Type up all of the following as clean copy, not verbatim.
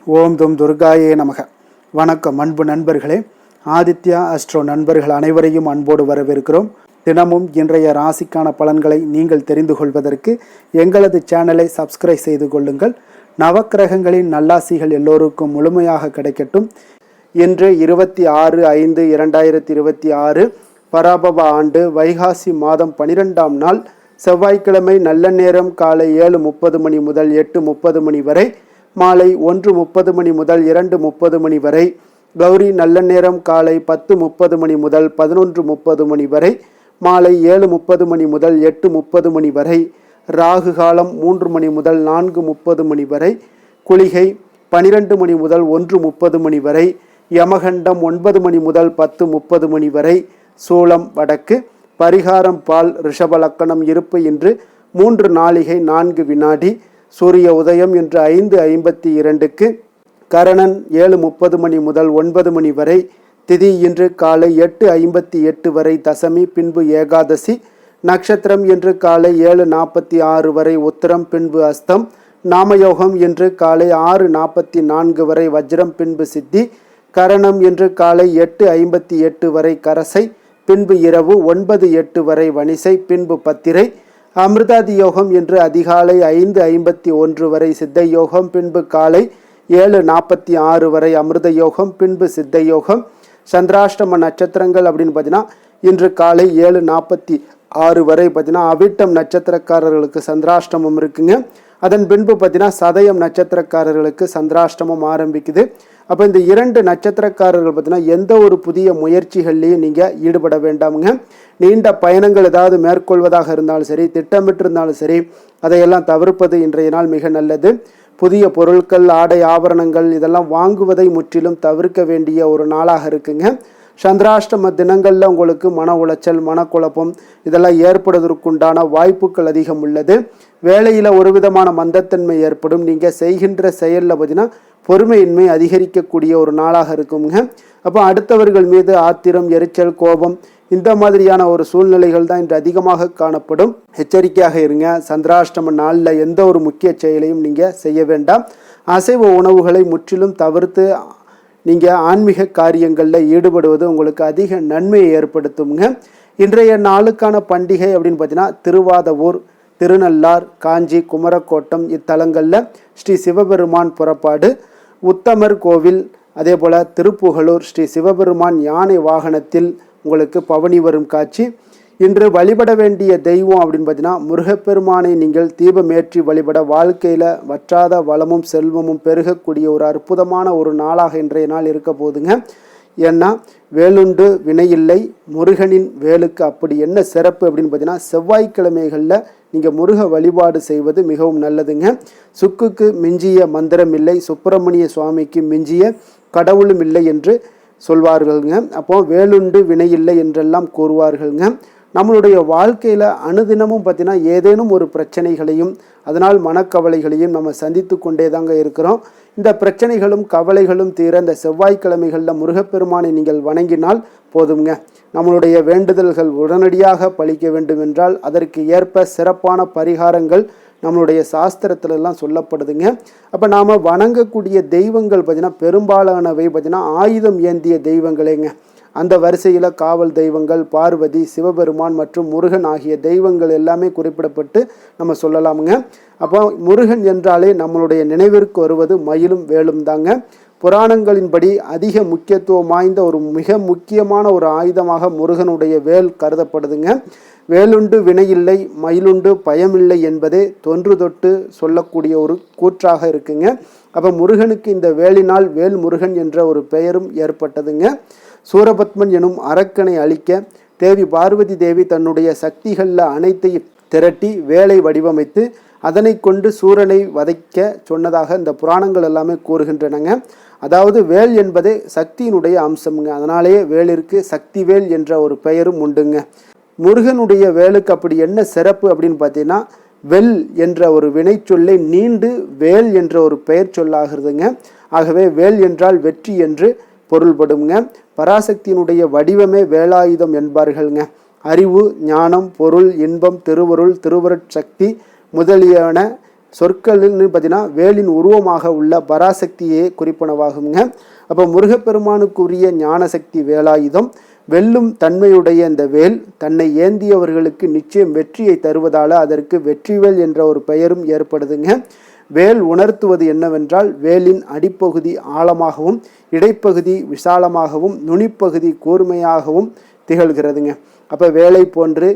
ஓம் தும் துர்காயே நமக. வணக்கம் அன்பு நண்பர்களே. ஆதித்யா அஸ்ட்ரோ நண்பர்கள் அனைவரையும் அன்போடு வரவேற்கிறோம். தினமும் இன்றைய ராசிக்கான பலன்களை நீங்கள் தெரிந்து கொள்வதற்கு எங்களது சேனலை சப்ஸ்கிரைப் செய்து கொள்ளுங்கள். நவக்கிரகங்களின் நல்லாசிகள் எல்லோருக்கும் முழுமையாக கிடைக்கட்டும். இன்று 26/5/2026 பராபவ ஆண்டு வைகாசி மாதம் 12ஆம் நாள் செவ்வாய்க்கிழமை. நல்ல நேரம் காலை 7:30 மணி முதல் 8:30 மணி வரை, மாலை 1:30 மணி முதல் 2:30 மணி வரை. கௌரி நல்ல நேரம் காலை 10:30 மணி முதல் 11:30 மணி வரை, மாலை 7:30 மணி முதல் 8:30 மணி வரை. ராகு காலம் 3 மணி முதல் 4:30 மணி வரை. குளிகை 12 மணி முதல் 1:30 மணி வரை. யமகண்டம் 9 மணி முதல் 10:30 மணி வரை. சூலம் வடக்கு. பரிகாரம் பால். ரிஷப லக்கணம். இருப்பு இன்று 3 நாழிகை 4 வினாடி. சூரிய உதயம் இன்று 5:52க்கு. கரணன் 7:30 மணி முதல் 9 மணி வரை. திதி இன்று காலை 8:58 வரை தசமி, பின்பு ஏகாதசி. நட்சத்திரம் இன்று காலை 7:46 வரை உத்திரம், பின்பு அஸ்தம். நாமயோகம் இன்று காலை 6:44 வரை வஜ்ரம், பின்பு சித்தி. கரணம் இன்று காலை 8:58 வரை கரசை, பின்பு இரவு 9:08 வரை வணிசை, பின்பு பத்திரை. அமிர்தாதி யோகம் இன்று அதிகாலை 5:51 வரை சித்த யோகம், பின்பு காலை 7:46 வரை அமிர்த யோகம், பின்பு சித்த யோகம். சந்திராஷ்டம நட்சத்திரங்கள் அப்படின்னு பார்த்தீங்கன்னா இன்று காலை 7:46 வரை பார்த்தீங்கன்னா அவிட்டம் நட்சத்திரக்காரர்களுக்கு சந்திராஷ்டமம் இருக்குங்க. அதன் பின்பு பார்த்தீங்கன்னா சதயம் நட்சத்திரக்காரர்களுக்கு சந்திராஷ்டமம் ஆரம்பிக்குது. அப்போ இந்த 2 நட்சத்திரக்காரர்கள் பார்த்தீங்கன்னா எந்த ஒரு புதிய முயற்சிகள்லையும் நீங்கள் ஈடுபட வேண்டாமுங்க. நீண்ட பயணங்கள் ஏதாவது மேற்கொள்வதாக இருந்தாலும் சரி, திட்டமிட்டிருந்தாலும் சரி, அதையெல்லாம் தவிர்ப்பது இன்றைய நாள் மிக நல்லது. புதிய பொருட்கள், ஆடை, ஆபரணங்கள் இதெல்லாம் வாங்குவதை முற்றிலும் தவிர்க்க வேண்டிய ஒரு நாளாக இருக்குங்க. சந்திராஷ்டம தினங்களில் உங்களுக்கு மன உளைச்சல், மனக்குழப்பம் இதெல்லாம் ஏற்படுவதற்குண்டான வாய்ப்புகள் அதிகம் உள்ளது. வேலையில் ஒரு விதமான மந்தத்தன்மை ஏற்படும். நீங்கள் செய்கின்ற செயலில் பார்த்தீங்கன்னா பொறுமையின்மை அதிகரிக்கக்கூடிய ஒரு நாளாக இருக்குங்க. அப்போ அடுத்தவர்கள் மீது ஆத்திரம், எரிச்சல், கோபம் இந்த மாதிரியான ஒரு சூழ்நிலைகள் தான் இன்று அதிகமாக காணப்படும். எச்சரிக்கையாக இருங்க. சந்திராஷ்டம நாளில் எந்த ஒரு முக்கிய செயலையும் நீங்கள் செய்ய வேண்டாம். அசைவ உணவுகளை முற்றிலும் தவிர்த்து நீங்கள் ஆன்மீக காரியங்களில் ஈடுபடுவது உங்களுக்கு அதிக நன்மையை ஏற்படுத்துங்க. இன்றைய நாளுக்கான பண்டிகை அப்படின்னு பார்த்தீங்கன்னா திருவாதவூர், திருநள்ளார், காஞ்சி, குமரக்கோட்டம் இத்தலங்களில் ஸ்ரீ சிவபெருமான் புறப்பாடு. உத்தமர் கோவில், அதே போல் திருப்புகலூர் ஸ்ரீ சிவபெருமான் யானை வாகனத்தில் உங்களுக்கு பவனி வரும் காட்சி. இன்று வழிபட வேண்டிய தெய்வம் அப்படின்னு பார்த்தீங்கன்னா முருகப்பெருமானை நீங்கள் தீபமேற்றி வழிபட வாழ்க்கையில் வற்றாத வளமும் செல்வமும் பெருகக்கூடிய ஒரு அற்புதமான ஒரு நாளாக இன்றைய நாள் இருக்க போதுங்க. ஏன்னா வேலுண்டு வினையில்லை, முருகனின் வேலுக்கு அப்படி என்ன சிறப்பு அப்படின்னு பார்த்தீங்கன்னா செவ்வாய்க்கிழமைகளில் நீங்கள் முருக வழிபாடு செய்வது மிகவும் நல்லதுங்க. சுக்குக்கு மிஞ்சிய மந்திரம் இல்லை, சுப்பிரமணிய சுவாமிக்கு மிஞ்சிய கடவுளும் இல்லை என்று சொல்வார்கள்ங்க. அப்போ வேலுண்டு வினையில்லை என்றெல்லாம் கூறுவார்கள்ங்க. நம்மளுடைய வாழ்க்கையில் அனுதினமும் பார்த்தீங்கன்னா ஏதேனும் ஒரு பிரச்சனைகளையும் அதனால் மனக்கவலைகளையும் நம்ம சந்தித்து கொண்டே தாங்க இருக்கிறோம். இந்த பிரச்சனைகளும் கவலைகளும் தீர இந்த செவ்வாய்க்கிழமைகளில் முருகப்பெருமானை நீங்கள் வணங்கினால் போதுங்க. நம்மளுடைய வேண்டுதல்கள் உடனடியாக பலிக்க வேண்டும் என்றால் அதற்கு ஏற்ப சிறப்பான பரிகாரங்கள் நம்மளுடைய சாஸ்திரத்திலெல்லாம் சொல்லப்படுதுங்க. அப்போ நாம் வணங்கக்கூடிய தெய்வங்கள் பார்த்திங்கன்னா பெரும்பாலானவை பார்த்திங்கன்னா ஆயுதம் ஏந்திய தெய்வங்களேங்க. அந்த வரிசையில் காவல் தெய்வங்கள் பார்வதி, சிவபெருமான் மற்றும் முருகன் ஆகிய தெய்வங்கள் எல்லாமே குறிப்பிடப்பட்டு நம்ம சொல்லலாமுங்க. அப்போ முருகன் என்றாலே நம்மளுடைய நினைவிற்கு வருவது மயிலும் வேலும் தாங்க. புராணங்களின்படி அதிக முக்கியத்துவம் வாய்ந்த ஒரு மிக முக்கியமான ஒரு ஆயுதமாக முருகனுடைய வேல் கருதப்படுதுங்க. வேலுண்டு வினையில்லை, மயிலுண்டு பயமில்லை என்பதே தொன்று தொட்டு சொல்லக்கூடிய ஒரு கூற்றாக இருக்குங்க. அப்போ முருகனுக்கு இந்த வேலினால் வேல் முருகன் என்ற ஒரு பெயரும் ஏற்பட்டதுங்க. சூரபத்மன் எனும் அரக்கனை அழிக்க தேவி பார்வதி தேவி தன்னுடைய சக்திகளில் அனைத்தையும் திரட்டி வேலை வடிவமைத்து அதனை கொண்டு சூரனை வதைக்க சொன்னதாக இந்த புராணங்கள் எல்லாமே கூறுகின்றனங்க. அதாவது வேல் என்பதே சக்தியினுடைய அம்சம்ங்க. அதனாலேயே வேலிற்கு சக்தி வேல் என்ற ஒரு பெயரும் உண்டுங்க. முருகனுடைய வேலுக்கு அப்படி என்ன சிறப்பு அப்படின்னு பார்த்தீங்கன்னா வெல் என்ற ஒரு வினை சொல்லை நீண்டு வேல் என்ற ஒரு பெயர் சொல்லாகிறதுங்க. ஆகவே வேல் என்றால் வெற்றி என்று பொருள்படுங்க. பராசக்தியினுடைய வடிவமே வேலாயுதம் என்பார்கள்ங்க. அறிவு, ஞானம், பொருள், இன்பம், திருவருள், திருவருட்சக்தி முதலியன சொற்கள்னு பார்த்தீங்கன்னா வேலின் உருவமாக உள்ள பராசக்தியே குறிப்பனவாகுங்க. அப்போ முருகப்பெருமானுக்குரிய ஞானசக்தி வேலாயுதம், வெல்லும் தன்மையுடைய இந்த வேல் தன்னை ஏந்தியவர்களுக்கு நிச்சயம் வெற்றியை தருவதால் அதற்கு வெற்றிவேல் என்ற ஒரு பெயரும் ஏற்படுதுங்க. வேல் உணர்த்துவது என்னவென்றால் வேலின் அடிப்பகுதி ஆழமாகவும் இடைப்பகுதி விசாலமாகவும் நுனிப்பகுதி கூர்மையாகவும் திகழ்கிறதுங்க. அப்போ வேலை போன்று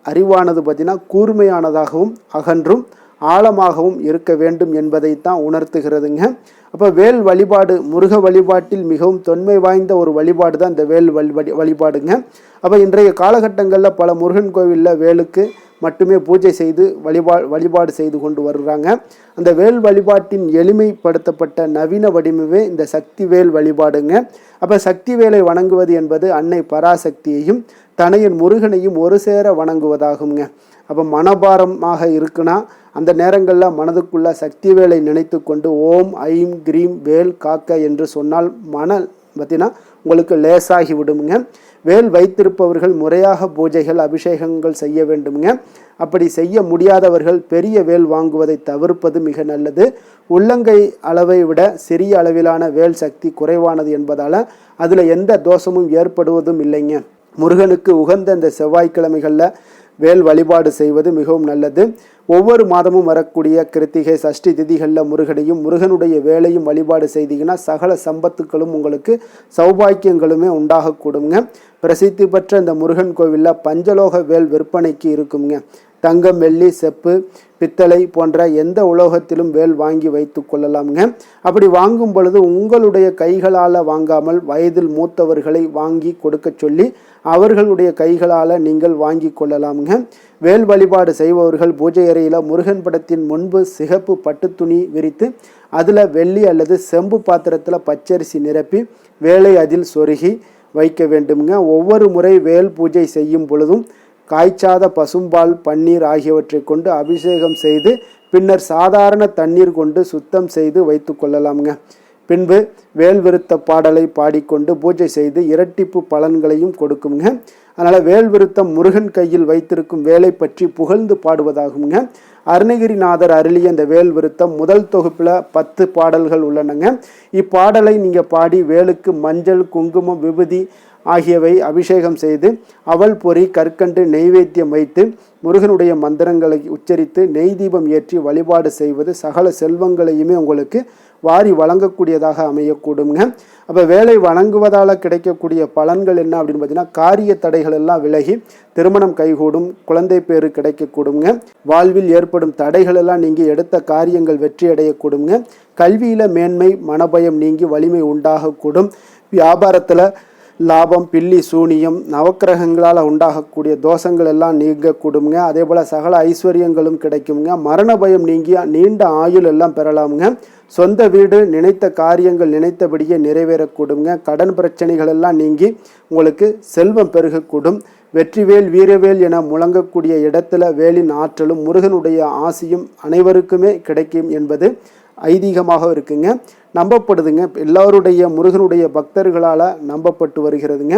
அறிவானது பார்த்தீங்கன்னா கூர்மையானதாகவும் அகன்றும் ஆழமாகவும் இருக்க வேண்டும் என்பதைத்தான் உணர்த்துகிறதுங்க. அப்போ வேல் வழிபாடு முருக வழிபாட்டில் மிகவும் தொன்மை வாய்ந்த ஒரு வழிபாடு தான் இந்த வேல் வழிபாடுங்க. அப்போ இன்றைய காலகட்டங்களில் பல முருகன் கோவிலில் வேலுக்கு மட்டுமே பூஜை செய்து வழிபாடு செய்து கொண்டு வருகிறாங்க. அந்த வேல் வழிபாட்டின் எளிமைப்படுத்தப்பட்ட நவீன வடிவமே இந்த சக்தி வேல் வழிபாடுங்க. அப்போ சக்தி வேலை வணங்குவது என்பது அன்னை பராசக்தியையும் தனையன் முருகனையும் ஒரு சேர வணங்குவதாகுங்க. அப்போ மனபாரமாக இருக்குன்னா அந்த நேரங்களில் மனதுக்குள்ள சக்தி வேலை நினைத்து கொண்டு ஓம் ஐம் கிரீம் வேல் காக்க என்று சொன்னால் மணல் பார்த்தீங்கன்னா உங்களுக்கு லேசாகி விடுமுங்க. வேல் வைத்திருப்பவர்கள் முறையாக பூஜைகள் அபிஷேகங்கள் செய்ய வேண்டுமுங்க. அப்படி செய்ய முடியாதவர்கள் பெரிய வேல் வாங்குவதை தவிர்ப்பது மிக நல்லது. உள்ளங்கை அளவை விட சிறிய அளவிலான வேல் சக்தி குறைவானது என்பதால் அதில் எந்த தோஷமும் ஏற்படுவதும் இல்லைங்க. முருகனுக்கு உகந்த இந்த செவ்வாய்க்கிழமைகளில் வேல் வழிபாடு செய்வது மிகவும் நல்லது. ஒவ்வொரு மாதமும் வரக்கூடிய கிருத்திகை சஷ்டி திதிகளில் முருகனுடைய வேலையும் வழிபாடு செய்தீங்கன்னா சகல சம்பத்துக்களும் உங்களுக்கு சௌபாக்கியங்களுமே உண்டாகக்கூடுங்க. பிரசித்தி பெற்ற இந்த முருகன் கோவிலில் பஞ்சலோக வேல் விற்பனைக்கு இருக்குங்க. தங்கம், வெள்ளி, செப்பு, பித்தளை போன்ற எந்த உலோகத்திலும் வேல் வாங்கி வைத்து கொள்ளலாமுங்க. அப்படி வாங்கும் பொழுது உங்களுடைய கைகளால் வாங்காமல் வயதில் மூத்தவர்களை வாங்கி கொடுக்க சொல்லி அவர்களுடைய கைகளால் நீங்கள் வாங்கி கொள்ளலாமுங்க. வேல் வழிபாடு செய்பவர்கள் பூஜை அறையில் முருகன் படத்தின் முன்பு சிகப்பு பட்டு துணி விரித்து அதில் வெள்ளி அல்லது செம்பு பாத்திரத்தில் பச்சரிசி நிரப்பி வேலை அதில் சொருகி வைக்க வேண்டுமுங்க. ஒவ்வொரு முறை வேல் பூஜை செய்யும் பொழுதும் காய்ச்சாத பசும்பால், பன்னீர் ஆகியவற்றை கொண்டு அபிஷேகம் செய்து பின்னர் சாதாரண தண்ணீர் கொண்டு சுத்தம் செய்து வைத்து கொள்ளலாமுங்க. பின்பு வேல் விருத்த பாடலை பாடிக்கொண்டு பூஜை செய்து இரட்டிப்பு பலன்களையும் கொடுக்குங்க. அதனால் வேல் விருத்தம் முருகன் கையில் வைத்திருக்கும் வேலை பற்றி புகழ்ந்து பாடுவதாகுங்க. அருணகிரிநாதர் அருளிய இந்த வேல் விருத்தம் முதல் தொகுப்பில் 10 பாடல்கள் உள்ளனங்க. இப்பாடலை நீங்கள் பாடி வேலுக்கு மஞ்சள், குங்குமம், விபூதி ஆகியவை அபிஷேகம் செய்து அவல் பொறி, கற்கண்டு, நெய்வேத்தியம் வைத்து முருகனுடைய மந்திரங்களை உச்சரித்து நெய் தீபம் ஏற்றி வழிபாடு செய்வது சகல செல்வங்களையுமே உங்களுக்கு வாரி வழங்கக்கூடியதாக அமையக்கூடுங்க. அப்போ வேலை வணங்குவதால் கிடைக்கக்கூடிய பலன்கள் என்ன அப்படின்னு பார்த்தீங்கன்னா காரிய தடைகள் எல்லாம் விலகி திருமணம் கைகூடும், குழந்தை பேரு கிடைக்கக்கூடுங்க. வாழ்வில் ஏற்படும் தடைகள் எல்லாம் நீங்கி எடுத்த காரியங்கள் வெற்றி அடையக்கூடுங்க. கல்வியில் மேன்மை, மனபயம் நீங்கி வலிமை உண்டாகக்கூடும். வியாபாரத்தில் லாபம், பில்லி சூனியம், நவக்கிரகங்களால் உண்டாகக்கூடிய தோஷங்கள் எல்லாம் நீங்கக்கூடுங்க. அதே போல் சகல ஐஸ்வர்யங்களும் கிடைக்குங்க. மரண பயம் நீங்கி நீண்ட ஆயுள் எல்லாம் பெறலாமுங்க. சொந்த வீடு, நினைத்த காரியங்கள் நினைத்தபடியே நிறைவேறக்கூடுங்க. கடன் பிரச்சனைகள் எல்லாம் நீங்கி உங்களுக்கு செல்வம் பெருகக்கூடும். வெற்றிவேல், வீரவேல் என முழங்கக்கூடிய இடத்துல வேலின் ஆற்றலும் முருகனுடைய ஆசியும் அனைவருக்குமே கிடைக்கும் என்பது ஐதீகமாக இருக்குங்க, நம்பப்படுதுங்க. எல்லோருடைய முருகனுடைய பக்தர்களால் நம்பப்பட்டு வருகிறதுங்க.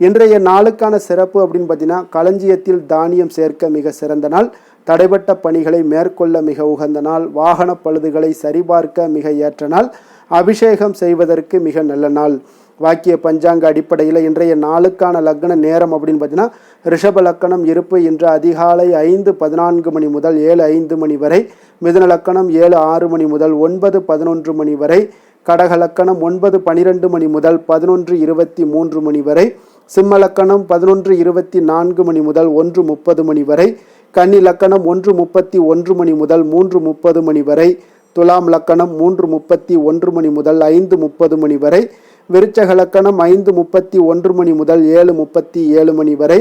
இன்றைய நாளுக்கான சிறப்பு அப்படின்னு பார்த்தீங்கன்னா களஞ்சியத்தில் தானியம் சேர்க்க மிக சிறந்த நாள், தடைப்பட்ட பணிகளை மேற்கொள்ள மிக உகந்த நாள், வாகன பழுதுகளை சரிபார்க்க மிக ஏற்ற நாள், அபிஷேகம் செய்வதற்கு மிக நல்ல நாள். வாக்கிய பஞ்சாங்க அடிப்படையில் இன்றைய நாளுக்கான லக்ன நேரம் அப்படின்னு பார்த்தீங்கன்னா ரிஷப லக்கணம் இருப்பு இன்று அதிகாலை 5:14 மணி முதல் 7:05 மணி வரை, மிதுன லக்கணம் 7:06 மணி முதல் 9:11 மணி வரை, கடக லக்கணம் 9:12 மணி முதல் 11:23 மணி வரை, சிம்ம லக்கணம் 11:24 மணி முதல் 1:30 மணி வரை, கன்னி லக்கணம் 1:31 மணி முதல் 3:30 மணி வரை, துலாம் லக்கணம் 3:31 மணி முதல் 5:30 மணி வரை, விருச்சக லக்கணம் 5:31 மணி முதல் 7:37 மணி வரை,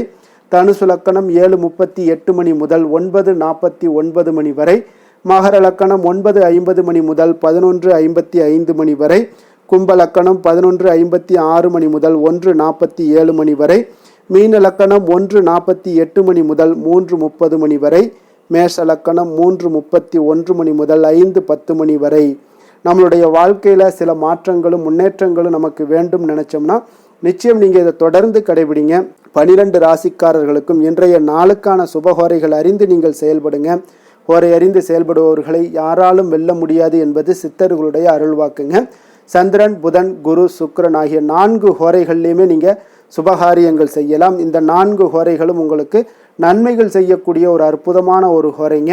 தனுசு லக்கணம் 7:38 மணி முதல் 9:49 மணி வரை, மகர லக்கணம் 9:50 மணி முதல் 11:55 மணி வரை, கும்ப லக்கணம் 11:56 மணி முதல் 1:47 மணி வரை, மீன லக்கணம் 1:48 மணி முதல் 3:30 மணி வரை, மேஷ லக்கணம் 3:31 மணி முதல் 5:10 மணி வரை. நம்மளுடைய வாழ்க்கையில் சில மாற்றங்களும் முன்னேற்றங்களும் நமக்கு வேண்டும் நினச்சோம்னா நிச்சயம் நீங்கள் இதை தொடர்ந்து கடைபிடிங்க. 12 ராசிக்காரர்களுக்கும் இன்றைய நாளுக்கான சுபகோரைகள் அறிந்து நீங்கள் செயல்படுங்க. ஹோரை அறிந்து செயல்படுபவர்களை யாராலும் வெல்ல முடியாது என்பது சித்தர்களுடைய அருள்வாக்குங்க. சந்திரன், புதன், குரு, சுக்கிரன் ஆகிய 4 ஹோரைகள்லையுமே நீங்கள் சுபகாரியங்கள் செய்யலாம். இந்த 4 ஹோரைகளும் உங்களுக்கு நன்மைகள் செய்யக்கூடிய ஒரு அற்புதமான ஒரு ஹோரைங்க.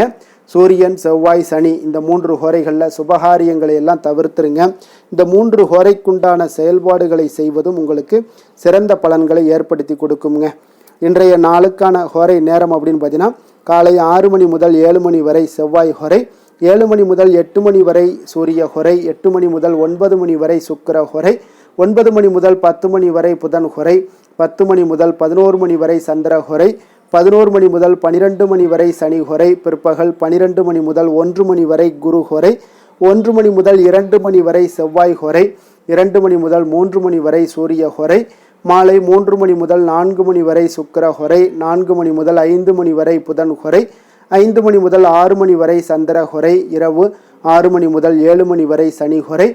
சூரியன், செவ்வாய், சனி இந்த 3 ஹோரைகளில் சுபகாரியங்களை எல்லாம் தவிர்த்துருங்க. இந்த 3 ஹோரைக்குண்டான செயல்பாடுகளை செய்வதும் உங்களுக்கு சிறந்த பலன்களை ஏற்படுத்தி கொடுக்குங்க. இன்றைய நாளுக்கான ஹோரை நேரம் அப்படின்னு பார்த்தீங்கன்னா காலை 6 மணி முதல் 7 மணி வரை செவ்வாய் ஹோரை, 7 மணி முதல் 8 மணி வரை சூரிய ஹோரை, 8 மணி முதல் 9 மணி வரை சுக்கிர ஹோரை, 9 மணி முதல் 10 மணி வரை புதன் ஹோரை, 10 மணி முதல் 11 மணி வரை சந்திர ஹோரை, 11 மணி முதல் 12 மணி வரை சனி ஹோரை, பிற்பகல் 12 மணி முதல் 1 மணி வரை குரு ஹோரை, 1 மணி முதல் 2 மணி வரை செவ்வாய் ஹோரை, 2 மணி முதல் 3 மணி வரை சூரிய ஹோரை, மாலை 3 மணி முதல் 4 மணி வரை சுக்கிர ஹோரை, 4 மணி முதல் 5 மணி வரை புதன் ஹோரை, 5 மணி முதல் 6 மணி வரை சந்திர ஹோரை, இரவு 6 மணி முதல் 7 மணி வரை சனி ஹோரை,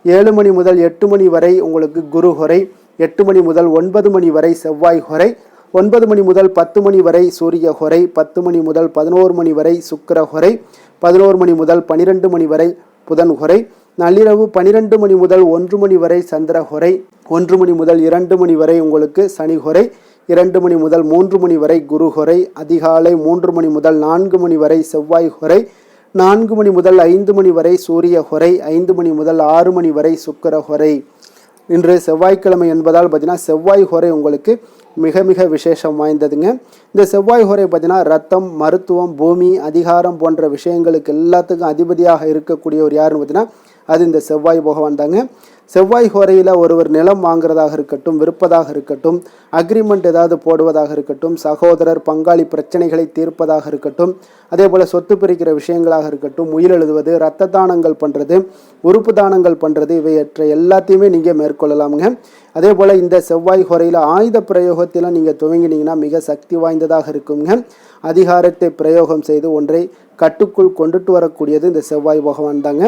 7 மணி முதல் 8 மணி வரை உங்களுக்கு குரு ஹோரை, 8 மணி முதல் 9 மணி வரை செவ்வாய் ஹோரை, 9 மணி முதல் 10 மணி வரை சூரிய ஹோரை, 10 மணி முதல் 11 மணி வரை சுக்கிர ஹோரை, 11 மணி முதல் 12 மணி வரை புதன் ஹோரை, நள்ளிரவு 12 மணி முதல் 1 மணி வரை சந்திர ஹோரை, 1 மணி முதல் 2 மணி வரை உங்களுக்கு சனி ஹோரை, 2 மணி முதல் 3 மணி வரை குரு ஹோரை, அதிகாலை 3 மணி முதல் 4 மணி வரை செவ்வாய் ஹோரை, 4 மணி முதல் 5 மணி வரை சூரிய ஹோரை, 5 மணி முதல் 6 மணி வரை சுக்கிர ஹோரை. இன்று செவ்வாய்க்கிழமை என்பதால் பார்த்தீங்கன்னா செவ்வாய் ஹோரை உங்களுக்கு மிக மிக விசேஷம் வாய்ந்ததுங்க. இந்த செவ்வாய் ஹோரை பார்த்தீங்கன்னா ரத்தம், மருத்துவம், பூமி, அதிகாரம் போன்ற விஷயங்களுக்கு எல்லாத்துக்கும் அதிபதியாக இருக்கக்கூடியவர் யாருன்னு பார்த்தீங்கன்னா அது இந்த செவ்வாய் பகவான் தாங்க. செவ்வாய் ஹோரையில் ஒருவர் நிலம் வாங்குறதாக இருக்கட்டும், விற்பதாக இருக்கட்டும், அக்ரிமெண்ட் ஏதாவது போடுவதாக இருக்கட்டும், சகோதரர் பங்காளி பிரச்சனைகளை தீர்ப்பதாக இருக்கட்டும், அதே போல் சொத்து பிரிக்கிற விஷயங்களாக இருக்கட்டும், உயிர் எழுதுவது, இரத்த தானங்கள் பண்ணுறது, உறுப்பு தானங்கள் பண்ணுறது, இவையற்ற எல்லாத்தையுமே நீங்கள் மேற்கொள்ளலாமுங்க. அதே போல் இந்த செவ்வாய் ஹோரையில் ஆயுத பிரயோகத்தில் நீங்கள் துவங்கினீங்கன்னா மிக சக்தி வாய்ந்ததாக இருக்குங்க. அதிகாரத்தை பிரயோகம் செய்து ஒன்றை கட்டுக்குள் கொண்டுட்டு வரக்கூடியது இந்த செவ்வாய் பகவான் தாங்க.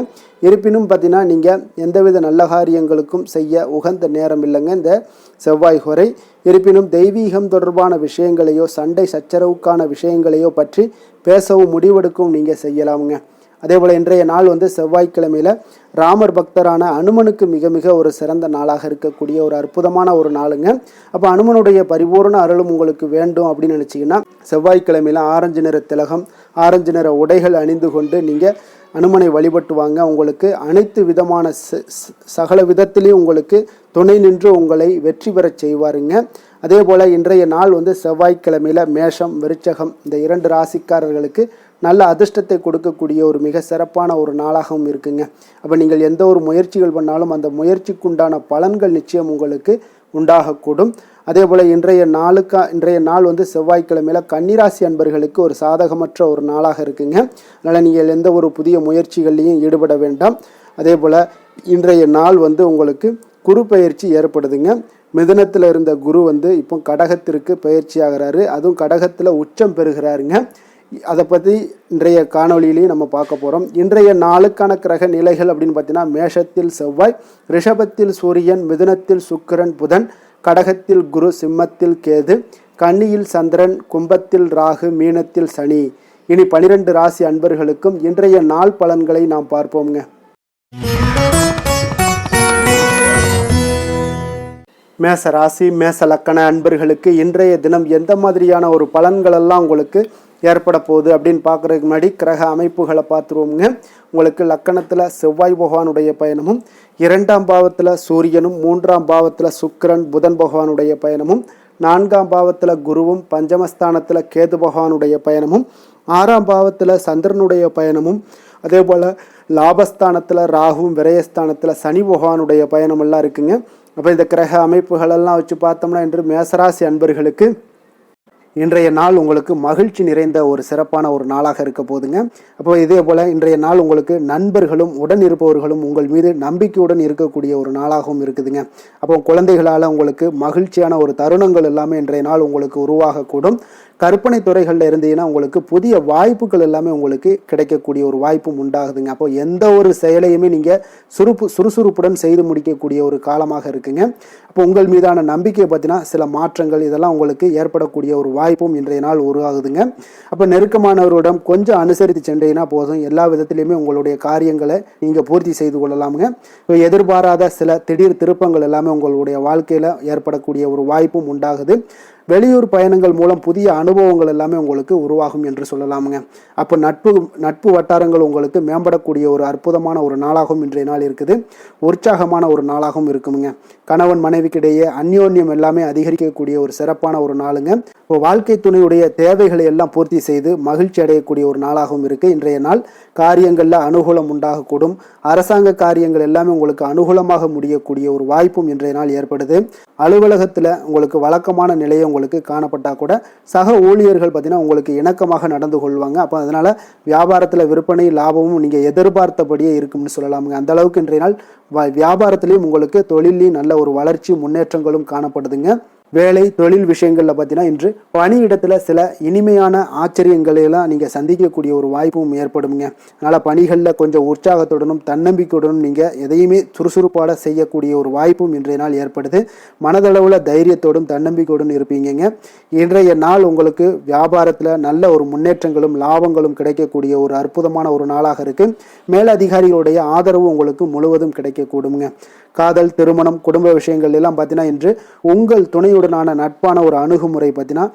இருப்பினும் பார்த்தீங்கன்னா நீங்கள் எந்தவித நல்ல காரியங்களுக்கும் செய்ய உகந்த நேரம் இல்லைங்க இந்த செவ்வாய் ஹோரை. இருப்பினும் தெய்வீகம் தொடர்பான விஷயங்களையோ சண்டை சச்சரவுக்கான விஷயங்களையோ பற்றி பேசவும் முடிவெடுக்கவும் நீங்கள் செய்யலாமுங்க. அதே போல் இன்றைய நாள் செவ்வாய்க்கிழமையில் ராமர் பக்தரான அனுமனுக்கு மிக மிக ஒரு சிறந்த நாளாக இருக்கக்கூடிய ஒரு அற்புதமான ஒரு நாளுங்க. அப்போ அனுமனுடைய பரிபூர்ண அருளும் உங்களுக்கு வேண்டும் அப்படின்னு நினச்சிங்கன்னா செவ்வாய்க்கிழமையில் ஆரஞ்சு நிற திலகம், ஆரஞ்சு நிற உடைகள் அணிந்து கொண்டு நீங்கள் அனுமனை வழிபட்டு வாங்க. உங்களுக்கு அனைத்து விதமான சகல விதத்திலையும் உங்களுக்கு துணை நின்று உங்களை வெற்றி பெறச் செய்வாருங்க. அதே போல் இன்றைய நாள் செவ்வாய்க்கிழமையில் மேஷம், விருச்சகம் இந்த 2 ராசிக்காரர்களுக்கு நல்ல அதிர்ஷ்டத்தை கொடுக்கக்கூடிய ஒரு மிக சிறப்பான ஒரு நாளாகவும் இருக்குங்க. அப்போ நீங்கள் எந்த ஒரு முயற்சிகள் பண்ணாலும் அந்த முயற்சிக்குண்டான பலன்கள் நிச்சயம் உங்களுக்கு உண்டாகக்கூடும். அதே போல் இன்றைய நாள் செவ்வாய்க்கிழமையில் கன்னிராசி அன்பர்களுக்கு ஒரு சாதகமற்ற ஒரு நாளாக இருக்குங்க. அதனால் நீங்கள் எந்த ஒரு புதிய முயற்சிகள்லையும் ஈடுபட வேண்டாம். அதே போல் இன்றைய நாள் உங்களுக்கு குரு பயிற்சி ஏற்படுதுங்க. மிதுனத்தில் இருந்த குரு இப்போ கடகத்திற்கு பயிற்சி ஆகிறாரு. அதுவும் கடகத்தில் உச்சம் பெறுகிறாருங்க. அதை பற்றி இன்றைய காணொலியிலையும் நம்ம பார்க்க போகிறோம். இன்றைய நாளுக்கான கிரக நிலைகள் அப்படின்னு பார்த்தீங்கன்னா மேஷத்தில் செவ்வாய், ரிஷபத்தில் சூரியன், மிதுனத்தில் சுக்கிரன் புதன், கடகத்தில் குரு, சிம்மத்தில் கேது, கன்னியில் சந்திரன், கும்பத்தில் ராகு, மீனத்தில் சனி. இனி 12 ராசி அன்பர்களுக்கும் இன்றைய நாள் பலன்களை நாம் பார்ப்போம்ங்க. மேச ராசி, மேச லக்கண அன்பர்களுக்கு இன்றைய தினம் எந்த மாதிரியான ஒரு பலன்களெல்லாம் உங்களுக்கு ஏற்பட போகுது அப்படின்னு பார்க்குறதுக்கு முன்னாடி கிரக அமைப்புகளை பார்த்துருவோமுங்க. உங்களுக்கு லக்கணத்தில் செவ்வாய் பகவானுடைய பயணமும், 2ஆம் பாவத்தில் சூரியனும், 3ஆம் பாவத்தில் சுக்கிரன் புதன் பகவானுடைய பயணமும், 4ஆம் பாவத்தில் குருவும், பஞ்சமஸ்தானத்தில் கேது பகவானுடைய பயணமும், 6ஆம் பாவத்தில் சந்திரனுடைய பயணமும், அதே போல் லாபஸ்தானத்தில் ராகுவும், விரயஸ்தானத்தில் சனி பகவானுடைய பயணமெல்லாம் இருக்குங்க. அப்போ இந்த கிரக அமைப்புகளெல்லாம் வச்சு பார்த்தோம்னா இன்று மேசராசி அன்பர்களுக்கு இன்றைய நாள் உங்களுக்கு மகிழ்ச்சி நிறைந்த ஒரு சிறப்பான ஒரு நாளாக இருக்க போகுதுங்க. அப்போ இதே போல் இன்றைய நாள் உங்களுக்கு நண்பர்களும் உடன் இருப்பவர்களும் உங்கள் மீது நம்பிக்கையுடன் இருக்கக்கூடிய ஒரு நாளாகவும் இருக்குதுங்க. அப்போ குழந்தைகளால் உங்களுக்கு மகிழ்ச்சியான ஒரு தருணங்கள் எல்லாமே இன்றைய நாள் உங்களுக்கு உருவாகக்கூடும். கற்பனை துறைகளில் இருந்தீங்கன்னா உங்களுக்கு புதிய வாய்ப்புகள் எல்லாமே உங்களுக்கு கிடைக்கக்கூடிய ஒரு வாய்ப்பும் உண்டாகுதுங்க. அப்போ எந்த ஒரு செயலையுமே நீங்கள் சுறுசுறுப்புடன் செய்து முடிக்கக்கூடிய ஒரு காலமாக இருக்குங்க. அப்போ உங்கள் மீதான நம்பிக்கையை பற்றினா சில மாற்றங்கள் இதெல்லாம் உங்களுக்கு ஏற்படக்கூடிய ஒரு வாய்ப்பும் இன்றைய நாள் உருவாகுதுங்க. அப்போ நெருக்கமானவரிடம் கொஞ்சம் அனுசரித்து சென்றீங்கன்னா போதும், எல்லா விதத்திலையுமே உங்களுடைய காரியங்களை நீங்கள் பூர்த்தி செய்து கொள்ளலாமுங்க. இப்போ எதிர்பாராத சில திடீர் திருப்பங்கள் எல்லாமே உங்களுடைய வாழ்க்கையில் ஏற்படக்கூடிய ஒரு வாய்ப்பும் உண்டாகுது. வெளியூர் பயணங்கள் மூலம் புதிய அனுபவங்கள் எல்லாமே உங்களுக்கு உருவாகும் என்று சொல்லலாமுங்க. அப்போ நட்பு வட்டாரங்கள் உங்களுக்கு மேம்படக்கூடிய ஒரு அற்புதமான ஒரு நாளாகவும் இன்றைய நாள் இருக்குது. உற்சாகமான ஒரு நாளாகவும் இருக்குமுங்க. கணவன் மனைவிக்கிடையே அந்யோன்யம் எல்லாமே அதிகரிக்கக்கூடிய ஒரு சிறப்பான ஒரு நாளுங்க. இப்போ வாழ்க்கை துணையுடைய தேவைகளை எல்லாம் பூர்த்தி செய்து மகிழ்ச்சி அடையக்கூடிய ஒரு நாளாகவும் இருக்குது இன்றைய நாள். காரியங்களில் அனுகூலம் உண்டாகக்கூடும். அரசாங்க காரியங்கள் எல்லாமே உங்களுக்கு அனுகூலமாக முடியக்கூடிய ஒரு வாய்ப்பும் இன்றைய நாள் ஏற்படுது. அலுவலகத்தில் உங்களுக்கு வழக்கமான நிலையை உங்களுக்கு காணப்பட்டால் கூட சக ஊழியர்கள் பார்த்தீங்கன்னா உங்களுக்கு இணக்கமாக நடந்து கொள்வாங்க. அப்போ அதனால் வியாபாரத்தில் விற்பனை லாபமும் நீங்கள் எதிர்பார்த்தபடியே இருக்கும்னு சொல்லலாமுங்க. அந்த அளவுக்கு இன்றைய நாள் வியாபாரத்திலையும் உங்களுக்கு தொழிலையும் நல்ல ஒரு வளர்ச்சி முன்னேற்றங்களும் காணப்படுதுங்க. வேலை தொழில் விஷயங்களில் பார்த்தீங்கன்னா இன்று பணியிடத்தில் சில இனிமையான ஆச்சரியங்களை எல்லாம் நீங்கள் சந்திக்கக்கூடிய ஒரு வாய்ப்பும் ஏற்படுங்க. அதனால் பணிகளில் கொஞ்சம் உற்சாகத்துடனும் தன்னம்பிக்கையுடனும் நீங்கள் எதையுமே சுறுசுறுப்பாட செய்யக்கூடிய ஒரு வாய்ப்பும் இன்றைய நாள் ஏற்படுது. மனதளவில் தைரியத்தோடும் தன்னம்பிக்கையுடன் இருப்பீங்க. இன்றைய நாள் உங்களுக்கு வியாபாரத்தில் நல்ல ஒரு முன்னேற்றங்களும் லாபங்களும் கிடைக்கக்கூடிய ஒரு அற்புதமான ஒரு நாளாக இருக்குது. மேலதிகாரிகளுடைய ஆதரவு உங்களுக்கு முழுவதும் கிடைக்கக்கூடுங்க. காதல், திருமணம், குடும்ப விஷயங்கள் எல்லாம் பார்த்தீங்கன்னா இன்று உங்கள் துணையுடனான நட்பான ஒரு அணுகுமுறை பார்த்தீங்கன்னா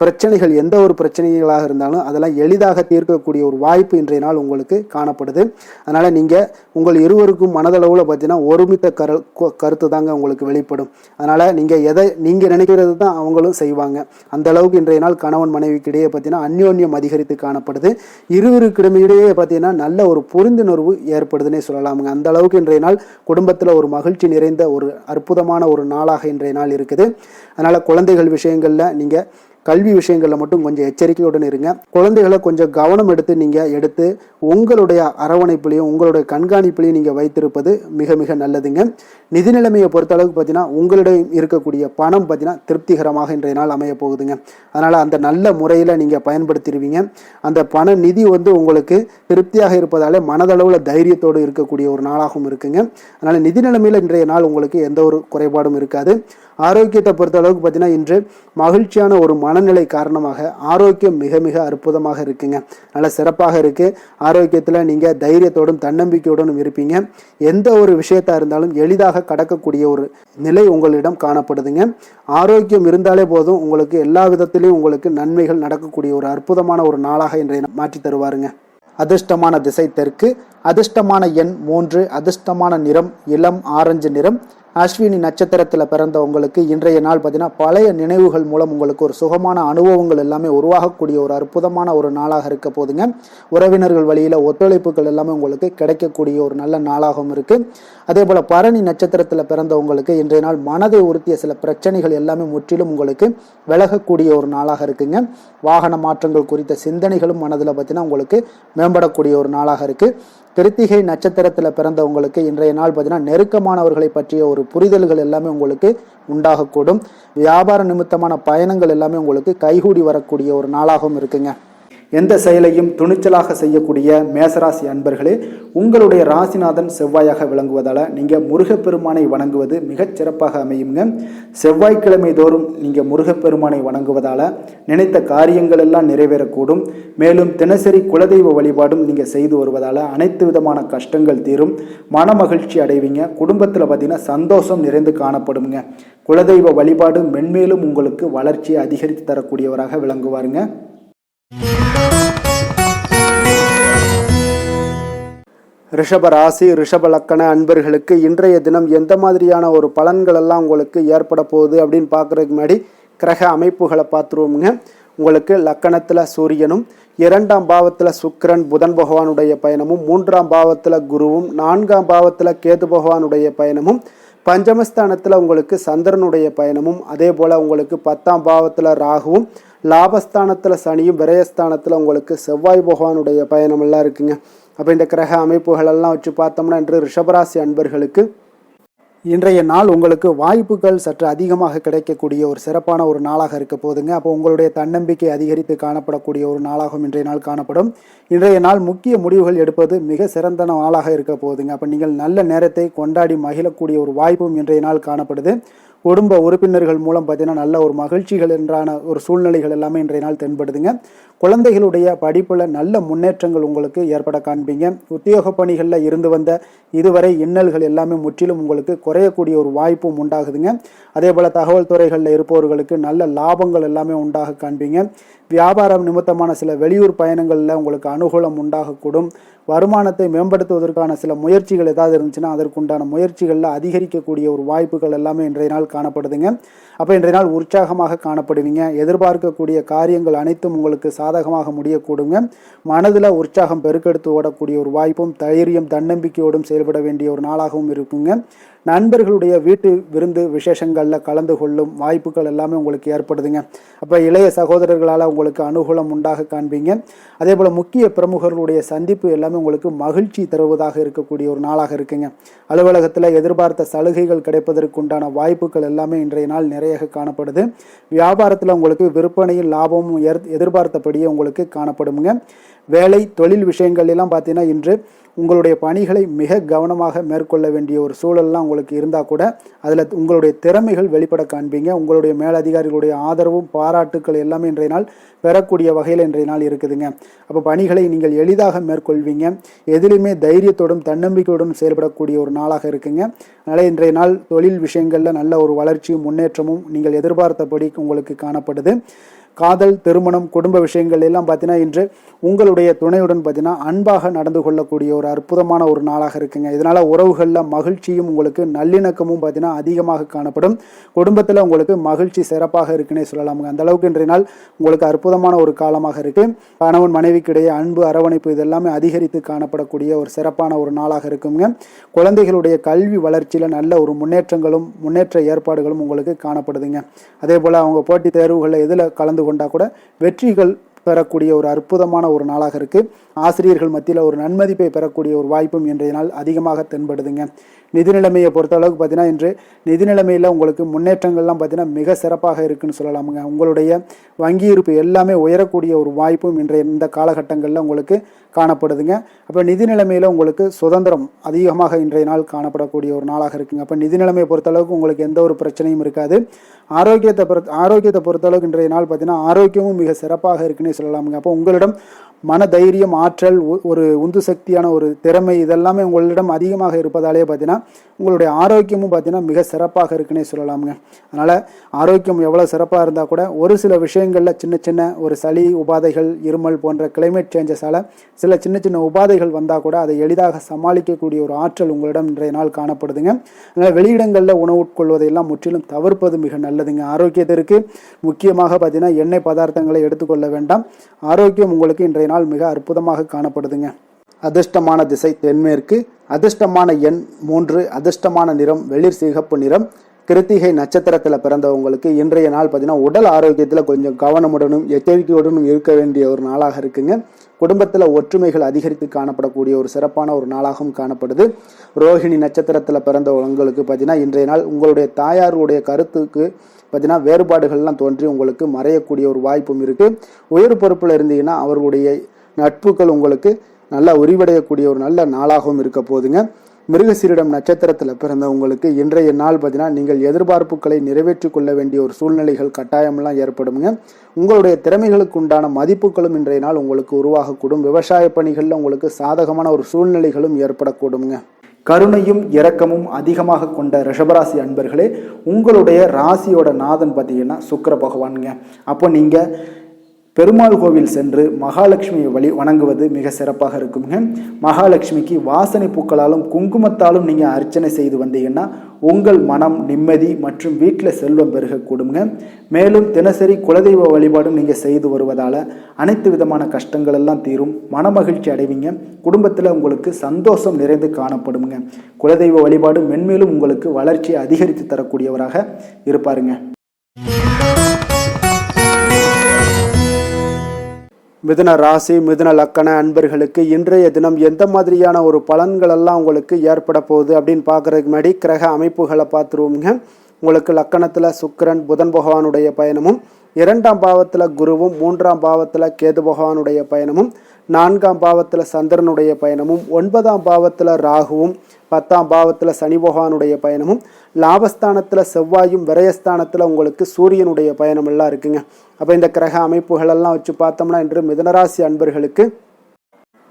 பிரச்சனைகள் எந்த ஒரு பிரச்சனைகளாக இருந்தாலும் அதெல்லாம் எளிதாக தீர்க்கக்கூடிய ஒரு வாய்ப்பு இன்றைய நாள் உங்களுக்கு காணப்படுது. அதனால் நீங்கள் உங்கள் இருவருக்கும் மனதளவில் பார்த்தீங்கன்னா ஒருமித்த கருத்து தாங்க உங்களுக்கு வெளிப்படும். அதனால் நீங்கள் நினைக்கிறது தான் அவங்களும் செய்வாங்க. அந்த அளவுக்கு இன்றைய நாள் கணவன் மனைவிக்கிடையே பார்த்தீங்கன்னா அந்யோன்யம் அதிகரித்து காணப்படுது. இருவருக்கிடையே பார்த்தீங்கன்னா நல்ல ஒரு புரிந்துணர்வு ஏற்படுதுன்னே சொல்லலாமுங்க. அந்த அளவுக்கு இன்றைய நாள் குடும்பத்தில் ஒரு மகிழ்ச்சி நிறைந்த ஒரு அற்புதமான ஒரு நாளாக இன்றைய நாள் இருக்குது. அதனால் குழந்தைகள் விஷயங்களில் நீங்கள் கல்வி விஷயங்களில் மட்டும் கொஞ்சம் எச்சரிக்கையுடன் இருங்க. குழந்தைகளை கொஞ்சம் கவனம் எடுத்து உங்களுடைய அரவணைப்புலையும் உங்களுடைய கண்காணிப்புலையும் நீங்கள் வைத்திருப்பது மிக மிக நல்லதுங்க. நிதி நிலைமையை பொறுத்த அளவுக்கு பார்த்தீங்கன்னா உங்களிடம் இருக்கக்கூடிய பணம் பார்த்தீங்கன்னா திருப்திகரமாக இன்றைய நாள் அமைய போகுதுங்க. அதனால் அந்த நல்ல முறையில் நீங்கள் பயன்படுத்திடுவீங்க. அந்த பண நிதி உங்களுக்கு திருப்தியாக இருப்பதாலே மனதளவில் தைரியத்தோடு இருக்கக்கூடிய ஒரு நாளாகவும் இருக்குங்க. அதனால் நிதி நிலைமையில் இன்றைய நாள் உங்களுக்கு எந்த ஒரு குறைபாடும் இருக்காது. ஆரோக்கியத்தை பொறுத்த அளவுக்கு பார்த்தீங்கன்னா இன்று மகிழ்ச்சியான ஒரு மனநிலை காரணமாக ஆரோக்கியம் மிக மிக அற்புதமாக இருக்குங்க. நல்ல சிறப்பாக இருக்குது. ஆரோக்கியத்தில் நீங்கள் தைரியத்தோடும் தன்னம்பிக்கையோடும் இருப்பீங்க. எந்த ஒரு விஷயத்தா இருந்தாலும் எளிதாக கடக்கக்கூடிய ஒரு நிலை உங்களிடம் காணப்படுதுங்க. ஆரோக்கியம் இருந்தாலே போதும், உங்களுக்கு எல்லா விதத்திலையும் உங்களுக்கு நன்மைகள் நடக்கக்கூடிய ஒரு அற்புதமான ஒரு நாளாக இன்றைய மாற்றி தருவாருங்க. அதிர்ஷ்டமான திசை தெற்கு, அதிர்ஷ்டமான எண் 3, அதிர்ஷ்டமான நிறம் இளம் ஆரஞ்சு நிறம். அஸ்வினி நட்சத்திரத்தில் பிறந்த உங்களுக்கு இன்றைய நாள் பார்த்தீங்கன்னா பழைய நினைவுகள் மூலம் உங்களுக்கு ஒரு சுகமான அனுபவங்கள் எல்லாமே உருவாகக்கூடிய ஒரு அற்புதமான ஒரு நாளாக இருக்க போதுங்க. உறவினர்கள் வழியில் ஒத்துழைப்புகள் எல்லாமே உங்களுக்கு கிடைக்கக்கூடிய ஒரு நல்ல நாளாகவும் இருக்குது. அதே போல் பரணி நட்சத்திரத்தில் பிறந்த உங்களுக்கு இன்றைய நாள் மனதை உறுத்திய சில பிரச்சனைகள் எல்லாமே முற்றிலும் உங்களுக்கு விலகக்கூடிய ஒரு நாளாக இருக்குங்க. வாகன மாற்றங்கள் குறித்த சிந்தனைகளும் மனதில் பார்த்தீங்கன்னா உங்களுக்கு மேம்படக்கூடிய ஒரு நாளாக இருக்குது. கிருத்திகை நட்சத்திரத்தில் பிறந்தவங்களுக்கு இன்றைய நாள் பார்த்தீங்கன்னா நெருக்கமானவர்களை பற்றிய ஒரு புரிதல்கள் எல்லாமே உங்களுக்கு உண்டாகக்கூடும். வியாபார நிமித்தமான பயணங்கள் எல்லாமே உங்களுக்கு கைகூடி வரக்கூடிய ஒரு நாளாகவும் இருக்குங்க. எந்த செயலையும் துணிச்சலாக செய்யக்கூடிய மேசராசி அன்பர்களே, உங்களுடைய ராசிநாதன் செவ்வாயாக விளங்குவதால் நீங்கள் முருகப்பெருமானை வணங்குவது மிகச் சிறப்பாக அமையுங்க. செவ்வாய்க்கிழமை தோறும் நீங்கள் முருகப்பெருமானை வணங்குவதால் நினைத்த காரியங்கள் எல்லாம் நிறைவேறக்கூடும். மேலும் தினசரி குலதெய்வ வழிபாடும் நீங்கள் செய்து வருவதால் அனைத்து விதமான கஷ்டங்கள் தீரும், மன மகிழ்ச்சி அடைவீங்க. குடும்பத்தில் பார்த்தீங்கன்னா சந்தோஷம் நிறைந்து காணப்படுங்க. குலதெய்வ வழிபாடு மென்மேலும் உங்களுக்கு வளர்ச்சியை அதிகரித்து தரக்கூடியவராக விளங்குவாருங்க. ரிஷப ராசி ரிஷப லக்கண அன்பர்களுக்கு இன்றைய தினம் எந்த மாதிரியான ஒரு பலன்கள் எல்லாம் உங்களுக்கு ஏற்பட போகுது அப்படின்னு பார்க்குறதுக்கு முன்னாடி கிரக அமைப்புகளை பார்த்துருவோமுங்க. உங்களுக்கு லக்கணத்தில் சூரியனும், 2ஆம் பாவத்தில் சுக்கிரன் புதன் பகவானுடைய பயணமும், 3ஆம் பாவத்தில் குருவும், 4ஆம் பாவத்தில் கேது பகவானுடைய பயணமும், பஞ்சமஸ்தானத்தில் உங்களுக்கு சந்திரனுடைய பயணமும், அதே போல் உங்களுக்கு 10ஆம் பாவத்தில் ராகுவும், லாபஸ்தானத்தில் சனியும், விரயஸ்தானத்தில் உங்களுக்கு செவ்வாய் பகவானுடைய பயணமெல்லாம் இருக்குங்க. அப்போ இந்த கிரக அமைப்புகளெல்லாம் வச்சு பார்த்தோம்னா இன்று ரிஷபராசி அன்பர்களுக்கு இன்றைய நாள் உங்களுக்கு வாய்ப்புகள் சற்று அதிகமாக கிடைக்கக்கூடிய ஒரு சிறப்பான ஒரு நாளாக இருக்க போதுங்க. அப்போ உங்களுடைய தன்னம்பிக்கை அதிகரித்து காணப்படக்கூடிய ஒரு நாளாகவும் இன்றைய நாள் காணப்படும். இன்றைய நாள் முக்கிய முடிவுகள் எடுப்பது மிக சிறந்த நாளாக இருக்க போதுங்க. அப்போ நீங்கள் நல்ல நேரத்தை கொண்டாடி மகிழக்கூடிய ஒரு வாய்ப்பும் இன்றைய நாள் காணப்படுது. குடும்ப உறுப்பினர்கள் மூலம் பார்த்தீங்கன்னா நல்ல ஒரு மகிழ்ச்சிகள் என்றான ஒரு சூழ்நிலைகள் எல்லாமே இன்றைய நாள் தென்படுதுங்க. குழந்தைகளுடைய படிப்பில் நல்ல முன்னேற்றங்கள் உங்களுக்கு ஏற்பட காண்பீங்க. உத்தியோக பணிகளில் இருந்து வந்த இதுவரை இன்னல்கள் எல்லாமே முற்றிலும் உங்களுக்கு குறையக்கூடிய ஒரு வாய்ப்பும் உண்டாகுதுங்க. அதே போல் தகவல் துறைகளில் இருப்பவர்களுக்கு நல்ல லாபங்கள் எல்லாமே உண்டாக காண்பீங்க. வியாபாரம் நிமித்தமான சில வெளியூர் பயணங்களில் உங்களுக்கு அனுகூலம் உண்டாகக்கூடும். வருமானத்தை மேம்படுத்துவதற்கான சில முயற்சிகள் ஏதாவது இருந்துச்சுன்னா அதற்குண்டான முயற்சிகளில் அதிகரிக்கக்கூடிய ஒரு வாய்ப்புகள் எல்லாமே இன்றைய நாள் காணப்படுதுங்க. அப்போ இன்றைய நாள் உற்சாகமாக காணப்படுவீங்க. எதிர்பார்க்கக்கூடிய காரியங்கள் அனைத்தும் உங்களுக்கு சாதகமாக முடியக்கூடுங்க. மனதில் உற்சாகம் பெருக்கெடுத்து ஓடக்கூடிய ஒரு வாய்ப்பும் தைரியம் தன்னம்பிக்கையோடும் செயல்பட வேண்டிய ஒரு நாளாகவும் இருக்குங்க. நண்பர்களுடைய வீட்டு விருந்து விசேஷங்களில் கலந்து கொள்ளும் வாய்ப்புகள் எல்லாமே உங்களுக்கு ஏற்படுதுங்க. அப்போ இளைய சகோதரர்களால் உங்களுக்கு அனுகூலம் உண்டாக காண்பீங்க. அதே போல் முக்கிய பிரமுகர்களுடைய சந்திப்பு எல்லாமே உங்களுக்கு மகிழ்ச்சி தருவதாக இருக்கக்கூடிய ஒரு நாளாக இருக்குங்க. அலுவலகத்தில் எதிர்பார்த்த சலுகைகள் கிடைப்பதற்குண்டான வாய்ப்புகள் எல்லாமே இன்றைய நாள் நிறைய காணப்படுது. வியாபாரத்தில் உங்களுக்கு விற்பனையில் லாபமும் எதிர்பார்த்தபடியே உங்களுக்கு காணப்படுங்க. வேலை தொழில் விஷயங்கள் எல்லாம் பார்த்தீங்கன்னா இன்று உங்களுடைய பணிகளை மிக கவனமாக மேற்கொள்ள வேண்டிய ஒரு சூழல்லாம் உங்களுக்கு இருந்தால் கூட அதில் உங்களுடைய திறமைகள் வெளிப்பட காண்பீங்க. உங்களுடைய மேலதிகாரிகளுடைய ஆதரவும் பாராட்டுக்கள் எல்லாமே இன்றைய நாள் பெறக்கூடிய வகையில் இன்றைய நாள் இருக்குதுங்க. அப்போ பணிகளை நீங்கள் எளிதாக மேற்கொள்வீங்க. எதிலுமே தைரியத்தோடும் தன்னம்பிக்கையோடும் செயல்படக்கூடிய ஒரு நாளாக இருக்குங்க. அதனால் இன்றைய நாள் தொழில் விஷயங்களில் நல்ல ஒரு வளர்ச்சியும் முன்னேற்றமும் நீங்கள் எதிர்பார்த்தபடி உங்களுக்கு காணப்படுது. காதல் திருமணம் குடும்ப விஷயங்கள் எல்லாம் பார்த்தீங்கன்னா இன்று உங்களுடைய துணையுடன் பார்த்தீங்கன்னா அன்பாக நடந்து கொள்ளக்கூடிய ஒரு அற்புதமான ஒரு நாளாக இருக்குங்க. இதனால் உறவுகளில் மகிழ்ச்சியும் உங்களுக்கு நல்லிணக்கமும் பார்த்தீங்கன்னா அதிகமாக காணப்படும். குடும்பத்தில் உங்களுக்கு மகிழ்ச்சி சிறப்பாக இருக்குன்னே சொல்லலாமுங்க. அந்த அளவுக்கு இன்றைய நாள் உங்களுக்கு அற்புதமான ஒரு காலமாக இருக்குது. கணவன் மனைவிக்கிடையே அன்பு அரவணைப்பு இதெல்லாமே அதிகரித்து காணப்படக்கூடிய ஒரு சிறப்பான ஒரு நாளாக இருக்குங்க. குழந்தைகளுடைய கல்வி வளர்ச்சியில் நல்ல ஒரு முன்னேற்ற ஏற்பாடுகளும் உங்களுக்கு காணப்படுதுங்க. அதே போல் அவங்க போட்டித் தேர்வுகளில் எதில் கலந்து கொண்டா கூட வெற்றிகள் பெறக்கூடிய ஒரு அற்புதமான ஒரு நாளாக இருக்கு. ஆசிரியர்கள் மத்தியில் ஒரு நன்மதிப்பை பெறக்கூடிய ஒரு வாய்ப்பும் இன்றைய நாள் அதிகமாக தென்படுதுங்க. நிதி நிலைமையை பொறுத்த அளவுக்கு பார்த்தீங்கன்னா இன்று நிதி நிலைமையில் உங்களுக்கு முன்னேற்றங்கள்லாம் பார்த்தீங்கன்னா மிக சிறப்பாக இருக்குன்னு சொல்லலாமுங்க. உங்களுடைய வங்கி இருப்பு எல்லாமே உயரக்கூடிய ஒரு வாய்ப்பும் இன்றைய இந்த காலகட்டங்களில் உங்களுக்கு காணப்படுதுங்க. அப்போ நிதி நிலைமையில் உங்களுக்கு சுதந்திரம் அதிகமாக இன்றைய நாள் காணப்படக்கூடிய ஒரு நாளாக இருக்குங்க. அப்போ நிதி நிலைமையை பொறுத்தளவுக்கு உங்களுக்கு எந்த ஒரு பிரச்சனையும் இருக்காது. ஆரோக்கியத்தை பொறுத்தளவுக்கு இன்றைய நாள் பார்த்தீங்கன்னா ஆரோக்கியமும் மிக சிறப்பாக இருக்குன்னே சொல்லலாமுங்க. அப்போ உங்களிடம் மன தைரியம் ஆற்றல் ஒரு உந்து சக்தியான ஒரு திறமை இதெல்லாமே உங்களிடம் அதிகமாக இருப்பதாலே பார்த்தீங்கன்னா உங்களுடைய ஆரோக்கியமும் பார்த்தீங்கன்னா மிக சிறப்பாக இருக்குன்னே சொல்லலாமுங்க. அதனால் ஆரோக்கியம் எவ்வளோ சிறப்பாக இருந்தால் கூட ஒரு சில விஷயங்களில் சின்ன ஒரு சளி உபாதைகள் இருமல் போன்ற கிளைமேட் சேஞ்சஸால் சில சின்ன உபாதைகள் வந்தால் கூட அதை எளிதாக சமாளிக்கக்கூடிய ஒரு ஆற்றல் உங்களிடம் இன்றைய நாள் காணப்படுதுங்க. அதனால் வெளியிடங்களில் உணவு உட்கொள்வதையெல்லாம் முற்றிலும் தவிர்ப்பது மிக நல்லதுங்க. ஆரோக்கியத்திற்கு முக்கியமாக பார்த்தீங்கன்னா எண்ணெய் பதார்த்தங்களை எடுத்துக்கொள்ள வேண்டாம். ஆரோக்கியம் உங்களுக்கு இன்றைய நாள் மிக அற்புதமாக காணப்படுதுங்க. அதிர்ஷ்டமான திசை தென்மேற்கு, அதிர்ஷ்டமான எண் 3, அதிர்ஷ்டமான நிறம் வெளிர் சிகப்பு நிறம். கிருத்திகை நட்சத்திரத்தில் பிறந்தவங்களுக்கு இன்றைய நாள் பார்த்தீங்கன்னா உடல் ஆரோக்கியத்தில் கொஞ்சம் கவனமுடனும் எச்சரிக்கையுடனும் இருக்க வேண்டிய ஒரு நாளாக இருக்குங்க. குடும்பத்தில் ஒற்றுமைகள் அதிகரித்து காணப்படக்கூடிய ஒரு சிறப்பான ஒரு நாளாகவும் காணப்படுது. ரோஹிணி நட்சத்திரத்தில் பிறந்தவங்களுக்கு பார்த்தீங்கன்னா இன்றைய நாள் உங்களுடைய தாயாருடைய கருத்துக்கு பார்த்தீங்கன்னா வேறுபாடுகள்லாம் தோன்றி உங்களுக்கு மறையக்கூடிய ஒரு வாய்ப்பும் இருக்குது. உயர் பொறுப்பில் இருந்தீங்கன்னா அவர்களுடைய நட்புகள் உங்களுக்கு நல்லா உரிவடையக்கூடிய ஒரு நல்ல நாளாகவும் இருக்க போதுங்க. மிருகசீரிடம் நட்சத்திரத்தில் பிறந்தவங்களுக்கு இன்றைய நாள் பார்த்தீங்கன்னா நீங்கள் எதிர்பார்ப்புகளை நிறைவேற்றி கொள்ள வேண்டிய ஒரு சூழ்நிலைகள் கட்டாயமெல்லாம் ஏற்படுங்க. உங்களுடைய திறமைகளுக்கு உண்டான மதிப்புகளும் இன்றைய நாள் உங்களுக்கு உருவாகக்கூடும். விவசாய பணிகளில் உங்களுக்கு சாதகமான ஒரு சூழ்நிலைகளும் ஏற்படக்கூடுங்க. கருணையும் இரக்கமும் அதிகமாக கொண்ட ரிஷபராசி அன்பர்களே, உங்களுடைய ராசியோட நாதன் பார்த்தீங்கன்னா சுக்கிர பகவானுங்க. அப்போ நீங்கள் பெருமாள் கோவில் சென்று மகாலட்சுமியை வணங்குவது மிக சிறப்பாக இருக்குங்க. மகாலட்சுமிக்கு வாசனை பூக்களாலும் குங்குமத்தாலும் நீங்கள் அர்ச்சனை செய்து வந்தீங்கன்னா உங்கள் மனம் நிம்மதி மற்றும் வீட்டில் செல்வம் பெருகக்கூடுங்க. மேலும் தினசரி குலதெய்வ வழிபாடும் நீங்கள் செய்து வருவதால் அனைத்து விதமான கஷ்டங்கள் எல்லாம் தீரும், மனமகிழ்ச்சி அடைவீங்க. குடும்பத்தில் உங்களுக்கு சந்தோஷம் நிறைந்து காணப்படுங்க. குலதெய்வ வழிபாடு மென்மேலும் உங்களுக்கு வளர்ச்சியை அதிகரித்து தரக்கூடியவராக இருப்பாருங்க. மிதுன ராசி மிதுன லக்கண அன்பர்களுக்கு இன்றைய தினம் எந்த மாதிரியான ஒரு பலன்கள் எல்லாம் உங்களுக்கு ஏற்பட போகுது அப்படின்னு பார்க்கறதுக்கு முன்னாடி கிரக அமைப்புகளை பார்த்துருவோங்க. உங்களுக்கு லக்கணத்தில் சுக்கிரன் புதன் பகவானுடைய பயணமும், 2ஆம் பாவத்தில் குருவும், 3ஆம் பாவத்தில் கேது பகவானுடைய பயணமும், 4ஆம் பாவத்தில் சந்திரனுடைய பயணமும், 9ஆம் பாவத்தில் ராகுவும், 10ஆம் பாவத்தில் சனி பகவானுடைய பயணமும், லாபஸ்தானத்தில் செவ்வாயும், விரயஸ்தானத்தில் உங்களுக்கு சூரியனுடைய பயணம் எல்லாம் இருக்குங்க. அப்போ இந்த கிரக அமைப்புகளெல்லாம் வச்சு பார்த்தோம்னா இன்று மிதுனராசி அன்பர்களுக்கு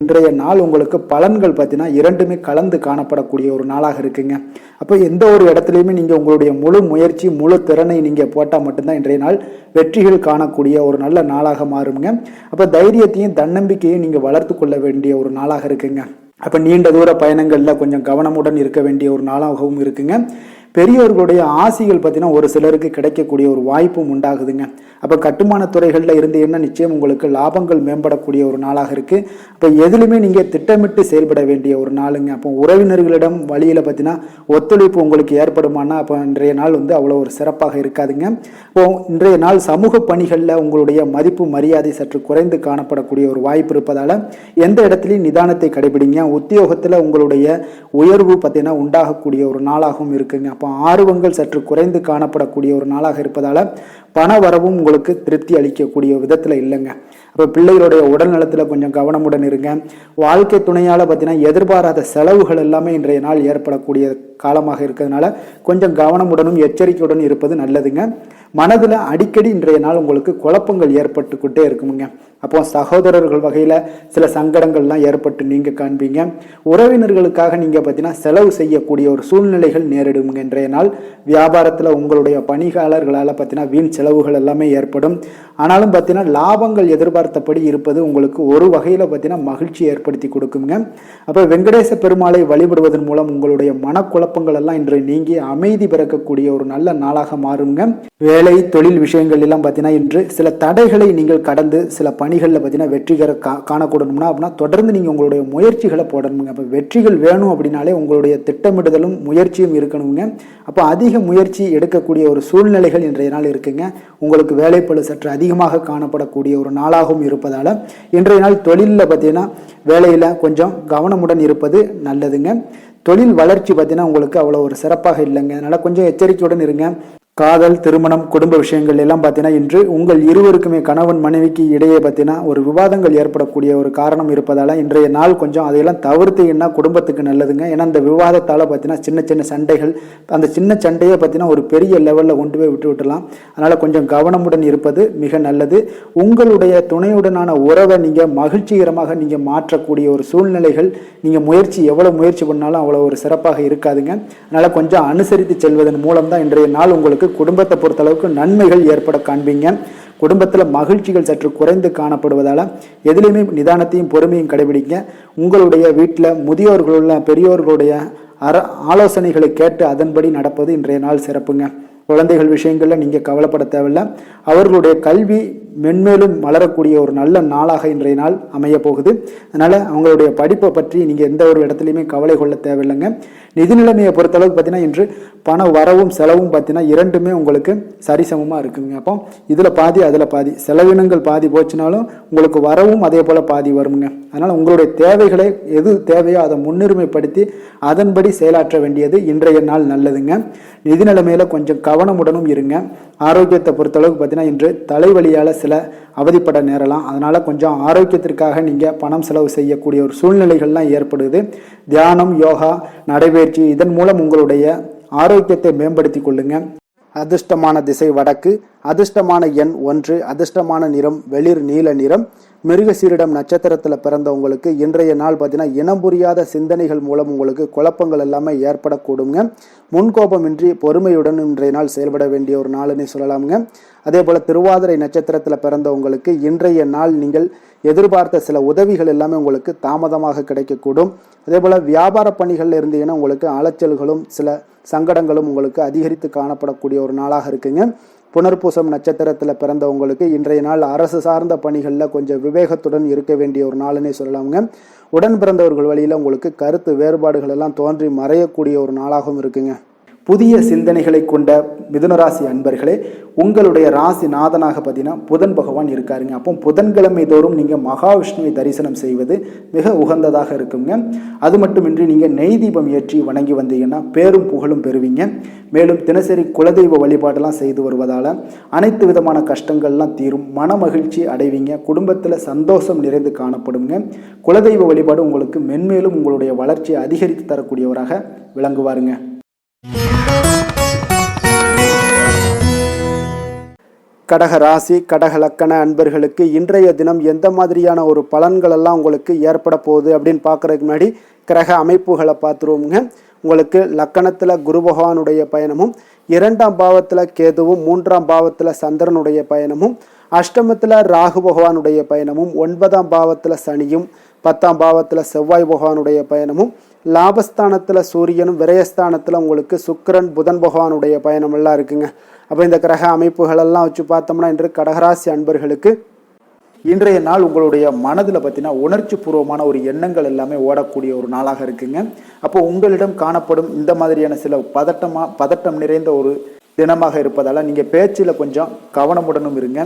இன்றைய நாள் உங்களுக்கு பலன்கள் பார்த்தீங்கன்னா இரண்டுமே கலந்து காணப்படக்கூடிய ஒரு நாளாக இருக்குங்க. அப்போ எந்த ஒரு இடத்துலையுமே நீங்கள் உங்களுடைய முழு முயற்சி முழு திறனை நீங்கள் போட்டால் மட்டும்தான் இன்றைய நாள் வெற்றிகள் காணக்கூடிய ஒரு நல்ல நாளாக மாறுங்க. அப்போ தைரியத்தையும் தன்னம்பிக்கையும் நீங்கள் வளர்த்து கொள்ள வேண்டிய ஒரு நாளாக இருக்குங்க. அப்போ நீண்ட தூர பயணங்களில் கொஞ்சம் கவனமுடன் இருக்க வேண்டிய ஒரு நாளாகவும் இருக்குங்க. பெரியவர்களுடைய ஆசைகள் பார்த்தீங்கன்னா ஒரு சிலருக்கு கிடைக்கக்கூடிய ஒரு வாய்ப்பும் உண்டாகுதுங்க. அப்போ கட்டுமான துறைகளில் இருந்தீங்கன்னா நிச்சயம் உங்களுக்கு லாபங்கள் மேம்படக்கூடிய ஒரு நாளாக இருக்குது. அப்போ எதுலையுமே நீங்கள் திட்டமிட்டு செயல்பட வேண்டிய ஒரு நாளுங்க. அப்போ உறவினர்களிடம் வழியில் பார்த்தீங்கன்னா ஒத்துழைப்பு உங்களுக்கு ஏற்படுமானா அப்போ இன்றைய நாள் அவ்வளோ ஒரு சிறப்பாக இருக்காதுங்க. இப்போ இன்றைய நாள் சமூக பணிகளில் உங்களுடைய மதிப்பு மரியாதை சற்று குறைந்து காணப்படக்கூடிய ஒரு வாய்ப்பு இருப்பதால் எந்த இடத்துலையும் நிதானத்தை கடைபிடிங்க. உத்தியோகத்தில் உங்களுடைய உயர்வு பார்த்தீங்கன்னா உண்டாகக்கூடிய ஒரு நாளாகவும் இருக்குங்க. அப்போ ஆர்வங்கள் சற்று குறைந்து காணப்படக்கூடிய ஒரு நாளாக இருப்பதால் பண வரவும் உங்களுக்கு திருப்தி அளிக்கக்கூடிய விதத்தில் இல்லைங்க. அப்போ பிள்ளைகளுடைய உடல் நலத்தில் கொஞ்சம் கவனமுடன் இருங்க. வாழ்க்கை துணையால் பார்த்தீங்கன்னா எதிர்பாராத செலவுகள் எல்லாமே இன்றைய நாள் ஏற்படக்கூடிய காலமாக இருக்கிறதுனால கொஞ்சம் கவனமுடனும் எச்சரிக்கையுடன் இருப்பது நல்லதுங்க. மனதில் அடிக்கடி இன்றைய நாள் உங்களுக்கு குழப்பங்கள் ஏற்பட்டுக்கிட்டே இருக்குமுங்க. அப்போ சகோதரர்கள் வகையில் சில சங்கடங்கள்லாம் ஏற்பட்டு நீங்கள் காண்பீங்க. உறவினர்களுக்காக நீங்கள் பார்த்தீங்கன்னா செலவு செய்யக்கூடிய ஒரு சூழ்நிலைகள் நேரிடுங்க. இன்றைய நாள் வியாபாரத்தில் உங்களுடைய பணியாளர்களால் பார்த்தீங்கன்னா வீண் செலவுகள் எல்லாமே ஏற்படும். ஆனாலும் பார்த்தீங்கன்னா லாபங்கள் எதிர்பார்த்தபடி இருப்பது உங்களுக்கு ஒரு வகையில் பார்த்தீங்கன்னா மகிழ்ச்சி ஏற்படுத்தி கொடுக்குங்க. அப்போ வெங்கடேச பெருமாளை வழிபடுவதன் மூலம் உங்களுடைய மனக்குழப்பங்கள் எல்லாம் இன்று நீங்கி அமைதி பிறக்கக்கூடிய ஒரு நல்ல நாளாக மாறுங்க. வேலை தொழில் விஷயங்கள் எல்லாம் பார்த்தீங்கன்னா இன்று சில தடைகளை நீங்கள் கடந்து சில பணிகளில் பார்த்தீங்கன்னா வெற்றிகர காணக்கூடணும்னா அப்படின்னா தொடர்ந்து நீங்கள் உங்களுடைய முயற்சிகளை போடணுங்க. அப்போ வெற்றிகள் வேணும் அப்படின்னாலே உங்களுடைய திட்டமிடுதலும் முயற்சியும் இருக்கணுங்க. அப்போ அதிக முயற்சி எடுக்கக்கூடிய ஒரு சூழ்நிலைகள் இன்றைய நாள் இருக்குங்க. உங்களுக்கு வேலைப்பளு சற்று அதிகமாக காணப்படக்கூடிய ஒரு நாளாகவும் இருப்பதால் இன்றைய நாள் தொழிலில் பார்த்தீங்கன்னா வேலையில் கொஞ்சம் கவனமுடன் இருப்பது நல்லதுங்க. தொழில் வளர்ச்சி பார்த்தீங்கன்னா உங்களுக்கு அவ்வளோ ஒரு சிறப்பாக இல்லைங்க. அதனால் கொஞ்சம் எச்சரிக்கையுடன் இருங்க. காதல், திருமணம், குடும்ப விஷயங்கள் எல்லாம் பார்த்தீங்கன்னா இன்று உங்கள் இருவருக்குமே கணவன் மனைவிக்கு இடையே பார்த்தீங்கன்னா ஒரு விவாதங்கள் ஏற்படக்கூடிய ஒரு காரணம் இருப்பதால் இன்றைய நாள் கொஞ்சம் அதையெல்லாம் தவிர்த்தீங்கன்னா குடும்பத்துக்கு நல்லதுங்க. ஏன்னா அந்த விவாதத்தால் பார்த்தீங்கன்னா சின்ன சின்ன சண்டைகள், அந்த சின்ன சண்டையை பார்த்தீங்கன்னா ஒரு பெரிய லெவலில் கொண்டு போய் விட்டுலாம். அதனால் கொஞ்சம் கவனமுடன் இருப்பது மிக நல்லது. உங்களுடைய துணையுடனான உறவை நீங்கள் மகிழ்ச்சிகரமாக நீங்கள் மாற்றக்கூடிய ஒரு சூழ்நிலைகள் நீங்கள் எவ்வளோ முயற்சி பண்ணாலும் அவ்வளோ ஒரு சிறப்பாக இருக்காதுங்க. அதனால் கொஞ்சம் அனுசரித்து செல்வதன் மூலம் தான் இன்றைய நாள் உங்களுக்கு குடும்பத்தை பொறுத்தளவுக்கு நன்மைகள் ஏற்பட காண்பீங்க. குடும்பத்தில் மகிழ்ச்சிகள் சற்று குறைந்து காணப்படுவதால் எதிலுமே நிதானத்தையும் பொறுமையும் கடைபிடிங்க. உங்களுடைய வீட்டில் முதியோர்களுள்ள பெரியோர்களுடைய ஆலோசனைகளை கேட்டு அதன்படி நடப்பது இன்றைய நாள் சிறப்புங்க. குழந்தைகள் விஷயங்களில் நீங்கள் கவலைப்பட தேவையில்லை. அவர்களுடைய கல்வி மென்மேலும் வளரக்கூடிய ஒரு நல்ல நாளாக இன்றைய நாள் அமைய போகுது. அதனால் அவங்களுடைய படிப்பை பற்றி நீங்கள் எந்த ஒரு இடத்துலையுமே கவலை கொள்ள தேவையில்லைங்க. நிதி நிலைமையை பொறுத்தளவுக்கு பார்த்தீங்கன்னா இன்று பண வரவும் செலவும் பார்த்தீங்கன்னா இரண்டுமே உங்களுக்கு சரிசமமாக இருக்குங்க. அப்போ இதில் பாதி அதில் பாதி, செலவினங்கள் பாதி போச்சுனாலும் உங்களுக்கு வரவும் அதே போல் பாதி வருங்க. அதனால் உங்களுடைய தேவைகளை எது தேவையோ அதை முன்னுரிமைப்படுத்தி அதன்படி செயலாற்ற வேண்டியது இன்றைய நாள் நல்லதுங்க. நிதி நிலைமையில் கொஞ்சம் கவனமுடனும் இருங்க. ஆரோக்கியத்தை பொறுத்தளவுக்கு பார்த்தீங்கன்னா இன்று தலைவலியால் சில அவதிப்பட நேரலாம். அதனால் கொஞ்சம் ஆரோக்கியத்திற்காக நீங்கள் பணம் செலவு செய்யக்கூடிய ஒரு சூழ்நிலைகள்லாம் ஏற்படுது. தியானம், யோகா, நடைபயிற்சி இதன் மூலம் உங்களுடைய ஆரோக்கியத்தை மேம்படுத்தி கொள்ளுங்க. அதிர்ஷ்டமான திசை வடக்கு, அதிர்ஷ்டமான எண் 1, அதிர்ஷ்டமான நிறம் வெளிர் நீல நிறம். மிருகசீரிடம் நட்சத்திரத்தில் பிறந்தவங்களுக்கு இன்றைய நாள் பார்த்தீங்கன்னா இனம் புரியாத சிந்தனைகள் மூலம் உங்களுக்கு குழப்பங்கள் எல்லாமே ஏற்படக்கூடுங்க. முன்கோபமின்றி பொறுமையுடன் இன்றைய நாள் செயல்பட வேண்டிய ஒரு நாள்னு சொல்லலாமுங்க. அதே போல் திருவாதிரை நட்சத்திரத்தில் பிறந்தவங்களுக்கு இன்றைய நாள் நீங்கள் எதிர்பார்த்த சில உதவிகள் எல்லாமே உங்களுக்கு தாமதமாக கிடைக்கக்கூடும். அதே போல் வியாபார பணிகளில் இருந்தீங்கன்னா உங்களுக்கு அலைச்சல்களும் சில சங்கடங்களும் உங்களுக்கு அதிகரித்து காணப்படக்கூடிய ஒரு நாளாக இருக்குங்க. புனர்பூசம் நட்சத்திரத்தில் பிறந்தவங்களுக்கு இன்றைய நாள் அரசு சார்ந்த பணிகளில் கொஞ்சம் விவேகத்துடன் இருக்க வேண்டிய ஒரு நாளுன்னே சொல்லலாமுங்க. உடன் பிறந்தவர்கள் வழியில் உங்களுக்கு கருத்து வேறுபாடுகள் எல்லாம் தோன்றி மறையக்கூடிய ஒரு நாளாகவும் இருக்குங்க. புதிய சிந்தனைகளை கொண்ட மிதுனராசி அன்பர்களே, உங்களுடைய ராசி நாதனாக பார்த்தீங்கன்னா புதன் பகவான் இருக்காருங்க. அப்போ புதன்கிழமை தோறும் நீங்கள் மகாவிஷ்ணுவை தரிசனம் செய்வது மிக உகந்ததாக இருக்குங்க. அது மட்டுமின்றி நீங்கள் நெய் தீபம் ஏற்றி வணங்கி வந்தீங்கன்னா பேரும் புகழும் பெறுவீங்க. மேலும் தினசரி குலதெய்வ வழிபாடெல்லாம் செய்து வருவதால் அனைத்து விதமான கஷ்டங்கள்லாம் தீரும், மன மகிழ்ச்சி அடைவீங்க, குடும்பத்தில் சந்தோஷம் நிறைந்து காணப்படுங்க. குலதெய்வ வழிபாடு உங்களுக்கு மென்மேலும் உங்களுடைய வளர்ச்சியை அதிகரித்து தரக்கூடியவராக விளங்குவாருங்க. கடக ராசி கடக லக்கண அன்பர்களுக்கு இன்றைய தினம் எந்த மாதிரியான ஒரு பலன்கள் எல்லாம் உங்களுக்கு ஏற்பட போகுது அப்படின்னு பார்க்குறதுக்கு முன்னாடி கிரக அமைப்புகளை பார்த்துருவோங்க. உங்களுக்கு லக்கணத்தில் குரு பகவானுடைய பயணமும், 2ஆம் பாவத்தில் கேதுவும், 3ஆம் பாவத்தில் சந்திரனுடைய பயணமும், அஷ்டமத்தில் ராகு பகவானுடைய பயணமும், 9ஆம் பாவத்தில் சனியும், 10ஆம் பாவத்தில் செவ்வாய் பகவானுடைய பயணமும், லாபஸ்தானத்தில் சூரியனும், விரயஸ்தானத்தில் உங்களுக்கு சுக்கிரன் புதன் பகவானுடைய பயணம் எல்லாம் இருக்குங்க. அப்போ இந்த கிரக அமைப்புகளெல்லாம் வச்சு பார்த்தோம்னா இன்று கடகராசி அன்பர்களுக்கு இன்றைய நாள் உங்களுடைய மனதில் பார்த்தீங்கன்னா உணர்ச்சி பூர்வமான ஒரு எண்ணங்கள் எல்லாமே ஓடக்கூடிய ஒரு நாளாக இருக்குங்க. அப்போ உங்களிடம் காணப்படும் இந்த மாதிரியான சில பதட்டம் நிறைந்த ஒரு தினமாக இருப்பதால் நீங்கள் பேச்சில் கொஞ்சம் கவனமுடனும் இருங்க.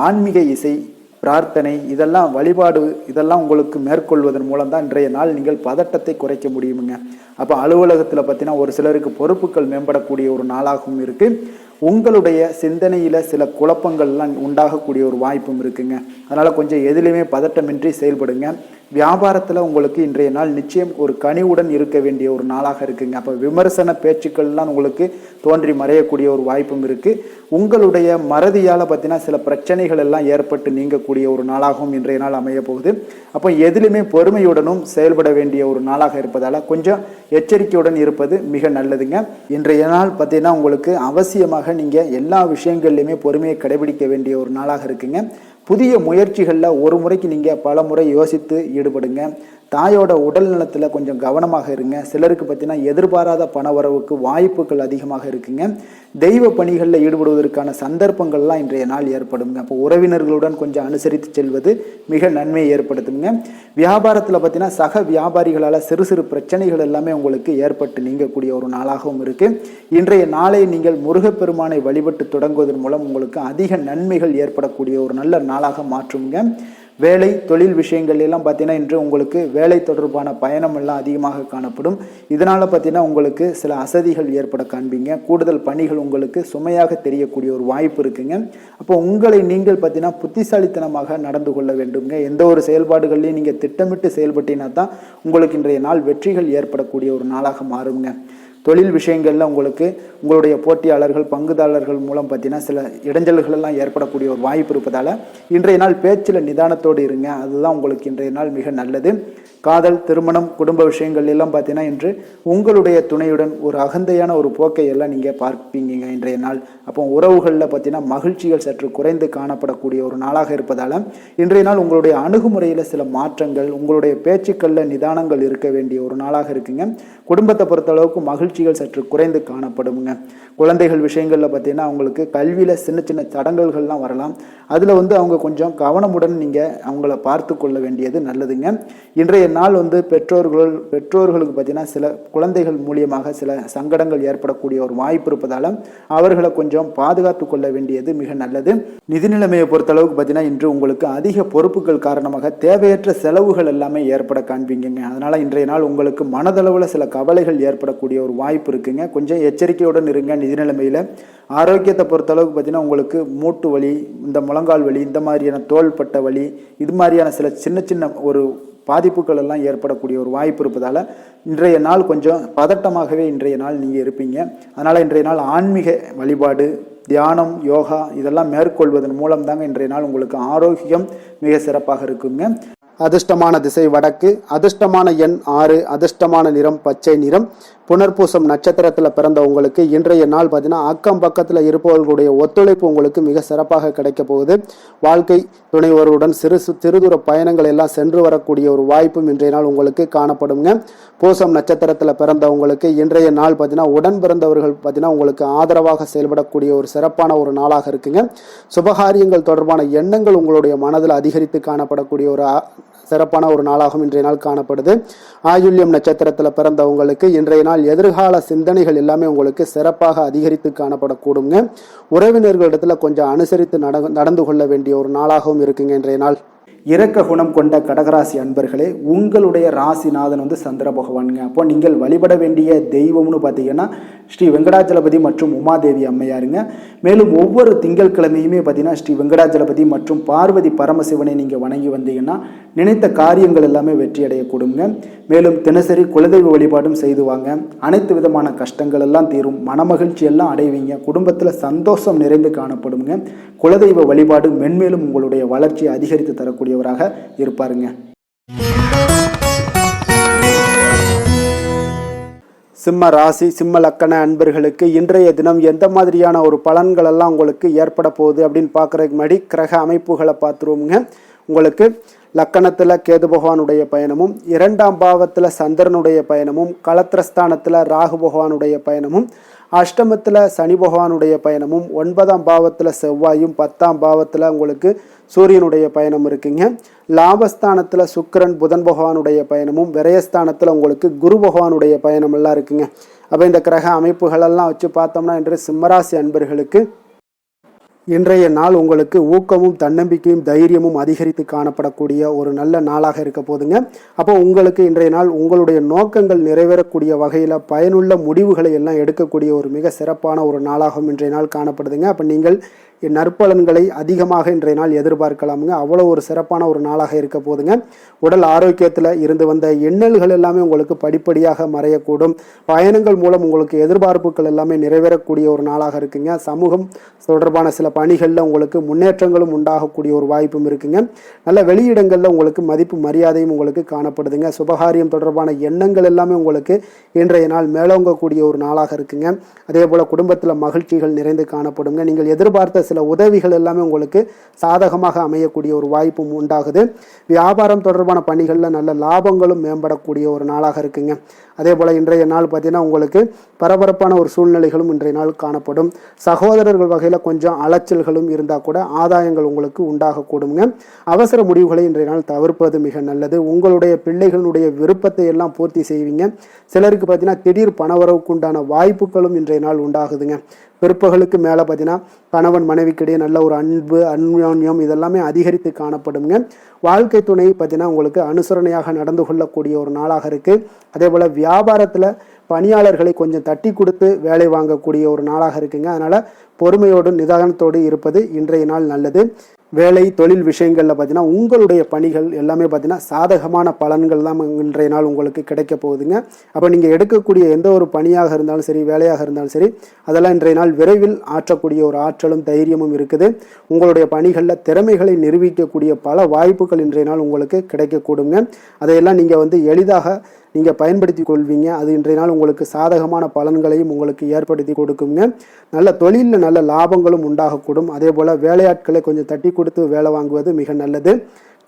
ஆன்மீக இசை, பிரார்த்தனை, இதெல்லாம் வழிபாடு, இதெல்லாம் உங்களுக்கு மேற்கொள்வதன் மூலம் தான் இன்றைய நாள் நீங்கள் பதட்டத்தை குறைக்க முடியுமுங்க. அப்போ அலுவலகத்தில் பார்த்தீங்கன்னா ஒரு சிலருக்கு பொறுப்புகள் மேம்படக்கூடிய ஒரு நாளாகவும் இருக்குது. உங்களுடைய சிந்தனையில் சில குழப்பங்கள்லாம் உண்டாகக்கூடிய ஒரு வாய்ப்பும் இருக்குங்க. அதனால் கொஞ்சம் எதிலையுமே பதட்டமின்றி செயல்படுங்க. வியாபாரத்தில் உங்களுக்கு இன்றைய நாள் நிச்சயம் ஒரு கனிவுடன் இருக்க வேண்டிய ஒரு நாளாக இருக்குங்க. அப்போ விமர்சன பேச்சுக்கள்லாம் உங்களுக்கு தோன்றி மறையக்கூடிய ஒரு வாய்ப்பும் இருக்குது. உங்களுடைய மறதியால் பார்த்தீங்கன்னா சில பிரச்சனைகள் எல்லாம் ஏற்பட்டு நீங்கக்கூடிய ஒரு நாளாகவும் இன்றைய நாள் அமைய போகுது. அப்போ எதிலுமே பொறுமையுடனும் செயல்பட வேண்டிய ஒரு நாளாக இருப்பதால் கொஞ்சம் எச்சரிக்கையுடன் இருப்பது மிக நல்லதுங்க. இன்றைய நாள் பார்த்தீங்கன்னா உங்களுக்கு அவசியமாக நீங்கள் எல்லா விஷயங்கள்லையுமே பொறுமையை கடைபிடிக்க வேண்டிய ஒரு நாளாக இருக்குங்க. புதிய முயற்சிகளில் ஒரு முறைக்கு நீங்கள் பல முறை யோசித்து ஈடுபடுங்க. தாயோட உடல் நலத்தில் கொஞ்சம் கவனமாக இருங்க. சிலருக்கு பார்த்தீங்கன்னா எதிர்பாராத பண வரவுக்கு வாய்ப்புகள் அதிகமாக இருக்குங்க. தெய்வ பணிகளில் ஈடுபடுவதற்கான சந்தர்ப்பங்கள்லாம் இன்றைய நாள் ஏற்படுங்க. அப்போ உறவினர்களுடன் கொஞ்சம் அனுசரித்து செல்வது மிக நன்மையை ஏற்படுத்துங்க. வியாபாரத்தில் பார்த்தீங்கன்னா சக வியாபாரிகளால் சிறு சிறு பிரச்சனைகள் எல்லாமே உங்களுக்கு ஏற்பட்டு நீங்கக்கூடிய ஒரு நாளாகவும் இருக்குது. இன்றைய நாளை நீங்கள் முருகப்பெருமானை வழிபட்டு தொடங்குவதன் மூலம் உங்களுக்கு அதிக நன்மைகள் ஏற்படக்கூடிய ஒரு நல்ல நாளாக மாற்றுங்க. வேலை தொழில் விஷயங்கள் எல்லாம் பார்த்தீங்கன்னா இன்று உங்களுக்கு வேலை தொடர்பான பயணம் எல்லாம் அதிகமாக காணப்படும். இதனால் பார்த்தீங்கன்னா உங்களுக்கு சில அசதிகள் ஏற்பட காண்பீங்க. கூடுதல் பணிகள் உங்களுக்கு சுமையாக தெரியக்கூடிய ஒரு வாய்ப்பு இருக்குங்க. அப்போ உங்களை நீங்கள் பார்த்தீங்கன்னா புத்திசாலித்தனமாக நடந்து கொள்ள வேண்டுங்க. எந்த ஒரு செயல்பாடுகள்லையும் நீங்கள் திட்டமிட்டு செயல்பட்டீங்கன்னா தான் உங்களுக்கு இன்றைய நாள் வெற்றிகள் ஏற்படக்கூடிய ஒரு நாளாக மாறுங்க. தொழில் விஷயங்களில் உங்களுக்கு உங்களுடைய போட்டியாளர்கள், பங்குதாரர்கள் மூலம் பார்த்தீங்கன்னா சில இடைஞ்சல்கள் எல்லாம் ஏற்படக்கூடிய ஒரு வாய்ப்பு இருப்பதால் இன்றைய நாள் பேச்சில் நிதானத்தோடு இருங்க. அதுதான் உங்களுக்கு இன்றைய நாள் மிக நல்லது. காதல், திருமணம், குடும்ப விஷயங்கள் எல்லாம் பார்த்தீங்கன்னா இன்று உங்களுடைய துணையுடன் ஒரு அகந்தையான ஒரு போக்கை எல்லாம் நீங்கள் பார்ப்பீங்க இன்றைய நாள். அப்போ உறவுகளில் பார்த்தீங்கன்னா மகிழ்ச்சிகள் சற்று குறைந்து காணப்படக்கூடிய ஒரு நாளாக இருப்பதால் இன்றைய நாள் உங்களுடைய அணுகுமுறையில் சில மாற்றங்கள், உங்களுடைய பேச்சுக்களில் நிதானங்கள் இருக்க வேண்டிய ஒரு நாளாக இருக்குங்க. குடும்பத்தை பொறுத்தளவுக்கு மகிழ்ச்சிகள் சற்று குறைந்து காணப்படுங்க. குழந்தைகள் விஷயங்களில் பார்த்தீங்கன்னா அவங்களுக்கு கல்வியில் சின்ன சின்ன தடங்கல்கள்லாம் வரலாம். அதில் அவங்க கொஞ்சம் கவனமுடன் நீங்கள் அவங்கள பார்த்து கொள்ள வேண்டியது நல்லதுங்க. இன்றைய நாள் பெற்றோர்களுக்கு பார்த்தீங்கன்னா சில குழந்தைகள் மூலியமாக சில சங்கடங்கள் ஏற்படக்கூடிய ஒரு வாய்ப்பு இருப்பதால் அவர்களை கொஞ்சம் பாதுகாத்து கொள்ள வேண்டியது மிக நல்லது. நிதி நிலைமையை பொறுத்தளவுக்கு பார்த்தீங்கன்னா இன்று உங்களுக்கு அதிக பொறுப்புகள் காரணமாக தேவையற்ற செலவுகள் எல்லாமே ஏற்பட காண்பீங்க. அதனால் இன்றைய நாள் உங்களுக்கு மனதளவில் சில கவலைகள் ஏற்படக்கூடிய ஒரு வாய்ப்பு இருக்குங்க. கொஞ்சம் எச்சரிக்கையுடன் இருங்க. நிதி நிலைமையில் ஆரோக்கியத்தை பொறுத்தளவுக்கு பார்த்தீங்கன்னா உங்களுக்கு மூட்டு வலி, இந்த முழங்கால் வலி, இந்த மாதிரியான தோள்பட்ட வலி, இது மாதிரியான சில சின்ன சின்ன ஒரு பாதிப்புகள் எல்லாம் ஏற்படக்கூடிய ஒரு வாய்ப்பு இருப்பதால் இன்றைய நாள் கொஞ்சம் பதட்டமாகவே இன்றைய நாள் நீங்கள் இருப்பீங்க. அதனால் இன்றைய நாள் ஆன்மீக வழிபாடு, தியானம், யோகா இதெல்லாம் மேற்கொள்வதன் மூலம் தாங்க இன்றைய நாள் உங்களுக்கு ஆரோக்கியம் மிக சிறப்பாக இருக்குங்க. அதிர்ஷ்டமான திசை வடக்கு, அதிர்ஷ்டமான எண் 6, அதிர்ஷ்டமான நிறம் பச்சை நிறம். புனர்பூசம் நட்சத்திரத்தில் பிறந்த உங்களுக்கு இன்றைய நாள் பார்த்தீங்கன்னா அக்கம் பக்கத்தில் இருப்பவர்களுடைய ஒத்துழைப்பு உங்களுக்கு மிக சிறப்பாக கிடைக்க போகுது. வாழ்க்கை துணைவருடன் சிறுதூர பயணங்கள் எல்லாம் சென்று வரக்கூடிய ஒரு வாய்ப்பும் இன்றைய நாள் உங்களுக்கு காணப்படுங்க. பூசம் நட்சத்திரத்தில் பிறந்தவங்களுக்கு இன்றைய நாள் பார்த்தீங்கன்னா உடன் பிறந்தவர்கள் பார்த்தீங்கன்னா உங்களுக்கு ஆதரவாக செயல்படக்கூடிய ஒரு சிறப்பான ஒரு நாளாக இருக்குங்க. சுபகாரியங்கள் தொடர்பான எண்ணங்கள் உங்களுடைய மனதில் அதிகரித்து காணப்படக்கூடிய ஒரு சிறப்பான ஒரு நாளாகவும் இன்றைய நாள் காணப்படுது. ஆயுள்யம் நட்சத்திரத்தில் பிறந்தவங்களுக்கு இன்றைய நாள் நாள் எதிர்கால சிந்தனைகள் எல்லாமே உங்களுக்கு சிறப்பாக அதிகரித்து காணப்படக்கூடுங்க. உறவினர்களிடத்துல கொஞ்சம் அனுசரித்து நடந்து கொள்ள வேண்டிய ஒரு நாளாகவும் இருக்குங்க இன்றைய நாள். இரக்க குணம் கொண்ட கடகராசி அன்பர்களே, உங்களுடைய ராசிநாதன் வந்து சந்திர பகவானுங்க. அப்போ நீங்கள் வழிபட வேண்டிய தெய்வம்னு பார்த்தீங்கன்னா ஸ்ரீ வெங்கடாஜலபதி மற்றும் உமாதேவி அம்மையாருங்க. மேலும் ஒவ்வொரு திங்கட்கிழமையுமே பார்த்தீங்கன்னா ஸ்ரீ வெங்கடாஜலபதி மற்றும் பார்வதி பரமசிவனை நீங்கள் வணங்கி வந்தீங்கன்னா நினைத்த காரியங்கள் எல்லாமே வெற்றி அடையக்கூடுங்க. மேலும் தினசரி குலதெய்வ வழிபாடும் செய்து வாங்க. அனைத்து விதமான கஷ்டங்கள் எல்லாம் தீரும், மனமகிழ்ச்சி எல்லாம் அடைவீங்க. குடும்பத்தில் சந்தோஷம் நிறைந்து காணப்படுங்க. குலதெய்வ வழிபாடு மென்மேலும் உங்களுடைய வளர்ச்சியை அதிகரித்து தரக்கூடியவராக இருப்பாருங்க. சிம்ம ராசி சிம்ம லக்கண அன்பர்களுக்கு இன்றைய தினம் எந்த மாதிரியான ஒரு பலன்கள் எல்லாம் உங்களுக்கு ஏற்பட போகுது அப்படின்னு பார்க்குறதுக்கு முன்னாடி கிரக அமைப்புகளை பார்த்துருவோங்க. உங்களுக்கு லக்கணத்தில் கேது பகவானுடைய பயணமும், 2ஆம் பாவத்தில் சந்திரனுடைய பயணமும், களத்திரஸ்தானத்தில் ராகு பகவானுடைய பயணமும், அஷ்டமத்தில் சனி பகவானுடைய பயணமும், 9ஆம் பாவத்தில் செவ்வாயும், 10ஆம் பாவத்தில் உங்களுக்கு சூரியனுடைய பயணம் இருக்குங்க. லாபஸ்தானத்தில் சுக்கிரன் புதன் பகவானுடைய பயணமும், விரயஸ்தானத்தில் உங்களுக்கு குரு பகவானுடைய பயணம் எல்லாம் இருக்குங்க. அப்போ இந்த கிரக அமைப்புகளெல்லாம் வச்சு பார்த்தோம்னா இன்று சிம்மராசி அன்பர்களுக்கு இன்றைய நாள் உங்களுக்கு ஊக்கமும் தன்னம்பிக்கையும் தைரியமும் அதிகரித்து காணப்படக்கூடிய ஒரு நல்ல நாளாக இருக்க போதுங்க. அப்போ உங்களுக்கு இன்றைய நாள் உங்களுடைய நோக்கங்கள் நிறைவேறக்கூடிய வகையில் பயனுள்ள முடிவுகளை எல்லாம் எடுக்கக்கூடிய ஒரு மிக சிறப்பான ஒரு நாளாகவும் இன்றைய நாள் காணப்படுதுங்க. அப்போ நீங்கள் நற்பலன்களை அதிகமாக இன்றைய நாள் எதிர்பார்க்கலாமுங்க. அவ்வளோ ஒரு சிறப்பான ஒரு நாளாக இருக்க போதுங்க. உடல் ஆரோக்கியத்தில் இருந்து வந்த எண்ணல்கள் எல்லாமே உங்களுக்கு படிப்படியாக மறையக்கூடும். பயணங்கள் மூலம் உங்களுக்கு எதிர்பார்ப்புகள் எல்லாமே நிறைவேறக்கூடிய ஒரு நாளாக இருக்குங்க. சமூகம் தொடர்பான சில பணிகளில் உங்களுக்கு முன்னேற்றங்களும் உண்டாகக்கூடிய ஒரு வாய்ப்பும் இருக்குங்க. நல்ல வெளியிடங்களில் உங்களுக்கு மதிப்பு மரியாதையும் உங்களுக்கு காணப்படுதுங்க. சுபகாரியம் தொடர்பான எண்ணங்கள் எல்லாமே உங்களுக்கு இன்றைய நாள் மேலோங்கக்கூடிய ஒரு நாளாக இருக்குங்க. அதே போல் குடும்பத்தில் மகிழ்ச்சிகள் நிறைந்து காணப்படுங்க. நீங்கள் எதிர்பார்த்த சில உதவிகள் எல்லாமே உங்களுக்கு சாதகமாக அமையக்கூடிய ஒரு வாய்ப்பும் உண்டாகுது. வியாபாரம் தொடர்பான பணிகளில் நல்ல லாபங்களும் மேம்படக்கூடிய ஒரு நாளாக இருக்குங்க. அதே போல் இன்றைய நாள் பார்த்தீங்கன்னா உங்களுக்கு பரபரப்பான ஒரு சூழ்நிலைகளும் இன்றைய நாள் காணப்படும். சகோதரர்கள் வகையில் கொஞ்சம் அலைச்சல்களும் இருந்தால் கூட ஆதாயங்கள் உங்களுக்கு உண்டாகக்கூடுங்க. அவசர முடிவுகளை இன்றைய நாள் தவிர்ப்பது மிக நல்லது. உங்களுடைய பிள்ளைகளுடைய விருப்பத்தை எல்லாம் பூர்த்தி செய்வீங்க. சிலருக்கு பார்த்தீங்கன்னா திடீர் பணவரவுக்கு உண்டான வாய்ப்புகளும் இன்றைய நாள் உண்டாகுதுங்க. பிற்பகலுக்கு மேலே பார்த்தீங்கன்னா கணவன் மனைவிக்கிடையே நல்ல ஒரு அன்பு அந்யோன்யம் இதெல்லாமே அதிகரித்து காணப்படுங்க. வாழ்க்கை துணை பார்த்தீங்கன்னா உங்களுக்கு அனுசரணையாக நடந்து கொள்ளக்கூடிய ஒரு நாளாக இருக்குது. அதே போல் வியாபாரத்தில் பணியாளர்களை கொஞ்சம் தட்டி கொடுத்து வேலை வாங்கக்கூடிய ஒரு நாளாக இருக்குங்க. அதனால் பொறுமையோடு நிதானத்தோடு இருப்பது இன்றைய நாள் நல்லது. வேலை தொழில் விஷயங்களில் பார்த்தீங்கன்னா உங்களுடைய பணிகள் எல்லாமே பார்த்தீங்கன்னா சாதகமான பலன்கள் தான் இன்றைய நாள் உங்களுக்கு கிடைக்க போகுதுங்க. அப்போ நீங்கள் எடுக்கக்கூடிய எந்த ஒரு பணியாக இருந்தாலும் சரி, வேலையாக இருந்தாலும் சரி, அதெல்லாம் இன்றைய நாள் விரைவில் ஆற்றக்கூடிய ஒரு ஆற்றலும் தைரியமும் இருக்குது. உங்களுடைய பணிகளில் திறமைகளை நிரூபிக்கக்கூடிய பல வாய்ப்புகள் இன்றைய நாள் உங்களுக்கு கிடைக்கக்கூடுங்க. அதையெல்லாம் நீங்கள் எளிதாக நீங்கள் பயன்படுத்தி கொள்வீங்க. அது இன்றைய நாள் உங்களுக்கு சாதகமான பலன்களையும் உங்களுக்கு ஏற்படுத்தி கொடுக்குங்க. நல்ல தொழிலில் நல்ல லாபங்களும் உண்டாகக்கூடும். அதே போல் வேலையாட்களை கொஞ்சம் தட்டி கொடுத்து வேலை வாங்குவது மிக நல்லது.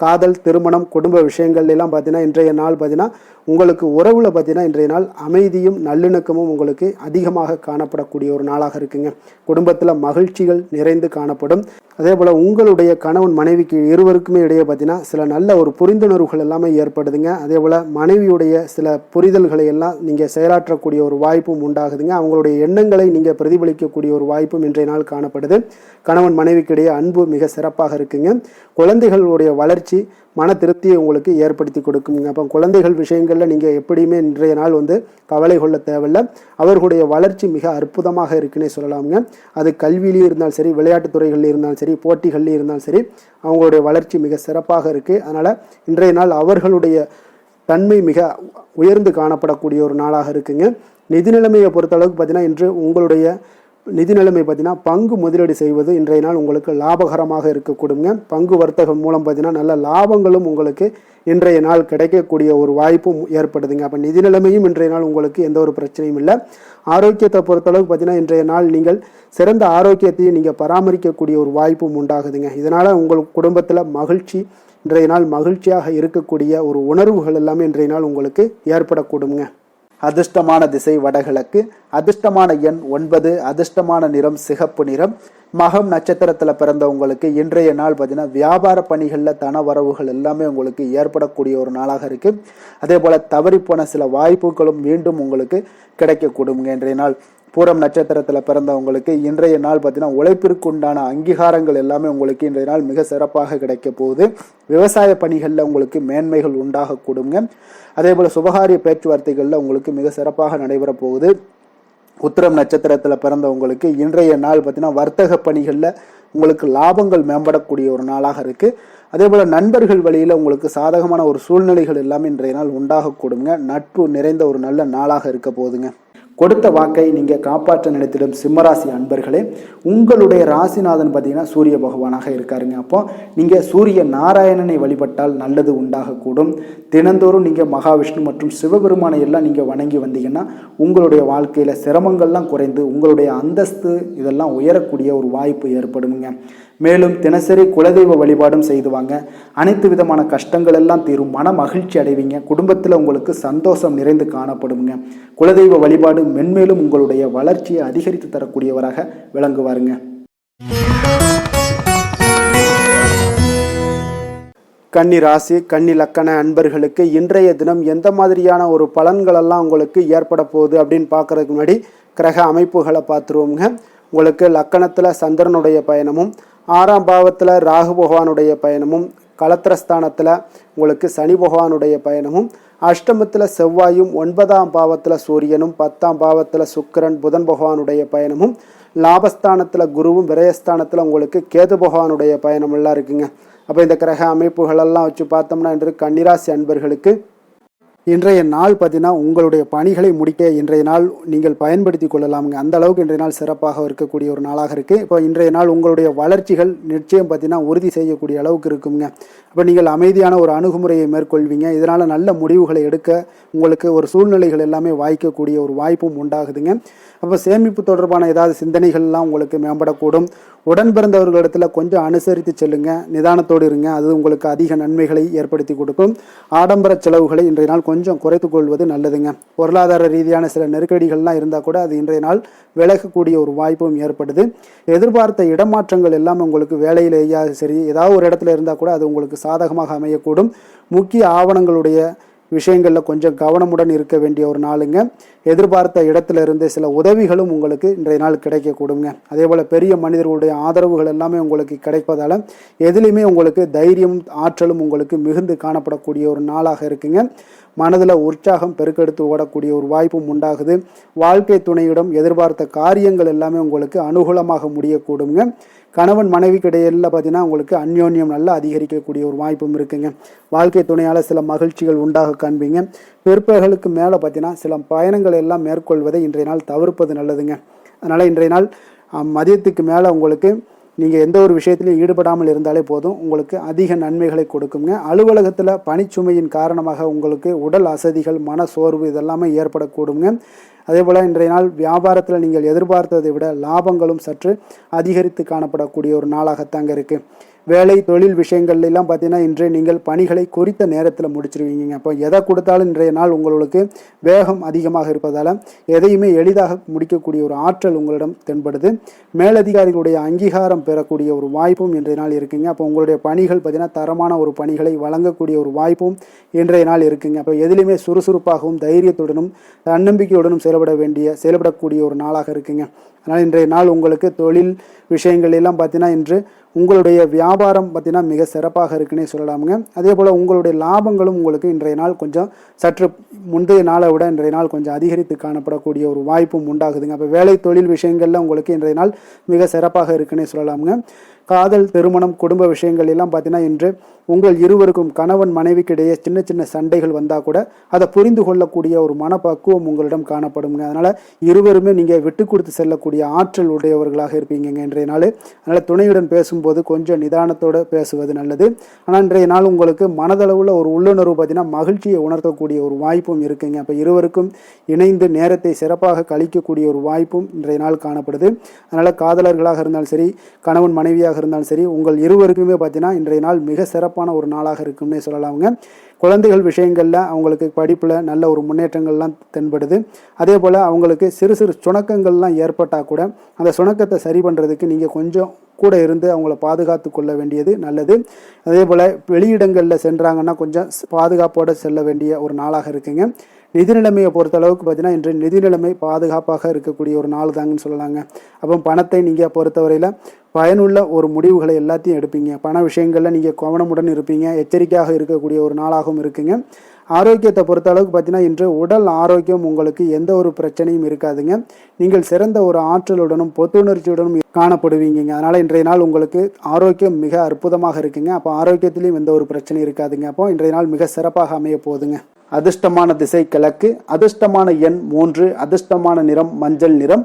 காதல், திருமணம், குடும்ப விஷயங்கள் எல்லாம் பார்த்தீங்கன்னா இன்றைய நாள் பார்த்தீங்கன்னா உங்களுக்கு உறவில் பார்த்தீங்கன்னா இன்றைய நாள் அமைதியும் நல்லிணக்கமும் உங்களுக்கு அதிகமாக காணப்படக்கூடிய ஒரு நாளாக இருக்குங்க. குடும்பத்தில் மகிழ்ச்சிகள் நிறைந்து காணப்படும். அதே போல் உங்களுடைய கணவன் மனைவிக்கு இருவருக்குமே இடையே பார்த்தீங்கன்னா சில நல்ல ஒரு புரிந்துணர்வுகள் எல்லாமே ஏற்படுதுங்க. அதே போல் மனைவியுடைய சில புரிதல்களை எல்லாம் நீங்கள் செயலாற்றக்கூடிய ஒரு வாய்ப்பும் உண்டாகுதுங்க. அவங்களுடைய எண்ணங்களை நீங்கள் பிரதிபலிக்கக்கூடிய ஒரு வாய்ப்பும் இன்றைய நாள் காணப்படுது. கணவன் மனைவிக்கிடையே அன்பு மிக சிறப்பாக இருக்குங்க. குழந்தைகளுடைய வளர்ச்சி மன திருப்தியை உங்களுக்கு ஏற்படுத்தி கொடுக்குங்க. அப்போ குழந்தைகள் விஷயங்களில் நீங்கள் எப்படியுமே இன்றைய நாள் கவலை கொள்ள தேவையில்லை. அவர்களுடைய வளர்ச்சி மிக அற்புதமாக இருக்குன்னே சொல்லலாமுங்க. அது கல்வியிலையும் இருந்தாலும் சரி, விளையாட்டுத் துறைகளில் இருந்தாலும் சரி, போட்டிகள்லையும் இருந்தாலும் சரி, அவங்களுடைய வளர்ச்சி மிக சிறப்பாக இருக்குது. அதனால் இன்றைய நாள் அவர்களுடைய தன்மை மிக உயர்ந்து காணப்படக்கூடிய ஒரு நாளாக இருக்குங்க. நிதி நிலைமையை பொறுத்தளவுக்கு பார்த்தீங்கன்னா இன்று உங்களுடைய நிதி நிலைமை பார்த்தீங்கன்னா பங்கு முதலீடு செய்வது இன்றைய நாள் உங்களுக்கு லாபகரமாக இருக்கக்கூடுங்க. பங்கு வர்த்தகம் மூலம் பார்த்தீங்கன்னா நல்ல லாபங்களும் உங்களுக்கு இன்றைய நாள் கிடைக்கக்கூடிய ஒரு வாய்ப்பும் ஏற்படுதுங்க. அப்போ நிதி நிலைமையும் இன்றைய நாள் உங்களுக்கு எந்த ஒரு பிரச்சனையும் இல்லை. ஆரோக்கியத்தை பொறுத்தளவுக்கு பார்த்தீங்கன்னா இன்றைய நாள் நீங்கள் சிறந்த ஆரோக்கியத்தையும் நீங்கள் பராமரிக்கக்கூடிய ஒரு வாய்ப்பும் உண்டாகுதுங்க. இதனால் உங்கள் குடும்பத்தில் மகிழ்ச்சி இன்றைய நாள் மகிழ்ச்சியாக இருக்கக்கூடிய ஒரு உணர்வுகள் எல்லாமே இன்றைய நாள் உங்களுக்கு ஏற்படக்கூடுங்க. அதிர்ஷ்டமான திசை வடகிழக்கு, அதிர்ஷ்டமான எண் 9, அதிர்ஷ்டமான நிறம் சிகப்பு நிறம். மகம் நட்சத்திரத்தில் பிறந்தவங்களுக்கு இன்றைய நாள் பார்த்தீங்கன்னா வியாபார பணிகளில் தன வரவுகள் எல்லாமே உங்களுக்கு ஏற்படக்கூடிய ஒரு நாளாக இருக்குது. அதே போல் தவறிப்போன சில வாய்ப்புகளும் மீண்டும் உங்களுக்கு கிடைக்கக்கூடுங்க இன்றைய நாள். பூரம் நட்சத்திரத்தில் பிறந்தவங்களுக்கு இன்றைய நாள் பார்த்தீங்கன்னா உழைப்பிற்கு உண்டான அங்கீகாரங்கள் எல்லாமே உங்களுக்கு இன்றைய நாள் மிக சிறப்பாக கிடைக்க போகுது. விவசாய பணிகளில் உங்களுக்கு மேன்மைகள் உண்டாகக்கூடுங்க. அதே போல் சுபகாரிய பேச்சுவார்த்தைகளில் உங்களுக்கு மிக சிறப்பாக நடைபெற போகுது. உத்திரம் நட்சத்திரத்தில் பிறந்தவங்களுக்கு இன்றைய நாள் பார்த்தீங்கன்னா வர்த்தக பணிகளில் உங்களுக்கு லாபங்கள் மேம்படக்கூடிய ஒரு நாளாக இருக்குது. அதே போல் நண்பர்கள் வழியில் உங்களுக்கு சாதகமான ஒரு சூழ்நிலைகள் எல்லாமே இன்றைய நாள் உண்டாகக்கூடுங்க. நட்பு நிறைந்த ஒரு நல்ல நாளாக இருக்க போகுதுங்க. கொடுத்த வாக்கை நீங்கள் காப்பாற்ற நினைத்திடும் சிம்மராசி அன்பர்களே, உங்களுடைய ராசிநாதன் பார்த்தீங்கன்னா சூரிய பகவானாக இருக்காருங்க. அப்போ நீங்கள் சூரிய நாராயணனை வழிபட்டால் நல்லது உண்டாகக்கூடும். தினந்தோறும் நீங்கள் மகாவிஷ்ணு மற்றும் சிவபெருமானை எல்லாம் நீங்கள் வணங்கி வந்தீங்கன்னா உங்களுடைய வாழ்க்கையில் சிரமங்கள்லாம் குறைந்து உங்களுடைய அந்தஸ்து இதெல்லாம் உயரக்கூடிய ஒரு வாய்ப்பு ஏற்படுங்க. மேலும் தினசரி குலதெய்வ வழிபாடும் செய்து வாங்க. அனைத்து விதமான கஷ்டங்கள் எல்லாம் தீரும். மன மகிழ்ச்சி அடைவீங்க. குடும்பத்தில் உங்களுக்கு சந்தோஷம் நிறைந்து காணப்படுங்க. குலதெய்வ வழிபாடு மென்மேலும் உங்களுடைய வளர்ச்சியை அதிகரித்து தரக்கூடியவராக விளங்குவாருங்க. கன்னி ராசி கன்னி லக்கண அன்பர்களுக்கு இன்றைய தினம் எந்த மாதிரியான ஒரு பலன்களெல்லாம் உங்களுக்கு ஏற்பட போகுது அப்படின்னு பார்க்கறதுக்கு முன்னாடி கிரக அமைப்புகளை பார்த்துருவோங்க. உங்களுக்கு லக்கணத்தில் சந்திரனுடைய பயணமும், 6ஆம் பாவத்தில் ராகு பகவானுடைய பயணமும், களத்திரஸ்தானத்தில் உங்களுக்கு சனி பகவானுடைய பயணமும், அஷ்டமத்தில் செவ்வாயும், 9ஆம் பாவத்தில் சூரியனும், 10ஆம் பாவத்தில் சுக்கிரன் புதன் பகவானுடைய பயணமும், லாபஸ்தானத்தில் குருவும், விரயஸ்தானத்தில் உங்களுக்கு கேது பகவானுடைய பயணம் எல்லாம் இருக்குங்க. அப்போ இந்த கிரக அமைப்புகளெல்லாம் வச்சு பார்த்தோம்னா இன்று கன்னிராசி அன்பர்களுக்கு இன்றைய நாள் பார்த்தீங்கன்னா உங்களுடைய பணிகளை முடிக்க இன்றைய நாள் நீங்கள் பயன்படுத்தி கொள்ளலாமுங்க. அந்த அளவுக்கு இன்றைய நாள் சிறப்பாக இருக்கக்கூடிய ஒரு நாளாக இருக்குது. இப்போ இன்றைய நாள் உங்களுடைய வளர்ச்சிகள் நிச்சயம் பார்த்தீங்கன்னா உறுதி செய்யக்கூடிய அளவுக்கு இருக்குங்க. அப்போ நீங்கள் அமைதியான ஒரு அணுகுமுறையை மேற்கொள்வீங்க. இதனால் நல்ல முடிவுகளை எடுக்க உங்களுக்கு ஒரு சூழ்நிலைகள் எல்லாமே வாய்க்கக்கூடிய ஒரு வாய்ப்பும் உண்டாகுதுங்க. அப்போ சேமிப்பு தொடர்பான ஏதாவது சிந்தனைகள்லாம் உங்களுக்கு மேம்படக்கூடும். உடன் பிறந்தவர்களிடத்தில் கொஞ்சம் அனுசரித்து செல்லுங்க, நிதானத்தோடு இருங்க. அது உங்களுக்கு அதிக நன்மைகளை ஏற்படுத்தி கொடுக்கும். ஆடம்பர செலவுகளை இன்றைய நாள் கொஞ்சம் குறைத்து கொள்வது நல்லதுங்க. பொருளாதார ரீதியான சில நெருக்கடிகள்லாம் இருந்தால் கூட அது இன்றைய நாள் விலகக்கூடிய ஒரு வாய்ப்பும் ஏற்படுது. எதிர்பார்த்த இடமாற்றங்கள் எல்லாம் உங்களுக்கு வேலையிலேயே சரி ஏதாவது ஒரு இடத்துல இருந்தால் கூட அது உங்களுக்கு சாதகமாக அமையக்கூடும். முக்கிய ஆவணங்களுடைய விஷயங்களில் கொஞ்சம் கவனமுடன் இருக்க வேண்டிய ஒரு நாளுங்க. எதிர்பார்த்த இடத்துல இருந்து சில உதவிகளும் உங்களுக்கு இன்றைய நாள் கிடைக்கக்கூடுங்க. அதே போல் பெரிய மனிதர்களுடைய ஆதரவுகள் எல்லாமே உங்களுக்கு கிடைப்பதால் எதுலேயுமே உங்களுக்கு தைரியம் ஆற்றலும் உங்களுக்கு மிகுந்து காணப்படக்கூடிய ஒரு நாளாக இருக்குங்க. மனதில் உற்சாகம் பெருக்கெடுத்து ஓடக்கூடிய ஒரு வாய்ப்பும் உண்டாகுது. வாழ்க்கை துணையிடம் எதிர்பார்த்த காரியங்கள் எல்லாமே உங்களுக்கு அனுகூலமாக முடியக்கூடுங்க. கணவன் மனைவிக்கு இடையில பார்த்தீங்கன்னா உங்களுக்கு அந்யோன்யம் நல்லா அதிகரிக்கக்கூடிய ஒரு வாய்ப்பும் இருக்குங்க. வாழ்க்கை துணையால் சில மகிழ்ச்சிகள் உண்டாக காண்பீங்க. பிற்பகலுக்கு மேலே பார்த்தீங்கன்னா சில பயணங்கள் எல்லாம் மேற்கொள்வதை இன்றைய நாள் தவிர்ப்பது நல்லதுங்க. அதனால் இன்றைய நாள் மதியத்துக்கு மேலே உங்களுக்கு நீங்கள் எந்த ஒரு விஷயத்திலையும் ஈடுபடாமல் இருந்தாலே போதும், உங்களுக்கு அதிக நன்மைகளை கொடுக்குங்க. அலுவலகத்தில் பணிச்சுமையின் காரணமாக உங்களுக்கு உடல் அசதிகள், மன சோர்வு இதெல்லாமே ஏற்படக்கூடுங்க. அதே போல் இன்றைய நாள் வியாபாரத்தில் நீங்கள் எதிர்பார்த்ததை விட லாபங்களும் சற்று அதிகரித்து காணப்படக்கூடிய ஒரு நாளாகத்தாங்க இருக்குது. வேலை தொழில் விஷயங்கள்லாம் பார்த்தீங்கன்னா இன்று நீங்கள் பணிகளை குறித்த நேரத்தில் முடிச்சிருவீங்க. அப்போ எதை கொடுத்தாலும் இன்றைய நாள் உங்களுக்கு வேகம் அதிகமாக இருப்பதால் எதையுமே எளிதாக முடிக்கக்கூடிய ஒரு ஆற்றல் உங்களிடம் தென்படுது. மேலதிகாரிகளுடைய அங்கீகாரம் பெறக்கூடிய ஒரு வாய்ப்பும் இன்றைய நாள் இருக்குங்க. அப்போ உங்களுடைய பணிகள் பார்த்தீங்கன்னா தரமான ஒரு பணிகளை வழங்கக்கூடிய ஒரு வாய்ப்பும் இன்றைய நாள் இருக்குங்க. அப்போ எதிலுமே சுறுசுறுப்பாகவும் தைரியத்துடனும் தன்னம்பிக்கையுடனும் செயல்படக்கூடிய ஒரு நாளாக இருக்குங்க. அதனால் இன்றைய நாள் உங்களுக்கு தொழில் விஷயங்கள் எல்லாம் பார்த்தீங்கன்னா இன்று உங்களுடைய வியாபாரம் பார்த்தீங்கன்னா மிக சிறப்பாக இருக்குன்னே சொல்லலாமுங்க. அதே போல் உங்களுடைய லாபங்களும் உங்களுக்கு இன்றைய நாள் கொஞ்சம் சற்று முந்தைய நாளை விட இன்றைய நாள் கொஞ்சம் அதிகரித்து காணப்படக்கூடிய ஒரு வாய்ப்பும் உண்டாகுதுங்க. அப்போ வேலை தொழில் விஷயங்கள்ல உங்களுக்கு இன்றைய நாள் மிக சிறப்பாக இருக்குன்னே சொல்லலாமுங்க. காதல், திருமணம், குடும்ப விஷயங்கள் எல்லாம் பார்த்தீங்கன்னா இன்று உங்கள் இருவருக்கும் கணவன் மனைவிக்கு இடையே சின்ன சின்ன சண்டைகள் வந்தால் கூட அதை புரிந்து கொள்ளக்கூடிய ஒரு மனப்பக்குவம் உங்களிடம் காணப்படுங்க. அதனால் இருவருமே நீங்கள் விட்டு கொடுத்து செல்லக்கூடிய ஆற்றல் உடையவர்களாக இருப்பீங்க இன்றைய நாள். அதனால் துணையுடன் பேசும்போது கொஞ்சம் நிதானத்தோடு பேசுவது நல்லது. ஆனால் இன்றைய நாள் உங்களுக்கு மனதளவில் ஒரு உள்ளுணர்வு பார்த்தீங்கன்னா மகிழ்ச்சியை உணர்த்தக்கூடிய ஒரு வாய்ப்பும் இருக்குங்க. அப்போ இருவருக்கும் இணைந்து நேரத்தை சிறப்பாக கழிக்கக்கூடிய ஒரு வாய்ப்பும் இன்றைய நாள் காணப்படுது. அதனால் காதலர்களாக இருந்தாலும் சரி, கணவன் மனைவியாக இருந்தாலும் சரி உங்கள் இருவருக்குமே பார்த்தீங்கன்னா இன்றைய நாள் மிக சிறப்பான ஒரு நாளாக இருக்கும்னே சொல்லலாமுங்க. குழந்தைகள் விஷயங்களில் அவங்களுக்கு படிப்பில் நல்ல ஒரு முன்னேற்றங்கள்லாம் தென்படுது. அதே போல் அவங்களுக்கு சிறு சிறு சுணக்கங்கள்லாம் ஏற்பட்டால் கூட அந்த சுணக்கத்தை சரி பண்ணுறதுக்கு நீங்கள் கொஞ்சம் கூட இருந்து அவங்கள பாதுகாத்து கொள்ள வேண்டியது நல்லது. அதே போல் வெளியிடங்களில் சென்றாங்கன்னா கொஞ்சம் பாதுகாப்போடு செல்ல வேண்டிய ஒரு நாளாக இருக்குங்க. நிதி நிலைமையை பொறுத்தளவுக்கு பார்த்தீங்கன்னா இன்று நிதி நிலைமை பாதுகாப்பாக இருக்கக்கூடிய ஒரு நாள் தாங்கன்னு சொல்லலாங்க. அப்போ பணத்தை நீங்கள் பொறுத்தவரையில் பயனுள்ள ஒரு முடிவுகளை எல்லாத்தையும் எடுப்பீங்க. பண விஷயங்களில் நீங்கள் கவனமுடன் இருப்பீங்க. எச்சரிக்கையாக இருக்கக்கூடிய ஒரு நாளாகவும் இருக்குங்க. ஆரோக்கியத்தை பொறுத்த அளவுக்கு பார்த்தீங்கன்னா இன்று உடல் ஆரோக்கியம் உங்களுக்கு எந்த ஒரு பிரச்சனையும் இருக்காதுங்க. நீங்கள் சிறந்த ஒரு ஆற்றலுடனும் புத்துணர்ச்சியுடனும் காணப்படுவீங்க. அதனால் இன்றைய நாள் உங்களுக்கு ஆரோக்கியம் மிக அற்புதமாக இருக்குங்க. அப்போ ஆரோக்கியத்திலையும் எந்த ஒரு பிரச்சனையும் இருக்காதுங்க. அப்போ இன்றைய நாள் மிக சிறப்பாக அமைய போகுதுங்க. அதிர்ஷ்டமான திசை கிழக்கு, அதிர்ஷ்டமான எண் 3, அதிர்ஷ்டமான நிறம் மஞ்சள் நிறம்.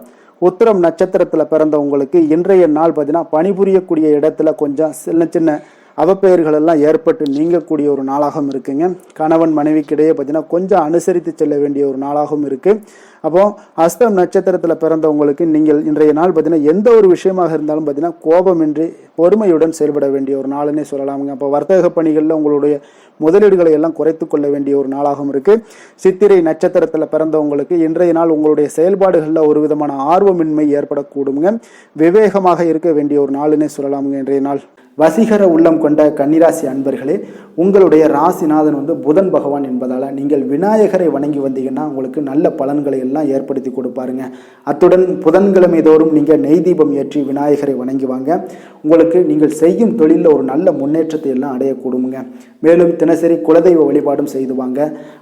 உத்திரம் நட்சத்திரத்தில் பிறந்த உங்களுக்கு இன்றைய நாள் பார்த்தீங்கன்னா பணிபுரியக்கூடிய இடத்துல கொஞ்சம் சின்ன சின்ன அவப்பெயர்கள் எல்லாம் ஏற்பட்டு நீங்கக்கூடிய ஒரு நாளாகவும் இருக்குங்க. கணவன் மனைவிக்கிடையே பார்த்தீங்கன்னா கொஞ்சம் அனுசரித்து செல்ல வேண்டிய ஒரு நாளாகவும் இருக்குது. அப்போ அஸ்தம் நட்சத்திரத்தில் பிறந்தவங்களுக்கு நீங்கள் இன்றைய நாள் பார்த்தீங்கன்னா எந்த ஒரு விஷயமாக இருந்தாலும் பார்த்தீங்கன்னா கோபமின்றி பொறுமையுடன் செயல்பட வேண்டிய ஒரு நாளுன்னே சொல்லலாமுங்க. அப்போ வர்த்தக பணிகளில் உங்களுடைய முதலீடுகளை எல்லாம் குறைத்து கொள்ள வேண்டிய ஒரு நாளாகவும் இருக்குது. சித்திரை நட்சத்திரத்தில் பிறந்தவங்களுக்கு இன்றைய நாள் உங்களுடைய செயல்பாடுகளில் ஒரு விதமான ஆர்வமின்மை ஏற்படக்கூடுங்க. விவேகமாக இருக்க வேண்டிய ஒரு நாளுன்னே சொல்லலாமுங்க இன்றைய நாள். வசீகர உள்ளம் கொண்ட கன்னிராசி அன்பர்களே, உங்களுடைய ராசிநாதன் புதன் பகவான் என்பதால் நீங்கள் விநாயகரை வணங்கி வந்தீங்கன்னா உங்களுக்கு நல்ல பலன்களை எல்லாம் ஏற்படுத்தி கொடுப்பாருங்க. அத்துடன் புதன்கிழமை தோறும் நீங்கள் நெய் தீபம் ஏற்றி விநாயகரை வணங்கி வாங்க. உங்களுக்கு நீங்கள் செய்யும் தொழிலில் ஒரு நல்ல முன்னேற்றத்தை எல்லாம் அடையக்கூடுங்க. மேலும் தினசரி குலதெய்வ வழிபாடும் செய்து வாங்க.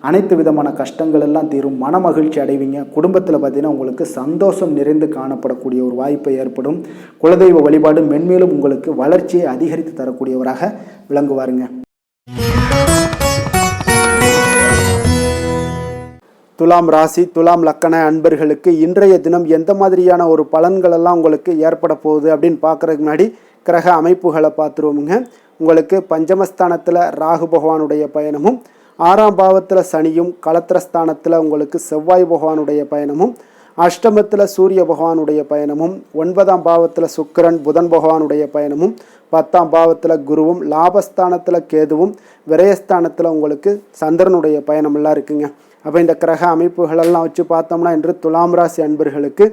அனைத்து விதமான கஷ்டங்கள் எல்லாம் தீரும், மன மகிழ்ச்சி அடைவீங்க. குடும்பத்தில் பார்த்தீங்கன்னா உங்களுக்கு சந்தோஷம் நிறைந்து காணப்படக்கூடிய ஒரு வாய்ப்பு ஏற்படும். குலதெய்வ வழிபாடு மென்மேலும் உங்களுக்கு வளர்ச்சியை அதிகரித்து தரக்கூடியவராக விளங்குவாருங்க. துலாம் ராசி, துலாம் லக்கண அன்பர்களுக்கு இன்றைய தினம் எந்த மாதிரியான ஒரு பலன்கள் எல்லாம் உங்களுக்கு ஏற்பட போகுது அப்படின்னு பார்க்கறதுக்கு முன்னாடி கிரக அமைப்புகளை பார்த்துருவோமுங்க. உங்களுக்கு பஞ்சமஸ்தானத்தில் ராகு பகவானுடைய பயணமும், 6ஆம் பாவத்தில் சனியும், களத்திரஸ்தானத்தில் உங்களுக்கு செவ்வாய் பகவானுடைய பயணமும், அஷ்டமத்தில் சூரிய பகவானுடைய பயணமும், 9ஆம் பாவத்தில் சுக்கிரன் புதன் பகவானுடைய பயணமும், 10ஆம் பாவத்தில் குருவும், லாபஸ்தானத்தில் கேதுவும், விரயஸ்தானத்தில் உங்களுக்கு சந்திரனுடைய பயணமெல்லாம் இருக்குங்க. அப்போ இந்த கிரக அமைப்புகளெல்லாம் வச்சு பார்த்தோம்னா இன்று துலாம் ராசி அன்பர்களுக்கு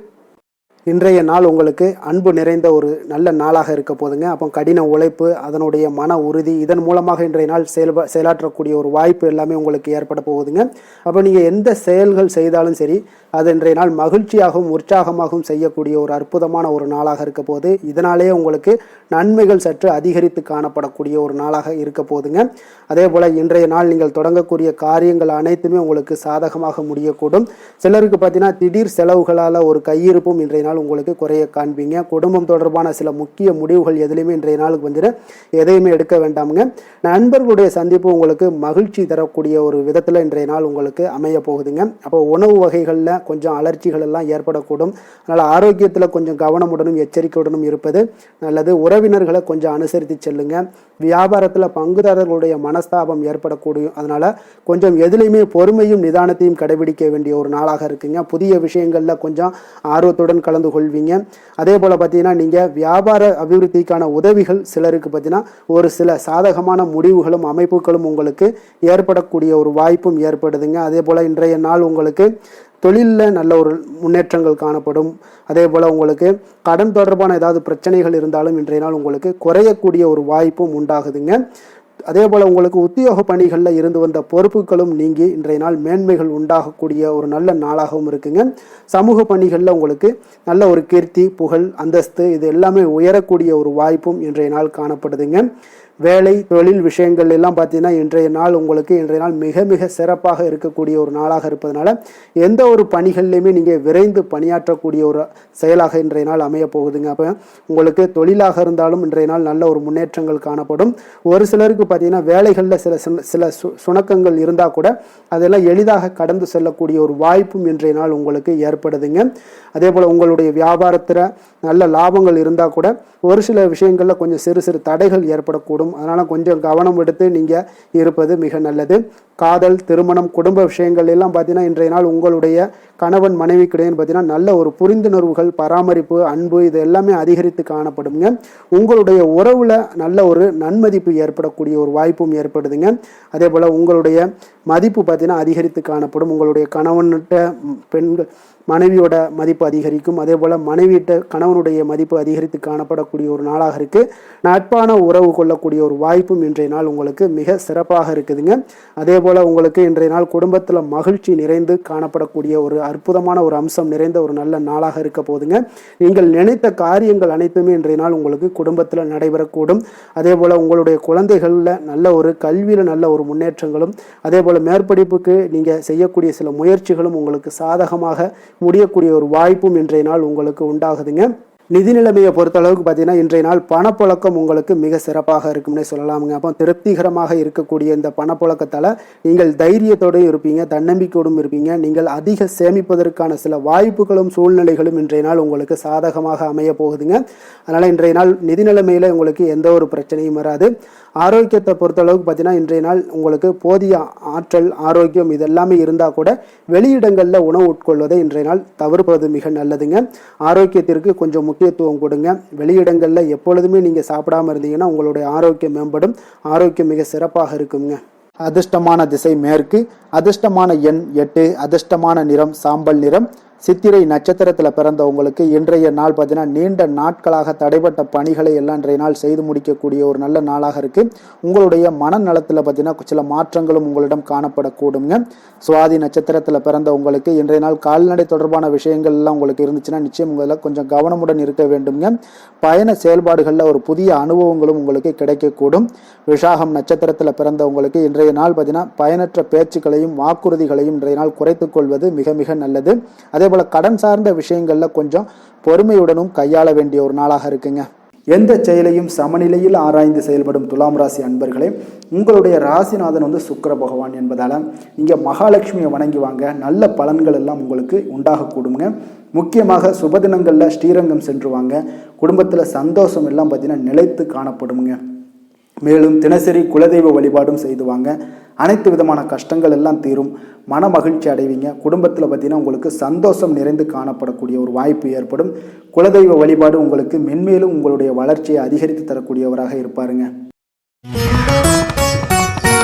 இன்றைய நாள் உங்களுக்கு அன்பு நிறைந்த ஒரு நல்ல நாளாக இருக்க போதுங்க. அப்போ கடின உழைப்பு, அதனுடைய மன உறுதி, இதன் மூலமாக இன்றைய நாள் செயலாற்றக்கூடிய ஒரு வாய்ப்பு எல்லாமே உங்களுக்கு ஏற்பட போகுதுங்க. அப்போ நீங்கள் எந்த செயல்கள் செய்தாலும் சரி அது இன்றைய நாள் மகிழ்ச்சியாகவும் உற்சாகமாகவும் செய்யக்கூடிய ஒரு அற்புதமான ஒரு நாளாக இருக்க போது. இதனாலேயே உங்களுக்கு நன்மைகள் சற்று அதிகரித்து காணப்படக்கூடிய ஒரு நாளாக இருக்க போதுங்க. அதே போல் இன்றைய நாள் நீங்கள் தொடங்கக்கூடிய காரியங்கள் அனைத்துமே உங்களுக்கு சாதகமாக முடியக்கூடும். சிலருக்கு பார்த்தீங்கன்னா திடீர் செலவுகளால் ஒரு கையிருப்பும் இன்றைய நாள் உங்களுக்கு குறைய காண்பீங்க. குடும்பம் தொடர்பான சில முக்கிய முடிவுகள் எதுலையுமே இன்றைய நாளுக்கு எதையுமே எடுக்க வேண்டாமுங்க. நண்பர்களுடைய சந்திப்பு உங்களுக்கு மகிழ்ச்சி தரக்கூடிய ஒரு விதத்தில் இன்றைய நாள் உங்களுக்கு அமைய போகுதுங்க. அப்போ உணவு வகைகளில் கொஞ்சம் அலர்ச்சிகள் எல்லாம் ஏற்படக்கூடும். அதனால் ஆரோக்கியத்தில் கொஞ்சம் கவனமுடனும் எச்சரிக்கையுடனும் இருப்பது நல்லது. உறவினர்களை கொஞ்சம் அனுசரித்து செல்லுங்க. வியாபாரத்தில் பங்குதாரர்களுடைய மனஸ்தாபம் ஏற்படக்கூடும். அதனால் கொஞ்சம் எதுலையுமே பொறுமையும் நிதானத்தையும் கடைபிடிக்க வேண்டிய ஒரு நாளாக இருக்குங்க. புதிய விஷயங்களில் கொஞ்சம் ஆர்வத்துடன் கலந்து கொள்வீங்க. அதே போல் பார்த்தீங்கன்னா நீங்கள் வியாபார அபிவிருத்திக்கான உதவிகள் சிலருக்கு பார்த்தீங்கன்னா ஒரு சில சாதகமான முடிவுகளும் அமைப்புகளும் உங்களுக்கு ஏற்படக்கூடிய ஒரு வாய்ப்பும் ஏற்படுதுங்க. அதே போல் இன்றைய நாள் உங்களுக்கு தொழிலில் நல்ல ஒரு முன்னேற்றங்கள் காணப்படும். அதே போல் உங்களுக்கு கடன் தொடர்பான ஏதாவது பிரச்சனைகள் இருந்தாலும் இன்றைய நாள் உங்களுக்கு குறையக்கூடிய ஒரு வாய்ப்பும் உண்டாகுதுங்க. அதே போல் உங்களுக்கு உத்தியோக பணிகளில் இருந்து வந்த பொறுப்புகளும் நீங்கி இன்றைய நாள் மேன்மைகள் உண்டாகக்கூடிய ஒரு நல்ல நாளாகவும் இருக்குங்க. சமூக பணிகளில் உங்களுக்கு நல்ல ஒரு கீர்த்தி, புகழ், அந்தஸ்து இது எல்லாமே உயரக்கூடிய ஒரு வாய்ப்பும் இன்றைய நாள் காணப்படுதுங்க. வேலை தொழில் விஷயங்கள் எல்லாம் பார்த்தீங்கன்னா இன்றைய நாள் உங்களுக்கு மிக மிக சிறப்பாக இருக்கக்கூடிய ஒரு நாளாக இருப்பதனால எந்த ஒரு பணிகள்லையுமே நீங்கள் விரைந்து பணியாற்றக்கூடிய ஒரு செயலாக இன்றைய நாள் அமைய போகுதுங்க. அப்போ உங்களுக்கு தொழிலாக இருந்தாலும் இன்றைய நாள் நல்ல ஒரு முன்னேற்றங்கள் காணப்படும். ஒரு சிலருக்கு பார்த்தீங்கன்னா வேலைகளில் சில சுணக்கங்கள் இருந்தால் கூட அதெல்லாம் எளிதாக கடந்து செல்லக்கூடிய ஒரு வாய்ப்பும் இன்றைய நாள் உங்களுக்கு ஏற்படுதுங்க. அதே போல் உங்களுடைய வியாபாரத்தில் நல்ல லாபங்கள் இருந்தால் கூட ஒரு சில விஷயங்களில் கொஞ்சம் சிறு சிறு தடைகள் ஏற்படக்கூடும். அதனால் கொஞ்சம் கவனம் எடுத்து நீங்கள் இருப்பது மிக நல்லது. காதல், திருமணம், குடும்ப விஷயங்கள் எல்லாம் பார்த்தீங்கன்னா இன்றைய நாள் உங்களுடைய கணவன் மனைவிக்கிடையே பார்த்தீங்கன்னா நல்ல ஒரு புரிந்துணர்வுகள், பராமரிப்பு, அன்பு இது எல்லாமே அதிகரித்து காணப்படுங்க. உங்களுடைய உறவுல நல்ல ஒரு நன்மதிப்பு ஏற்படக்கூடிய ஒரு வாய்ப்பும் ஏற்படுதுங்க. அதே போல் உங்களுடைய மதிப்பு பார்த்தீங்கன்னா அதிகரித்து காணப்படும். உங்களுடைய கணவன்கிட்ட பெண்கள் மனைவியோட மதிப்பு அதிகரிக்கும். அதே போல் மனைவியிட்ட கணவனுடைய மதிப்பு அதிகரித்து காணப்படக்கூடிய ஒரு நாளாக இருக்குது. நட்பான உறவு கொள்ளக்கூடிய ஒரு வாய்ப்பும் இன்றைய நாள் உங்களுக்கு மிக சிறப்பாக இருக்குதுங்க. அதே போல் உங்களுக்கு இன்றைய நாள் குடும்பத்தில் மகிழ்ச்சி நிறைந்து காணப்படக்கூடிய ஒரு அற்புதமான ஒரு அம்சம் நிறைந்த ஒரு நல்ல நாளாக இருக்க போதுங்க. நீங்கள் நினைத்த காரியங்கள் அனைத்துமே இன்றைய நாள் உங்களுக்கு குடும்பத்தில் நடைபெறக்கூடும். அதே போல் உங்களுடைய குழந்தைகளில் நல்ல ஒரு கல்வியில் நல்ல ஒரு முன்னேற்றங்களும், அதே போல் மேற்படிப்புக்கு நீங்கள் செய்யக்கூடிய சில முயற்சிகளும் உங்களுக்கு சாதகமாக முடியக்கூடிய ஒரு வாய்ப்பும் இன்றைய நாள் உங்களுக்கு உண்டாகுதுங்க. நிதி நிலைமையை பொறுத்த அளவுக்கு பார்த்தீங்கன்னா இன்றைய நாள் பணப்புழக்கம் உங்களுக்கு மிக சிறப்பாக இருக்கும்னே சொல்லலாமுங்க. அப்போ திருப்திகரமாக இருக்கக்கூடிய இந்த பணப்புழக்கத்தால் நீங்கள் தைரியத்தோடும் இருப்பீங்க, தன்னம்பிக்கையோடும் இருப்பீங்க. நீங்கள் அதிக சேமிப்பதற்கான சில வாய்ப்புகளும் சூழ்நிலைகளும் இன்றைய நாள் உங்களுக்கு சாதகமாக அமைய போகுதுங்க. அதனால் இன்றைய நாள் நிதி நிலைமையில் உங்களுக்கு எந்த ஒரு பிரச்சனையும் வராது. ஆரோக்கியத்தை பொறுத்த அளவுக்கு பார்த்தீங்கன்னா இன்றைய நாள் உங்களுக்கு போதிய ஆற்றல், ஆரோக்கியம் இதெல்லாமே இருந்தால் கூட வெளியிடங்களில் உணவு உட்கொள்வதை இன்றைய நாள் தவிர்ப்பது மிக நல்லதுங்க. ஆரோக்கியத்திற்கு கொஞ்சம் முக்கியத்துவம் கொடுங்க. வெளியிடங்களில் எப்பொழுதுமே நீங்கள் சாப்பிடாம இருந்தீங்கன்னா உங்களுடைய ஆரோக்கியம் மேம்படும். ஆரோக்கியம் மிக சிறப்பாக இருக்குங்க. அதிர்ஷ்டமான திசை மேற்கு, அதிர்ஷ்டமான எண் 8, அதிர்ஷ்டமான நிறம் சாம்பல் நிறம். சித்திரை நட்சத்திரத்தில் பிறந்தவங்களுக்கு இன்றைய நாள் பார்த்தீங்கன்னா நீண்ட நாட்களாக தடைப்பட்ட பணிகளை எல்லாம் இன்றைய நாள் செய்து முடிக்கக்கூடிய ஒரு நல்ல நாளாக இருக்குது. உங்களுடைய மனநலத்தில் பார்த்தீங்கன்னா சில மாற்றங்களும் உங்களிடம் காணப்படக்கூடுங்க. சுவாதி நட்சத்திரத்தில் பிறந்தவங்களுக்கு இன்றைய நாள் கால்நடை தொடர்பான விஷயங்கள் எல்லாம் உங்களுக்கு இருந்துச்சுன்னா நிச்சயம் உங்களில் கொஞ்சம் கவனமுடன் இருக்க வேண்டுங்க. பயண செயல்பாடுகளில் ஒரு புதிய அனுபவங்களும் உங்களுக்கு கிடைக்கக்கூடும். விசாகம் நட்சத்திரத்தில் பிறந்தவங்களுக்கு இன்றைய நாள் பார்த்தீங்கன்னா பயனற்ற பேச்சுக்களையும் வாக்குறுதிகளையும் இன்றைய நாள் குறைத்துக் கொள்வது மிக மிக நல்லது. அதே போல கடன் சார்ந்த விஷயங்கள்ல கொஞ்சம் பொறுமையுடனும் கையாள வேண்டிய ஒரு நாளாக இருக்குங்க. எந்த செயலையும் சமநிலையில் ஆராய்ந்து செயல்படும் துலாம் ராசி அன்பர்களே, உங்களுடைய ராசிநாதன் சுக்கிர பகவான் என்பதால நீங்க மகாலட்சுமியை வணங்கி வாங்க. நல்ல பலன்கள் எல்லாம் உங்களுக்கு உண்டாகக்கூடுங்க. முக்கியமாக சுபதினங்கள்ல ஸ்ரீரங்கம் சென்று வாங்க. குடும்பத்துல சந்தோஷம் எல்லாம் பார்த்தீங்கன்னா நிலைத்து காணப்படுங்க. மேலும் தினசரி குலதெய்வ வழிபாடும் செய்துவாங்க. அனைத்து விதமான கஷ்டங்கள் எல்லாம் தீரும். மன மகிழ்ச்சி அடைவீங்க. குடும்பத்தில் பார்த்தீங்கன்னா உங்களுக்கு சந்தோஷம் நிறைந்து காணப்படக்கூடிய ஒரு வாய்ப்பு ஏற்படும். குலதெய்வ வழிபாடு உங்களுக்கு மென்மேலும் உங்களுடைய வளர்ச்சியை அதிகரித்து தரக்கூடியவராக இருப்பாருங்க.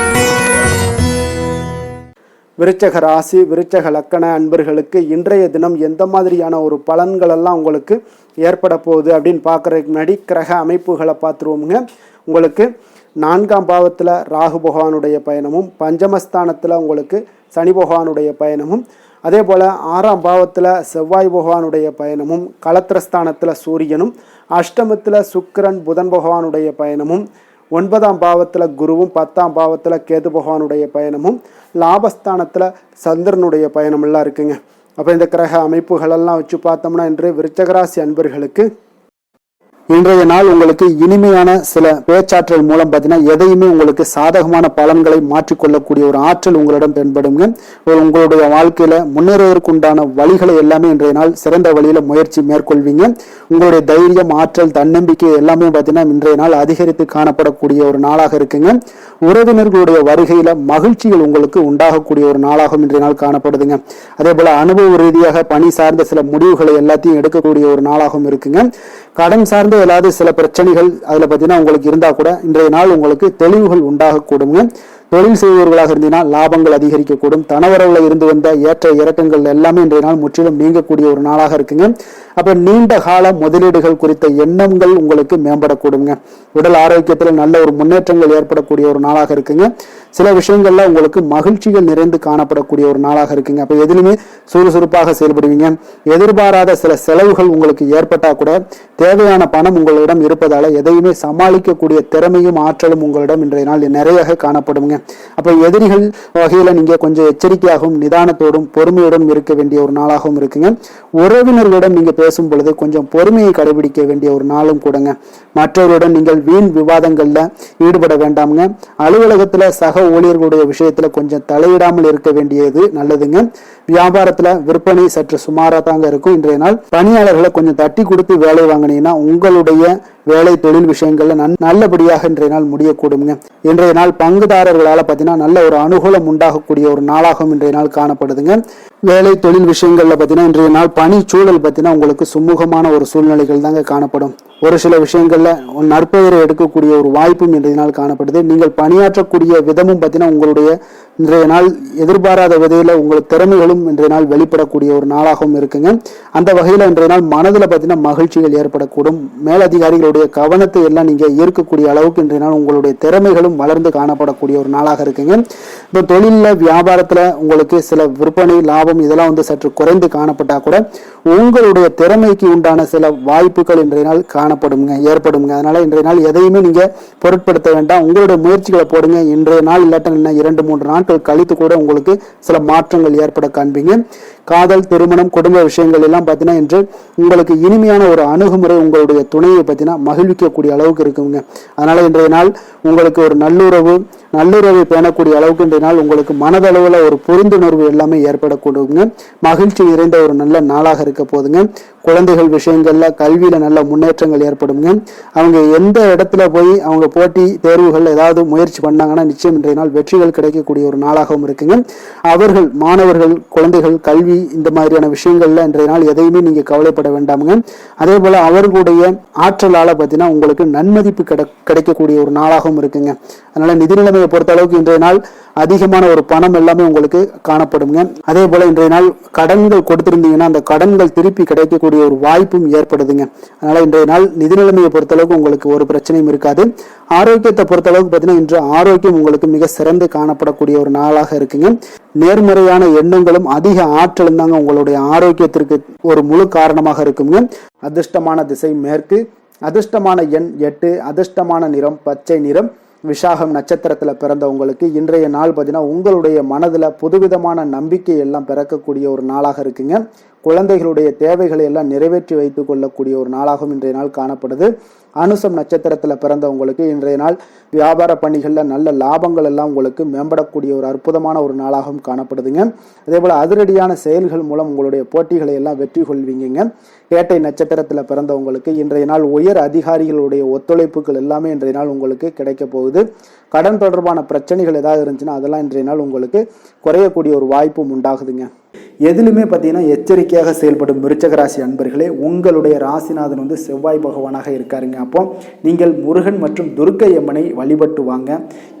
விருச்சக ராசி, விருச்சக லக்கண அன்பர்களுக்கு இன்றைய தினம் எந்த மாதிரியான ஒரு பலன்கள் எல்லாம் உங்களுக்கு ஏற்பட போகுது அப்படின்னு பார்க்குறதுக்கு முன்னாடி கிரக அமைப்புகளை பார்த்துருவோமுங்க. உங்களுக்கு 4ஆம் பாவத்தில் ராகு பகவானுடைய பயணமும், பஞ்சமஸ்தானத்தில் உங்களுக்கு சனி பகவானுடைய பயணமும், அதே போல் 6ஆம் பாவத்தில் செவ்வாய் பகவானுடைய பயணமும், களத்திரஸ்தானத்தில் சூரியனும், அஷ்டமத்தில் சுக்கிரன் புதன் பகவானுடைய பயணமும், 9ஆம் பாவத்தில் குருவும், 10ஆம் பாவத்தில் கேது பகவானுடைய பயணமும், லாபஸ்தானத்தில் சந்திரனுடைய பயணமெல்லாம் இருக்குங்க. அப்போ இந்த கிரக அமைப்புகளெல்லாம் வச்சு பார்த்தோம்னா இன்று விருச்சகராசி அன்பர்களுக்கு இன்றைய நாள் உங்களுக்கு இனிமையான சில பேச்சாற்றல் மூலம் பார்த்தீங்கன்னா எதையுமே உங்களுக்கு சாதகமான பலன்களை மாற்றிக்கொள்ளக்கூடிய ஒரு ஆற்றல் உங்களிடம் தென்படுங்க. உங்களுடைய வாழ்க்கையில முன்னேறுவதற்கு உண்டான வழிகளை எல்லாமே இன்றைய நாள் சிறந்த வழியில முயற்சி மேற்கொள்வீங்க. உங்களுடைய தைரியம், ஆற்றல், தன்னம்பிக்கை எல்லாமே பார்த்தீங்கன்னா இன்றைய நாள் அதிகரித்து காணப்படக்கூடிய ஒரு நாளாக இருக்குங்க. உறவினர்களுடைய வருகையில மகிழ்ச்சிகள் உங்களுக்கு உண்டாகக்கூடிய ஒரு நாளாகவும் இன்றைய நாள் காணப்படுதுங்க. அதே போல அனுபவ ரீதியாக பணி சார்ந்த சில முடிவுகளை எல்லாத்தையும் எடுக்கக்கூடிய ஒரு நாளாகவும் இருக்குங்க. கடன் சார்ந்த ஏதாவது சில பிரச்சனைகள் அதுல பார்த்தீங்கன்னா உங்களுக்கு இருந்தா கூட இன்றைய நாள் உங்களுக்கு தெளிவுகள் உண்டாகக்கூடுங்க. தொழில் செய்பவர்களாக இருந்தீங்கன்னா லாபங்கள் அதிகரிக்கக்கூடும். தனவரவுல இருந்து வந்த ஏற்ற இறக்கங்கள் எல்லாமே இன்றைய நாள் முற்றிலும் நீங்கக்கூடிய ஒரு நாளாக இருக்குங்க. அப்ப நீண்ட கால முதலீடுகள் குறித்த எண்ணங்கள் உங்களுக்கு மேம்படக்கூடுங்க. உடல் ஆரோக்கியத்தில் நல்ல ஒரு முன்னேற்றங்கள் ஏற்படக்கூடிய ஒரு நாளாக இருக்குங்க. சில விஷயங்கள்ல உங்களுக்கு மகிழ்ச்சிகள் நிறைந்து காணப்படக்கூடிய ஒரு நாளாக இருக்குங்க. அப்ப எதிலுமே சுறுசுறுப்பாக செயல்படுவீங்க. எதிர்பாராத சில செலவுகள் உங்களுக்கு ஏற்பட்டா கூட தேவையான பணம் உங்களிடம் இருப்பதால எதையுமே சமாளிக்கக்கூடிய திறமையும் ஆற்றலும் உங்களிடம் இன்றைய நாள் நிறைய காணப்படுங்க. அப்ப எதிரிகள் வகையில நீங்க கொஞ்சம் எச்சரிக்கையாகவும் நிதானத்தோடும் பொறுமையோடும் இருக்க வேண்டிய ஒரு நாளாகவும் இருக்குங்க. உறவினர்களிடம் நீங்க பேசும் பொழுது கொஞ்சம் பொறுமையை கடைபிடிக்க வேண்டிய ஒரு நாளும் கூடங்க. மற்றவருடன் நீங்கள் வீண் விவாதங்கள்ல ஈடுபட வேண்டாமுங்க. அலுவலகத்துல சக ஊழியர்களுடைய விஷயத்துல கொஞ்சம் தலையிடாமல் இருக்க வேண்டியது நல்லதுங்க. வியாபாரத்துல விற்பனை சற்று சுமாரா தாங்க இருக்கும். இன்றைய நாள் பணியாளர்களை கொஞ்சம் தட்டி கொடுத்து வேலை வாங்கினீங்கன்னா உங்களுடைய வேலை தொழில் விஷயங்கள்ல நல்லபடியாக இன்றைய நாள் முடியக்கூடுங்க. இன்றைய நாள் பங்குதாரர்களால பார்த்தீங்கன்னா நல்ல ஒரு அனுகூலம் உண்டாகக்கூடிய ஒரு நாளாகவும் இன்றைய நாள் காணப்படுதுங்க. வேலை தொழில் விஷயங்கள்ல பார்த்தீங்கன்னா இன்றைய நாள் பணி சூழல் பார்த்தீங்கன்னா உங்களுக்கு சுமூகமான ஒரு சூழ்நிலைகள் தாங்க காணப்படும். ஒரு சில விஷயங்கள்ல நற்பெயரை எடுக்கக்கூடிய ஒரு வாய்ப்பும் இன்றைய நாள் காணப்படுது. நீங்கள் பணியாற்றக்கூடிய விதமும் பார்த்தீங்கன்னா உங்களுடைய இன்றைய நாள் எதிர்பாராத விதையில உங்கள் திறமைகளும் இன்றைய நாள் வெளிப்படக்கூடிய ஒரு நாளாகவும் இருக்குங்க. அந்த வகையில இன்றைய நாள் மனதில் பார்த்தீங்கன்னா மகிழ்ச்சிகள் ஏற்படக்கூடும். மேலதிகாரிகளுடைய கவனத்தை எல்லாம் நீங்க ஈர்க்கக்கூடிய அளவுக்கு இன்றைய நாள் உங்களுடைய திறமைகளும் வளர்ந்து காணப்படக்கூடிய ஒரு நாளாக இருக்குங்க. இப்போ தொழில வியாபாரத்துல உங்களுக்கு சில விற்பனை லாபம் இதெல்லாம் சற்று குறைந்து காணப்பட்டா கூட உங்களுடைய திறமைக்கு உண்டான சில வாய்ப்புகள் இன்றைய நாள் ஏற்படுங்க. அதனால இன்றைய நாள் எதையுமே நீங்க பொருட்படுத்த வேண்டாம். உங்களுடைய முயற்சிகளை போடுங்க. இன்றைய நாள் இல்லாட்ட 2-3 நாட்கள் கழித்து கூட உங்களுக்கு சில மாற்றங்கள் ஏற்பட காண்பீங்க. காதல், திருமணம், குடும்ப விஷயங்கள் எல்லாம் பார்த்தீங்கன்னா இன்று உங்களுக்கு இனிமையான ஒரு அணுகுமுறை உங்களுடைய துணையை பார்த்தீங்கன்னா மகிழ்விக்கக்கூடிய அளவுக்கு இருக்குங்க. அதனால இன்றைய நாள் உங்களுக்கு ஒரு நல்லுறவை பேணக்கூடிய அளவுக்கு இன்றைய நாள் உங்களுக்கு மனதளவுல ஒரு புரிந்துணர்வு எல்லாமே ஏற்படக்கூடுங்க. மகிழ்ச்சி நிறைந்த ஒரு நல்ல நாளாக இருக்க போதுங்க. குழந்தைகள் விஷயங்கள்ல கல்வியில நல்ல முன்னேற்றங்கள் ஏற்படுங்க. அவங்க எந்த இடத்துல போய் அவங்க போட்டி தேர்வுகள் ஏதாவது முயற்சி பண்ணாங்கன்னா நிச்சயம் இன்றைய நாள் வெற்றிகள் கிடைக்கக்கூடிய ஒரு நாளாகவும் இருக்குங்க. அவர்கள் மாணவர்கள் குழந்தைகள் கல்வி இந்த மாதிரியான விஷயங்கள்ல இன்றைய நாள் எதையுமே நீங்க கவலைப்பட வேண்டாமுங்க. அதே போல அவர்களுடைய ஆற்றலால பார்த்தீங்கன்னா உங்களுக்கு நன்மதிப்பு கிடைக்கக்கூடிய ஒரு நாளாகவும் இருக்குங்க. அதனால நிதி நிலைமையை பொறுத்த அளவுக்கு இன்றைய நாள் அதிகமான ஒரு பணம் எல்லாமே உங்களுக்கு காணப்படுங்க. அதே போல இன்றைய நாள் கடன்கள் கொடுத்திருந்தீங்கன்னா அந்த கடன்கள் திருப்பி கிடைக்கக்கூடிய ஒரு வாய்ப்பும் ஏற்படுதுங்க. அதனால இன்றைய நாள் நிதி நிலைமையை பொறுத்தளவுக்கு உங்களுக்கு ஒரு பிரச்சனையும் இருக்காது. ஆரோக்கியத்தை பொறுத்தளவுக்கு பார்த்தீங்கன்னா இன்று ஆரோக்கியம் உங்களுக்கு மிக சிறந்து காணப்படக்கூடிய ஒரு நாளாக இருக்குங்க. நேர்மறையான எண்ணங்களும் அதிக ஆற்றலும் தாங்க உங்களுடைய ஆரோக்கியத்திற்கு ஒரு முழு காரணமாக இருக்குங்க. அதிர்ஷ்டமான திசை மேற்கு, அதிர்ஷ்டமான எண் 8, அதிர்ஷ்டமான நிறம் பச்சை நிறம். விஷாகம் நட்சத்திரத்துல பிறந்தவங்களுக்கு இன்றைய நாள் பார்த்தீங்கன்னா உங்களுடைய மனதுல புதுவிதமான நம்பிக்கை எல்லாம் பிறக்கக்கூடிய ஒரு நாளாக இருக்குங்க. குழந்தைகளுடைய தேவைகளை எல்லாம் நிறைவேற்றி வைத்துக் கொள்ளக்கூடிய ஒரு நாளாகவும் இன்றைய நாள் காணப்படுது. அனுசம் நட்சத்திரத்துல பிறந்தவங்களுக்கு இன்றைய நாள் வியாபார பணிகள்ல நல்ல லாபங்கள் எல்லாம் உங்களுக்கு மேம்படக்கூடிய ஒரு அற்புதமான ஒரு நாளாகவும் காணப்படுதுங்க. அதே போல அதிரடியான செயல்கள் மூலம் உங்களுடைய போட்டிகளை எல்லாம் வெற்றி கொள்வீங்க. கேட்டை நட்சத்திரத்துல பிறந்தவங்களுக்கு இன்றைய நாள் உயர் அதிகாரிகளுடைய ஒத்துழைப்புகள் எல்லாமே இன்றைய நாள் உங்களுக்கு கிடைக்க போகுது. கடன் தொடர்பான பிரச்சனைகள் ஏதாவது இருந்துச்சுன்னா அதெல்லாம் இன்றைய நாள் உங்களுக்கு குறையக்கூடிய ஒரு வாய்ப்பும் உண்டாகுதுங்க. எதிலுமே பார்த்தீங்கன்னா எச்சரிக்கையாக செயல்படும் விருச்சக ராசி அன்பர்களே, உங்களுடைய ராசிநாதன் செவ்வாய் பகவானாக இருக்காருங்க. அப்போ நீங்கள் முருகன் மற்றும் துர்க்கை அம்மனை வழிபட்டு வாங்க.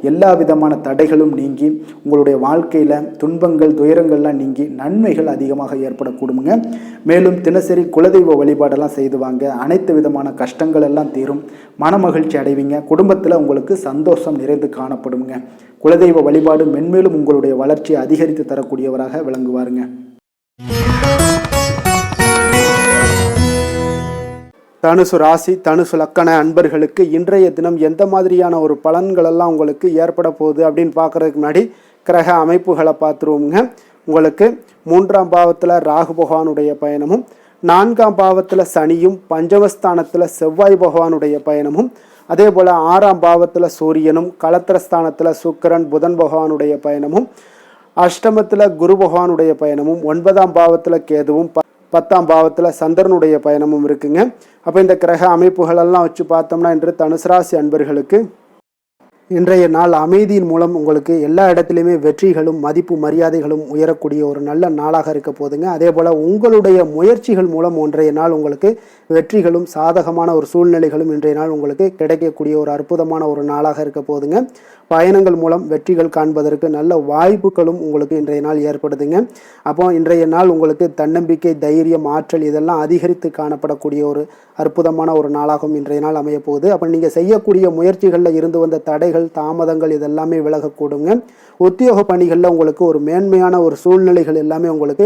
எல்லா விதமான தடைகளும் நீங்கி உங்களுடைய வாழ்க்கையில துன்பங்கள் துயரங்கள்லாம் நீங்கி நன்மைகள் அதிகமாக ஏற்படக்கூடுங்க. மேலும் தினசரி குலதெய்வ வழிபாடெல்லாம் செய்து வாங்க. அனைத்து விதமான கஷ்டங்கள் எல்லாம் தீரும். மனமகிழ்ச்சி அடைவீங்க. குடும்பத்தில் உங்களுக்கு சந்தோஷம் நிறைந்து காணப்படுங்க. குலதெய்வ வழிபாடு மென்மேலும் உங்களுடைய வளர்ச்சியை அதிகரித்து தரக்கூடியவராக விளங்குவாருங்க. தனுசு ராசி தனுசு லக்கண அன்பர்களுக்கு இன்றைய தினம் எந்த மாதிரியான ஒரு பலன்கள் எல்லாம் உங்களுக்கு ஏற்பட போகுது அப்படின்னு பார்க்கறதுக்கு முன்னாடி கிரக அமைப்புகளை பார்த்துருவோங்க. உங்களுக்கு 3ஆம் பாவத்தில் ராகு பகவானுடைய பயணமும், 4ஆம் பாவத்தில் சனியும், பஞ்சமஸ்தானத்தில் செவ்வாய் பகவானுடைய பயணமும், அதே போல் 6ஆம் பாவத்தில் சூரியனும், களத்திரஸ்தானத்தில் சுக்கிரன் புதன் பகவானுடைய பயணமும், அஷ்டமத்தில் குரு பகவானுடைய பயணமும், 9ஆம் பாவத்தில் கேதுவும், 10ஆம் பாவத்தில் சந்திரனுடைய பயணமும் இருக்குங்க. அப்போ இந்த கிரக அமைப்புகளெல்லாம் வச்சு பார்த்தோம்னா இன்று தனுசு ராசி அன்பர்களுக்கு இன்றைய நாள் அமைதியின் மூலம் உங்களுக்கு எல்லா இடத்துலையுமே வெற்றிகளும் மதிப்பு மரியாதைகளும் உயரக்கூடிய ஒரு நல்ல நாளாக இருக்க போதுங்க. அதே போல் உங்களுடைய முயற்சிகள் மூலம் இன்றைய நாள் உங்களுக்கு வெற்றிகளும் சாதகமான ஒரு சூழ்நிலைகளும் இன்றைய நாள் உங்களுக்கு கிடைக்கக்கூடிய ஒரு அற்புதமான ஒரு நாளாக இருக்க போதுங்க. பயணங்கள் மூலம் வெற்றிகள் காண்பதற்கு நல்ல வாய்ப்புகளும் உங்களுக்கு இன்றைய நாள் ஏற்படுதுங்க. அப்போ இன்றைய நாள் உங்களுக்கு தன்னம்பிக்கை, தைரியம், ஆற்றல் இதெல்லாம் அதிகரித்து காணப்படக்கூடிய ஒரு அற்புதமான ஒரு நாளாகவும் இன்றைய நாள் அமைய போகுது. அப்போ நீங்கள் செய்யக்கூடிய முயற்சிகளில் இருந்து வந்த தடைகள் தடைகள் தாமதங்கள் இதெல்லாமே விலகக்கூடுங்க. உத்தியோக பணிகளில் உங்களுக்கு ஒரு மேன்மையான ஒரு சூழ்நிலைகள் எல்லாமே உங்களுக்கு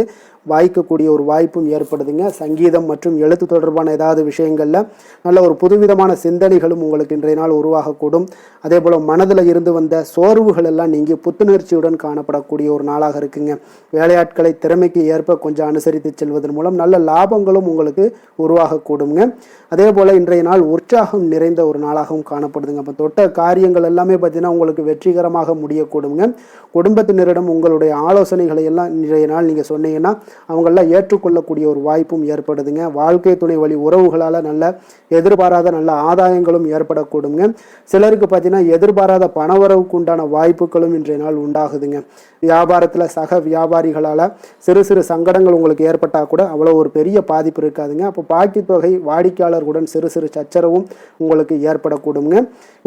வாய்க்கக்கூடிய ஒரு வாய்ப்பும் ஏற்படுதுங்க. சங்கீதம் மற்றும் எழுத்து தொடர்பான ஏதாவது விஷயங்களில் நல்ல ஒரு புதுவிதமான சிந்தனைகளும் உங்களுக்கு இன்றைய நாள் உருவாகக்கூடும். அதே போல் மனதில் இருந்து வந்த சோர்வுகள் எல்லாம் நீங்கி புத்துணர்ச்சியுடன் காணப்படக்கூடிய ஒரு நாளாக இருக்குங்க. வேலையாட்களை திறமைக்கு ஏற்ப கொஞ்சம் அனுசரித்து செல்வதன் மூலம் நல்ல லாபங்களும் உங்களுக்கு உருவாகக்கூடுங்க. அதே போல் இன்றைய நாள் உற்சாகம் நிறைந்த ஒரு நாளாகவும் காணப்படுதுங்க. அப்போ தொட்ட காரியங்கள் எல்லாமே பார்த்தீங்கன்னா உங்களுக்கு வெற்றிகரமாக முடியக்கூடுங்க. குடும்பத்தினரிடம் உங்களுடைய ஆலோசனைகளை எல்லாம் இன்றைய நாள் நீங்கள் சொன்னீங்கன்னா அவங்களெல்லாம் ஏற்றுக்கொள்ளக்கூடிய ஒரு வாய்ப்பும் ஏற்படுதுங்க. வாழ்க்கை துணை வழி உறவுகளால் நல்ல எதிர்பாராத நல்ல ஆதாயங்களும் ஏற்படக்கூடுங்க. சிலருக்கு பார்த்தீங்கன்னா எதிர்பாராத பணவரவுக்கு உண்டான வாய்ப்புகளும் இன்றைய நாள் உண்டாகுதுங்க. வியாபாரத்தில் சக வியாபாரிகளால் சிறு சிறு சங்கடங்கள் உங்களுக்கு ஏற்பட்டால் கூட அவ்வளோ ஒரு பெரிய பாதிப்பு இருக்காதுங்க. அப்போ பாக்கி தொகை வாடிக்கையாளர்களுடன் சிறு சிறு சச்சரவும் உங்களுக்கு ஏற்படக்கூடுங்க.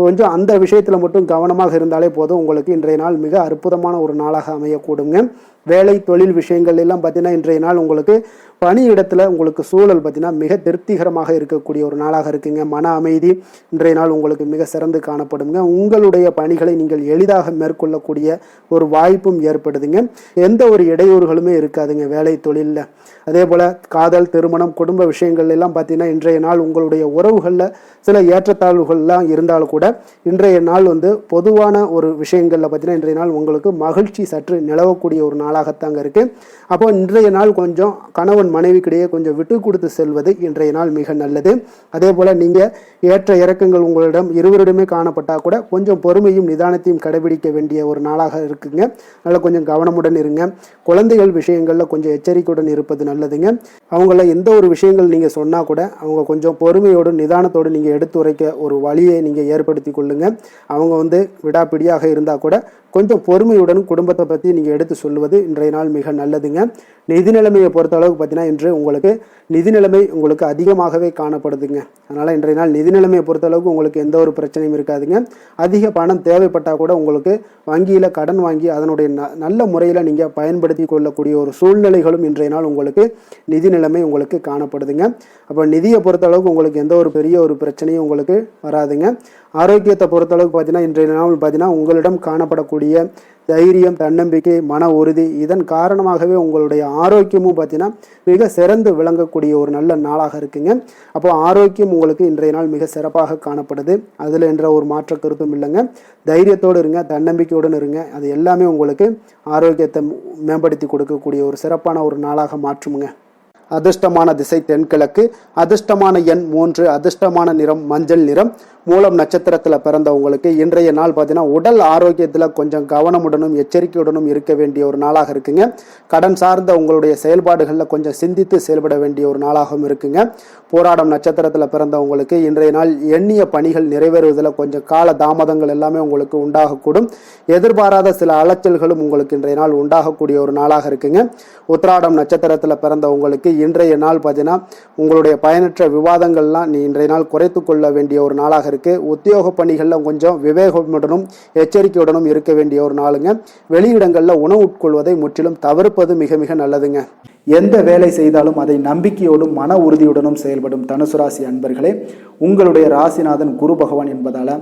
கொஞ்சம் அந்த விஷயத்தில் மட்டும் கவனமாக இருந்தாலே போதும், உங்களுக்கு இன்றைய நாள் மிக அற்புதமான ஒரு நாளாக அமையக்கூடுங்க. வேலை தொழில் விஷயங்கள் எல்லாம் பார்த்தீங்கன்னா இன்றைய நாள் உங்களுக்கு பணியிடத்தில் உங்களுக்கு சூழல் பார்த்தீங்கன்னா மிக திருப்திகரமாக இருக்கக்கூடிய ஒரு நாளாக இருக்குங்க. மன அமைதி இன்றைய நாள் உங்களுக்கு மிக சிறந்து காணப்படுங்க. உங்களுடைய பணிகளை நீங்கள் எளிதாக மேற்கொள்ளக்கூடிய ஒரு வாய்ப்பும் ஏற்படுதுங்க. எந்த ஒரு இடையூறுகளுமே இருக்காதுங்க வேலை தொழிலில். அதே போல் காதல் திருமணம் குடும்ப விஷயங்கள் எல்லாம் பார்த்தீங்கன்னா இன்றைய நாள் உங்களுடைய உறவுகளில் சில ஏற்றத்தாழ்வுகள்லாம் இருந்தாலும் கூட இன்றைய நாள் பொதுவான ஒரு விஷயங்களில் பார்த்தீங்கன்னா இன்றைய நாள் உங்களுக்கு மகிழ்ச்சி சற்று நிலவக்கூடிய ஒரு நாளாகத்தாங்க இருக்குது. அப்போ இன்றைய நாள் கொஞ்சம் கணவன் மனைவிக்கிடையே கொஞ்சம் விட்டு கொடுத்து செல்வது இன்றைய நாள் மிக நல்லது. அதே போல் நீங்கள் ஏற்ற இறக்கங்கள் உங்களிடம் இருவரிடமே காணப்பட்டால் கூட கொஞ்சம் பொறுமையும் நிதானத்தையும் கடைபிடிக்க வேண்டிய ஒரு நாளாக இருக்குங்க. அதனால் கொஞ்சம் கவனமுடன் இருங்க. குழந்தைகள் விஷயங்களில் கொஞ்சம் எச்சரிக்கையுடன் இருப்பது நல்லதுங்க. அவங்கள எந்த ஒரு விஷயங்கள் நீங்கள் சொன்னால் கூட அவங்க கொஞ்சம் பொறுமையோடு நிதானத்தோடு நீங்கள் எடுத்துரைக்க ஒரு வழியை நீங்கள் ஏற்படுத்தி கொள்ளுங்க. அவங்க விடாப்பிடியாக இருந்தால் கூட கொஞ்சம் பொறுமையுடன் குடும்பத்தை பற்றி நீங்கள் எடுத்து சொல்லுவது இன்றைய நாள் மிக நல்லதுங்க. நிதி நிலைமையை பொறுத்த அளவுக்கு பார்த்தீங்கன்னா இன்று உங்களுக்கு நிதி நிலைமை உங்களுக்கு அதிகமாகவே காணப்படுதுங்க. அதனால் இன்றைய நாள் நிதி நிலைமையை பொறுத்த அளவுக்கு உங்களுக்கு எந்த ஒரு பிரச்சனையும் இருக்காதுங்க. அதிக பணம் தேவைப்பட்டால் கூட உங்களுக்கு வங்கியில் கடன் வாங்கி அதனுடைய நல்ல முறையில் நீங்கள் பயன்படுத்தி கொள்ளக்கூடிய ஒரு சூழ்நிலைகளும் இன்றைய நாள் உங்களுக்கு நிதி நிலைமை உங்களுக்கு காணப்படுதுங்க. அப்போ நிதியை பொறுத்த அளவுக்கு உங்களுக்கு எந்த ஒரு பெரிய ஒரு பிரச்சனையும் உங்களுக்கு வராதுங்க. ஆரோக்கியத்தை பொறுத்தளவுக்கு பார்த்தீங்கன்னா இன்றைய நாள் பார்த்தீங்கன்னா உங்களிடம் காணப்படக்கூடிய தைரியம் தன்னம்பிக்கை மன உறுதி இதன் காரணமாகவே உங்களுடைய ஆரோக்கியமும் பார்த்தீங்கன்னா மிக சிறந்து விளங்கக்கூடிய ஒரு நல்ல நாளாக இருக்குங்க. அப்போ ஆரோக்கியம் உங்களுக்கு இன்றைய நாள் மிக சிறப்பாக காணப்படுது. அதில் என்ற ஒரு மாற்ற கருத்தும் இல்லைங்க. தைரியத்தோடு இருங்க, தன்னம்பிக்கையுடன் இருங்க. அது எல்லாமே உங்களுக்கு ஆரோக்கியத்தை மேம்படுத்தி கொடுக்கக்கூடிய ஒரு சிறப்பான ஒரு நாளாக மாற்றுமுங்க. அதிர்ஷ்டமான திசை தென்கிழக்கு, அதிர்ஷ்டமான எண் 3, அதிர்ஷ்டமான நிறம் மஞ்சள் நிறம். மூலம் நட்சத்திரத்தில் பிறந்தவங்களுக்கு இன்றைய நாள் பார்த்தீங்கன்னா உடல் ஆரோக்கியத்தில் கொஞ்சம் கவனமுடனும் எச்சரிக்கையுடனும் இருக்க வேண்டிய ஒரு நாளாக இருக்குங்க. கடன் சார்ந்த உங்களுடைய செயல்பாடுகளில் கொஞ்சம் சிந்தித்து செயல்பட வேண்டிய ஒரு நாளாகவும் இருக்குங்க. போராடம் நட்சத்திரத்தில் பிறந்தவங்களுக்கு இன்றைய நாள் எண்ணிய பணிகள் நிறைவேறுவதில் கொஞ்சம் கால தாமதங்கள் எல்லாமே உங்களுக்கு உண்டாகக்கூடும். எதிர்பாராத சில அலைச்சல்களும் உங்களுக்கு இன்றைய நாள் உண்டாகக்கூடிய ஒரு நாளாக இருக்குங்க. உத்திராடம் நட்சத்திரத்தில் பிறந்தவங்களுக்கு இன்றைய நாள் பார்த்தீங்கன்னா உங்களுடைய பயனற்ற விவாதங்கள்லாம் இன்றைய நாள் குறைத்து கொள்ள வேண்டிய ஒரு நாளாக இருக்கு. உத்தியோக பணிகளில் கொஞ்சம் விவேகமுடனும் எச்சரிக்கையுடனும் இருக்க வேண்டிய ஒரு நாளுங்க. வெளியிடங்களில் உணவு உட்கொள்வதை முற்றிலும் தவிர்ப்பது மிக மிக நல்லதுங்க. எந்த வேலை செய்தாலும் அதை நம்பிக்கையோடும் மன உறுதியுடனும் செயல்படும் தனுசு ராசி அன்பர்களே, உங்களுடைய ராசிநாதன் குரு பகவான் என்பதால்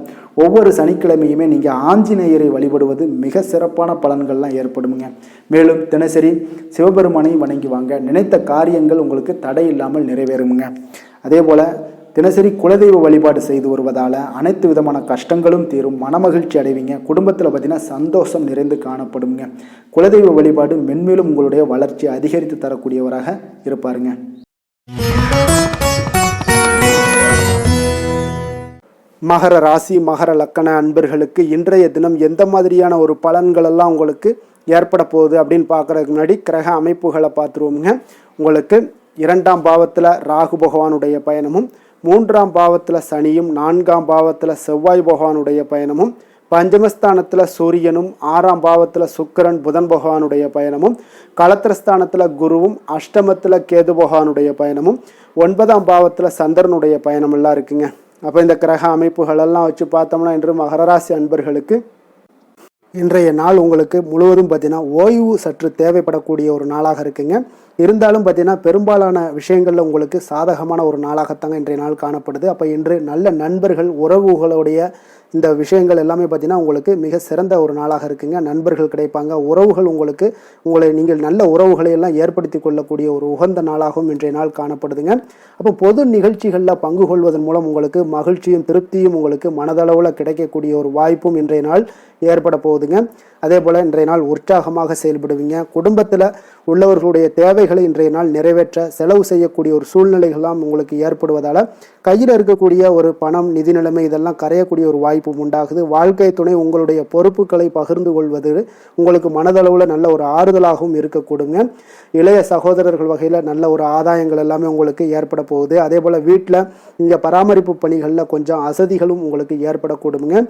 ஒவ்வொரு சனிக்கிழமையுமே நீங்கள் ஆஞ்சநேயரை வழிபடுவது மிக சிறப்பான பலன்கள்லாம் ஏற்படுங்க. மேலும் தினசரி சிவபெருமானை வணங்கி வாங்க, நினைத்த காரியங்கள் உங்களுக்கு தடை இல்லாமல் நிறைவேறுமுங்க. அதே போல் தினசரி குலதெய்வ வழிபாடு செய்து வருவதால் அனைத்து விதமான கஷ்டங்களும் தீரும், மனமகிழ்ச்சி அடைவீங்க. குடும்பத்தில் பார்த்தீங்கன்னா சந்தோஷம் நிறைந்து காணப்படுங்க. குலதெய்வ வழிபாடு மென்மேலும் உங்களுடைய வளர்ச்சி அதிகரித்து தரக்கூடியவராக இருப்பாருங்க. மகர ராசி மகர லக்கண அன்பர்களுக்கு இன்றைய தினம் எந்த மாதிரியான ஒரு பலன்கள் எல்லாம் உங்களுக்கு ஏற்பட போகுது அப்படின்னு பார்க்குறதுக்கு முன்னாடி கிரக அமைப்புகளை பார்த்துருவோமுங்க. உங்களுக்கு 2ஆம் பாவத்தில் ராகு பகவானுடைய பயணமும், 3ஆம் பாவத்தில் சனியும், 4ஆம் பாவத்தில் செவ்வாய் பகவானுடைய பயணமும், பஞ்சமஸ்தானத்தில் சூரியனும், 6ஆம் பாவத்தில் சுக்கிரன் புதன் பகவானுடைய பயணமும், களத்திரஸ்தானத்தில் குருவும், அஷ்டமத்தில் கேது பகவானுடைய பயணமும், 9ஆம் பாவத்தில் சந்திரனுடைய பயணமெல்லாம் இருக்குங்க. அப்போ இந்த கிரக அமைப்புகளெல்லாம் வச்சு பார்த்தோம்னா இன்று மகர ராசி அன்பர்களுக்கு இன்றைய நாள் உங்களுக்கு முழுவதும் பார்த்தீங்கன்னா ஓய்வு சற்று தேவைப்படக்கூடிய ஒரு நாளாக இருக்குங்க. இருந்தாலும் பார்த்தீங்கன்னா பெரும்பாலான விஷயங்களில் உங்களுக்கு சாதகமான ஒரு நாளாகத்தாங்க இன்றைய நாள் காணப்படுது. அப்போ இன்று நல்ல நண்பர்கள் உறவுகளுடைய இந்த விஷயங்கள் எல்லாமே பார்த்தீங்கன்னா உங்களுக்கு மிக சிறந்த ஒரு நாளாக இருக்குங்க. நண்பர்கள் கிடைப்பாங்க, உறவுகள் உங்களுக்கு நீங்கள் நல்ல உறவுகளை எல்லாம் ஏற்படுத்தி கொள்ளக்கூடிய ஒரு உகந்த நாளாகவும் இன்றைய நாள் காணப்படுதுங்க. அப்போ பொது நிகழ்ச்சிகளில் பங்கு கொள்வதன் மூலம் உங்களுக்கு மகிழ்ச்சியும் திருப்தியும் உங்களுக்கு மனதளவில் கிடைக்கக்கூடிய ஒரு வாய்ப்பும் இன்றைய நாள் ஏற்பட போகுதுங்க. அதே போல் இன்றைய நாள் உற்சாகமாக செயல்படுவீங்க. குடும்பத்தில் உள்ளவர்களுடைய தேவைகளை இன்றைய நாள் நிறைவேற்ற செலவு செய்யக்கூடிய ஒரு சூழ்நிலைகள்லாம் உங்களுக்கு ஏற்படுவதால் கையில் இருக்கக்கூடிய ஒரு பணம், நிதி நிலைமை இதெல்லாம் கரையக்கூடிய ஒரு வாய்ப்பும் உண்டாகுது. வாழ்க்கை துணை உங்களுடைய பொறுப்புகளை பகிர்ந்து கொள்வது உங்களுக்கு மனதளவில் நல்ல ஒரு ஆறுதலாகவும் இருக்கக்கூடுங்க. இளைய சகோதரர்கள் வகையில் நல்ல ஒரு ஆதாயங்கள் எல்லாமே உங்களுக்கு ஏற்பட போகுது. அதே போல் வீட்டில் இங்கே பராமரிப்பு பணிகளில் கொஞ்சம் அசதிகளும் உங்களுக்கு ஏற்படக்கூடுங்க.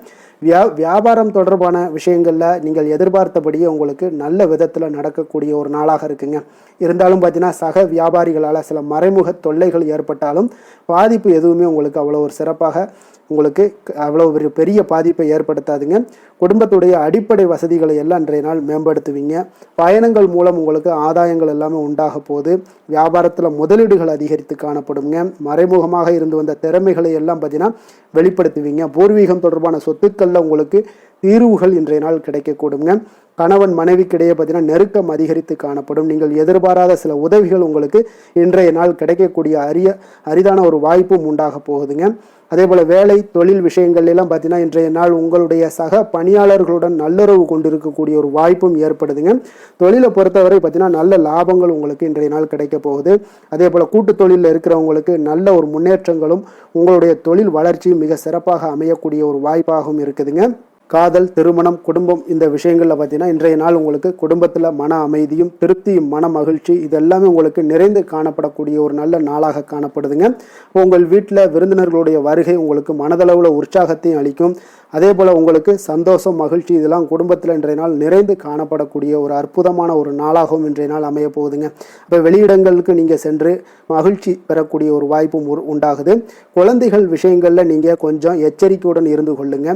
வியாபாரம் தொடர்பான விஷயங்களில் நீங்கள் எதிர்பார்த்தபடியே உங்களுக்கு நல்ல விதத்தில் நடக்கக்கூடிய ஒரு நாளாக இருக்குங்க. இருந்தாலும் பார்த்தீங்கன்னா சக வியாபாரிகளால் சில மறைமுக தொல்லைகள் ஏற்பட்டாலும் பாதிப்பு எதுவுமே உங்களுக்கு அவ்வளோ ஒரு சிறப்பாக உங்களுக்கு அவ்வளோ ஒரு பெரிய பாதிப்பை ஏற்படுத்தாதுங்க. குடும்பத்துடைய அடிப்படை வசதிகளை எல்லாம் இன்றைய நாள் மேம்படுத்துவீங்க. பயணங்கள் மூலம் உங்களுக்கு ஆதாயங்கள் எல்லாமே உண்டாக போகுது. வியாபாரத்தில் முதலீடுகள் அதிகரித்து காணப்படுங்க. மறைமுகமாக இருந்து வந்த திறமைகளை எல்லாம் பார்த்தீங்கன்னா வெளிப்படுத்துவீங்க. பூர்வீகம் தொடர்பான சொத்துக்களில் உங்களுக்கு தீர்வுகள் இன்றைய நாள் கிடைக்கக்கூடுங்க. கணவன் மனைவிக்கிடையே பார்த்தீங்கன்னா நெருக்கம் அதிகரித்து காணப்படும். நீங்கள் எதிர்பாராத சில உதவிகள் உங்களுக்கு இன்றைய நாள் கிடைக்கக்கூடிய அரிதான ஒரு வாய்ப்பும் உண்டாக போகுதுங்க. அதே போல் வேலை தொழில் விஷயங்கள் எல்லாம் பார்த்தீங்கன்னா இன்றைய நாள் உங்களுடைய சக பணியாளர்களுடன் நல்லுறவு கொண்டிருக்கக்கூடிய ஒரு வாய்ப்பும் ஏற்படுதுங்க. தொழிலை பொறுத்தவரை பார்த்தீங்கன்னா நல்ல லாபங்கள் உங்களுக்கு இன்றைய நாள் கிடைக்க போகுது. அதே போல் கூட்டு தொழிலில் இருக்கிறவங்களுக்கு நல்ல ஒரு முன்னேற்றங்களும் உங்களுடைய தொழில் வளர்ச்சியும் மிக சிறப்பாக அமையக்கூடிய ஒரு வாய்ப்பாகவும் இருக்குதுங்க. காதல், திருமணம், குடும்பம் இந்த விஷயங்களில் பார்த்தீங்கன்னா இன்றைய நாள் உங்களுக்கு குடும்பத்தில் மன அமைதியும் திருப்தியும் மன மகிழ்ச்சி இதெல்லாமே உங்களுக்கு நிறைந்து காணப்படக்கூடிய ஒரு நல்ல நாளாக காணப்படுதுங்க. உங்கள் வீட்டில் விருந்தினர்களுடைய வருகை உங்களுக்கு மனதளவில் உற்சாகத்தையும் அளிக்கும். அதே போல் உங்களுக்கு சந்தோஷம், மகிழ்ச்சி இதெல்லாம் குடும்பத்தில் இன்றைய நாள் நிறைந்து காணப்படக்கூடிய ஒரு அற்புதமான ஒரு நாளாகவும் இன்றைய நாள் அமைய போகுதுங்க. இப்போ வெளியிடங்களுக்கு நீங்கள் சென்று மகிழ்ச்சி பெறக்கூடிய ஒரு வாய்ப்பும் உண்டாகுது. குழந்தைகள் விஷயங்களில் நீங்கள் கொஞ்சம் எச்சரிக்கையுடன் இருந்து கொள்ளுங்க.